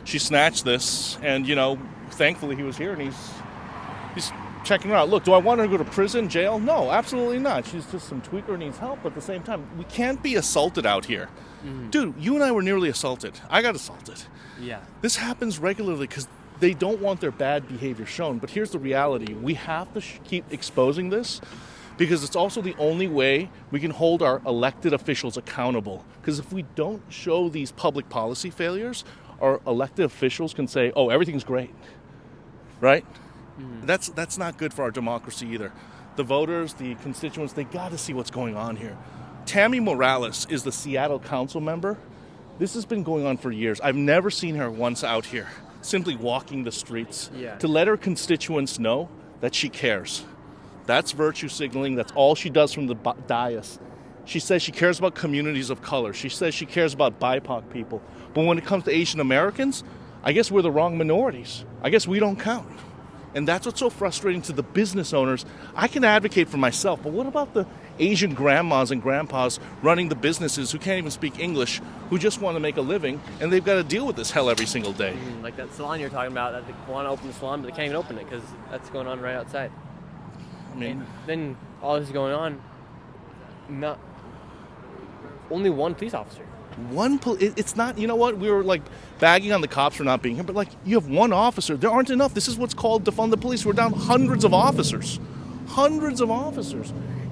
She snatched this, and, you know, thankfully he was here, and he's checking her out. Look, do I want her to go to prison, jail? No, absolutely not. She's just some tweaker, needs help, but at the same time, we can't be assaulted out here. Mm-hmm. Dude, you and I were nearly assaulted. I got assaulted. Yeah. This happens regularly because they don't want their bad behavior shown. But here's the reality. We have to keep exposing this because it's also the only way we can hold our elected officials accountable. Because if we don't show these public policy failures, our elected officials can say, oh, everything's great, right? Mm-hmm. That's not good for our democracy either. The voters, the constituents, they got to see what's going on here. Tammy Morales is the Seattle council member. This has been going on for years. I've never seen her once out here, simply walking the streets to let her constituents know that she cares. That's virtue signaling. That's all she does from the dais. She says she cares about communities of color. She says she cares about BIPOC people. But when it comes to Asian Americans, I guess we're the wrong minorities. I guess we don't count. And that's what's so frustrating to the business owners. I can advocate for myself, but what about the Asian grandmas and grandpas running the businesses who can't even speak English, who just want to make a living, and they've got to deal with this hell every single day? Like that salon you're talking about, that they want to open the salon, but they can't even open it because that's going on right outside. I mean, and then all this is going on, only one police officer. It's not, you know what, we were like bagging on the cops for not being here, but like you have one officer. There aren't enough. This is what's called defund the police. We're down hundreds of officers.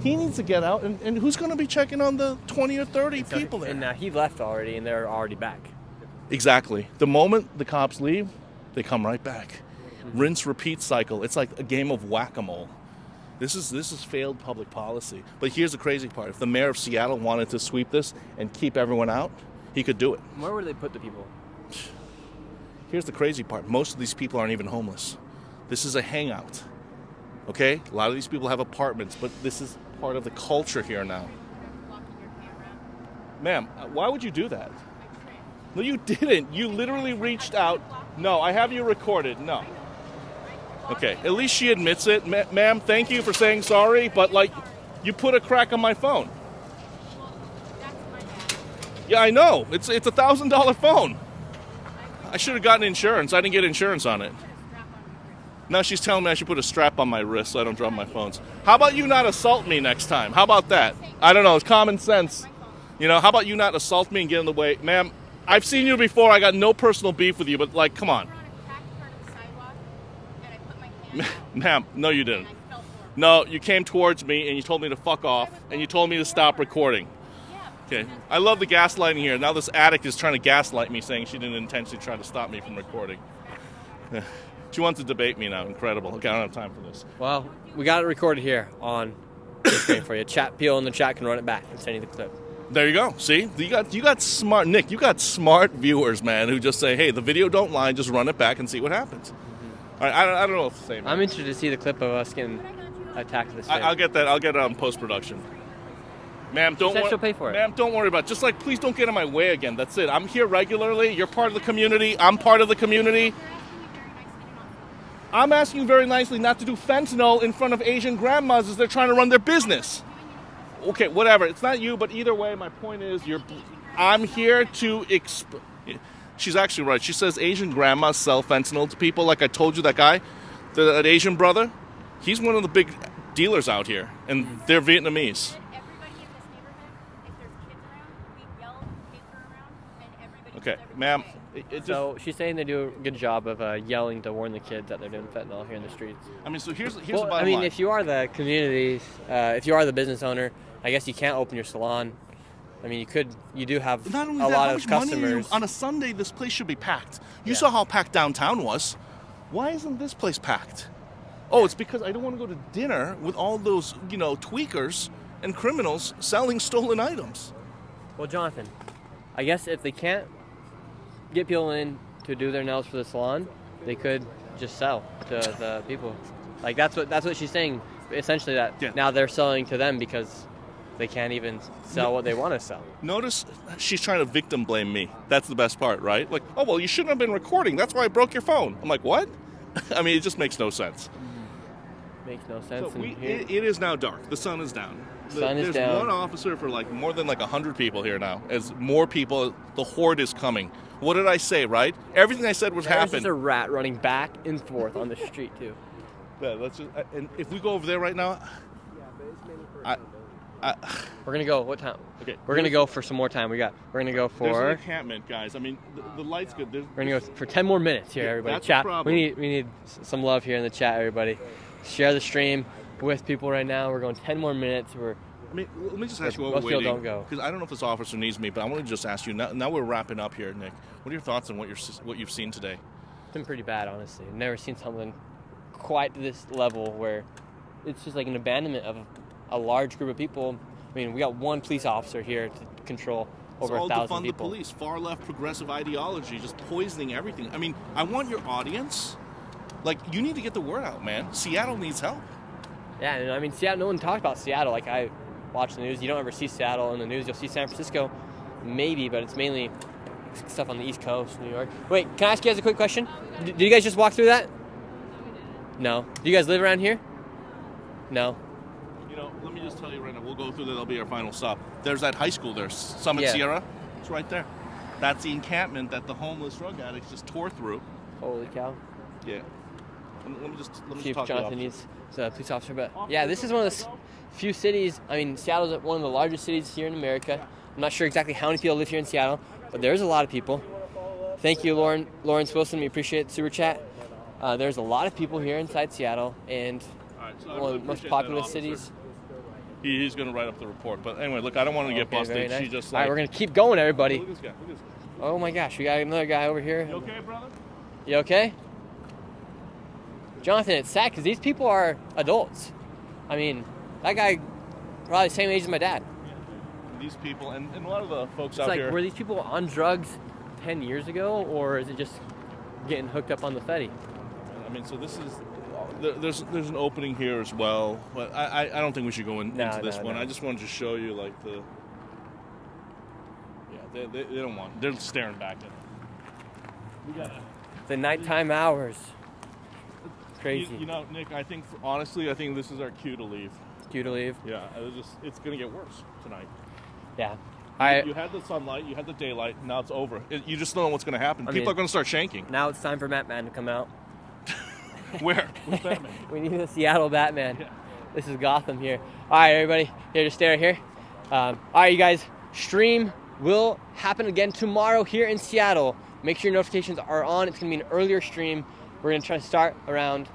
He needs to get out, and who's going to be checking on the 20 or 30 people there? And he left already, and they're already back. Exactly. The moment the cops leave, they come right back. Rinse, repeat cycle. It's like a game of whack-a-mole. This is failed public policy. But here's the crazy part. If the mayor of Seattle wanted to sweep this and keep everyone out, he could do it. Where would they put the people? Here's the crazy part. Most of these people aren't even homeless. This is a hangout. Okay? A lot of these people have apartments, but this is part of the culture here now. Ma'am, why would you do that? No, you didn't. You literally reached out. No, I have you recorded. No. Okay, at least she admits it. Ma'am, thank you for saying sorry, but, like, you put a crack on my phone. Yeah, I know. It's a $1,000 phone. I should have gotten insurance. I didn't get insurance on it. Now she's telling me I should put a strap on my wrist so I don't drop my phones. How about you not assault me next time? How about that? I don't know. It's common sense. You know, how about you not assault me and get in the way? Ma'am, I've seen you before. I got no personal beef with you, but, like, come on. Ma'am, no you didn't. No, you came towards me and you told me to fuck off and you told me to stop recording. Okay, I love the gaslighting here. Now this addict is trying to gaslight me, saying she didn't intentionally try to stop me from recording. She wants to debate me now. Incredible. Okay, I don't have time for this. Well, we got it recorded here on the screen for you. People in the chat can run it back and send you the clip. There you go. See, you got smart, Nick. You got smart viewers, man, who just say, "Hey, the video don't lie. Just run it back and see what happens." All right, I don't know what to say. I'm interested to see the clip of us getting attacked this way. I'll get that. I'll get it on post-production. Ma'am, don't worry. She'll pay for it. Ma'am, don't worry about it. Just, like, please don't get in my way again. That's it. I'm here regularly. You're part of the community. I'm part of the community. I'm asking you very nicely not to do fentanyl in front of Asian grandmas as they're trying to run their business. Okay, whatever. It's not you, but either way, my point is I'm here to She's actually right. She says Asian grandmas sell fentanyl to people. Like I told you, that guy, that Asian brother, he's one of the big dealers out here, and they're Vietnamese. Okay, ma'am. So she's saying they do a good job of yelling to warn the kids that they're doing fentanyl here in the streets. I mean, so here's the bottom line. I mean, if you are the communities, if you are the business owner, I guess you can't open your salon. I mean, you do have Not only a that, lot how of much money customers. on a Sunday, this place should be packed. You saw how packed downtown was. Why isn't this place packed? Oh, it's because I don't want to go to dinner with all those, tweakers and criminals selling stolen items. Well, Jonathan, I guess if they can't get people in to do their nails for the salon, they could just sell to the people. Like that's what she's saying. Essentially, that now they're selling to them because they can't even sell what they want to sell. Notice she's trying to victim blame me. That's the best part, right? Like, oh, well, you shouldn't have been recording. That's why I broke your phone. I'm like, what? I mean, it just makes no sense. Makes no sense. So it is now dark. The sun is down. Sun is there's down. one officer for like more than like 100 people here now. As more people, the horde is coming. What did I say, right? Everything I said was There's happened. just a rat running back and forth on the street too. Yeah, let's just, and if we go over there right now, we're gonna go. What time? Okay, We're gonna go for some more time. We're gonna go there's an for. encampment, guys. I mean, the light's good. We're gonna go for 10 more minutes here, Yeah, everybody. that's the Chat. problem. We need some love here in the chat, everybody. Share the stream with people right now. We're going 10 more minutes. I mean, let me just ask you what most we're people waiting. don't go. Because I don't know if this officer needs me, but I want to just ask you. Now we're wrapping up here, Nick. What are your thoughts on what you've seen today? It's been pretty bad, honestly. I've never seen something quite to this level where it's just like an abandonment of a large group of people. I mean, we got one police officer here to control over it's all 1,000 to fund people. the police, far left progressive ideology, just poisoning everything. I mean, I want your audience. Like, you need to get the word out, man. Seattle needs help. Yeah, and I mean, Seattle. No one talked about Seattle. Like I watch the news. You don't ever see Seattle in the news. You'll see San Francisco, maybe, but it's mainly stuff on the East Coast, New York. Wait, can I ask you guys a quick question? Did you guys just walk through that? No. Do you guys live around here? No. You know, let me just tell you right now. We'll go through there. That'll be our final stop. There's that high school there, Summit Yeah. Sierra. It's right there. That's the encampment that the homeless drug addicts just tore through. Holy cow. Yeah. Let me just See if talk to the Jonathan officer. needs a police officer. But yeah, this is one of the few cities. I mean, Seattle's one of the largest cities here in America. I'm not sure exactly how many people live here in Seattle, but there's a lot of people. Thank you, Lawrence Wilson. We appreciate the super chat. There's a lot of people here inside Seattle, and So I one of really the most appreciate populous that, cities. officer. He's going to write up the report. But anyway, look, I don't want to get Okay, very busted. nice. She just All right, like, we're gonna keep going, everybody. Look at this guy. Look at this guy. Oh my gosh, we got another guy over here. You okay, brother? You okay? Jonathan, it's sad because these people are adults. I mean, that guy probably the same age as my dad. These people, and a lot of the folks It's out like, here. were these people on drugs 10 years ago, or is it just getting hooked up on the Fetty? I mean, so this is there's an opening here as well, but I don't think we should go into this one. no. I just wanted to show you like the they don't want, they're staring back at it. We got The nighttime hours. Crazy. You know, Nick, I think honestly, I think this is our cue to leave. Cue to leave. Yeah, it's gonna get worse tonight. Yeah. You had the sunlight, you had the daylight, now it's over. You just don't know what's going to happen. People are going to start shanking. Now it's time for Batman to come out. Where? Where's Batman? We need a Seattle Batman. Yeah. This is Gotham here. All right, everybody. Here, just stay right here. All right, you guys. Stream will happen again tomorrow here in Seattle. Make sure your notifications are on. It's going to be an earlier stream. We're going to try to start around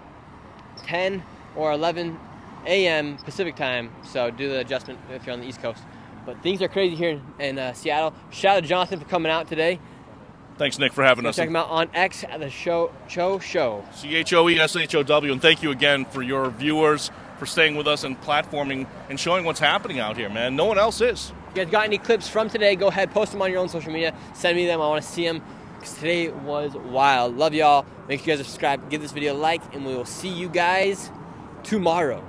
10 or 11 a.m. Pacific time. So do the adjustment if you're on the East Coast. But things are crazy here in Seattle. Shout out to Jonathan for coming out today. Thanks, Nick, for having us. Check him out on X at the Show. CHOESHOW. And thank you again for your viewers for staying with us and platforming and showing what's happening out here, man. No one else is. If you guys got any clips from today, go ahead, post them on your own social media. Send me them. I want to see them because today was wild. Love y'all. Make sure you guys are subscribed. Give this video a like, and we will see you guys tomorrow.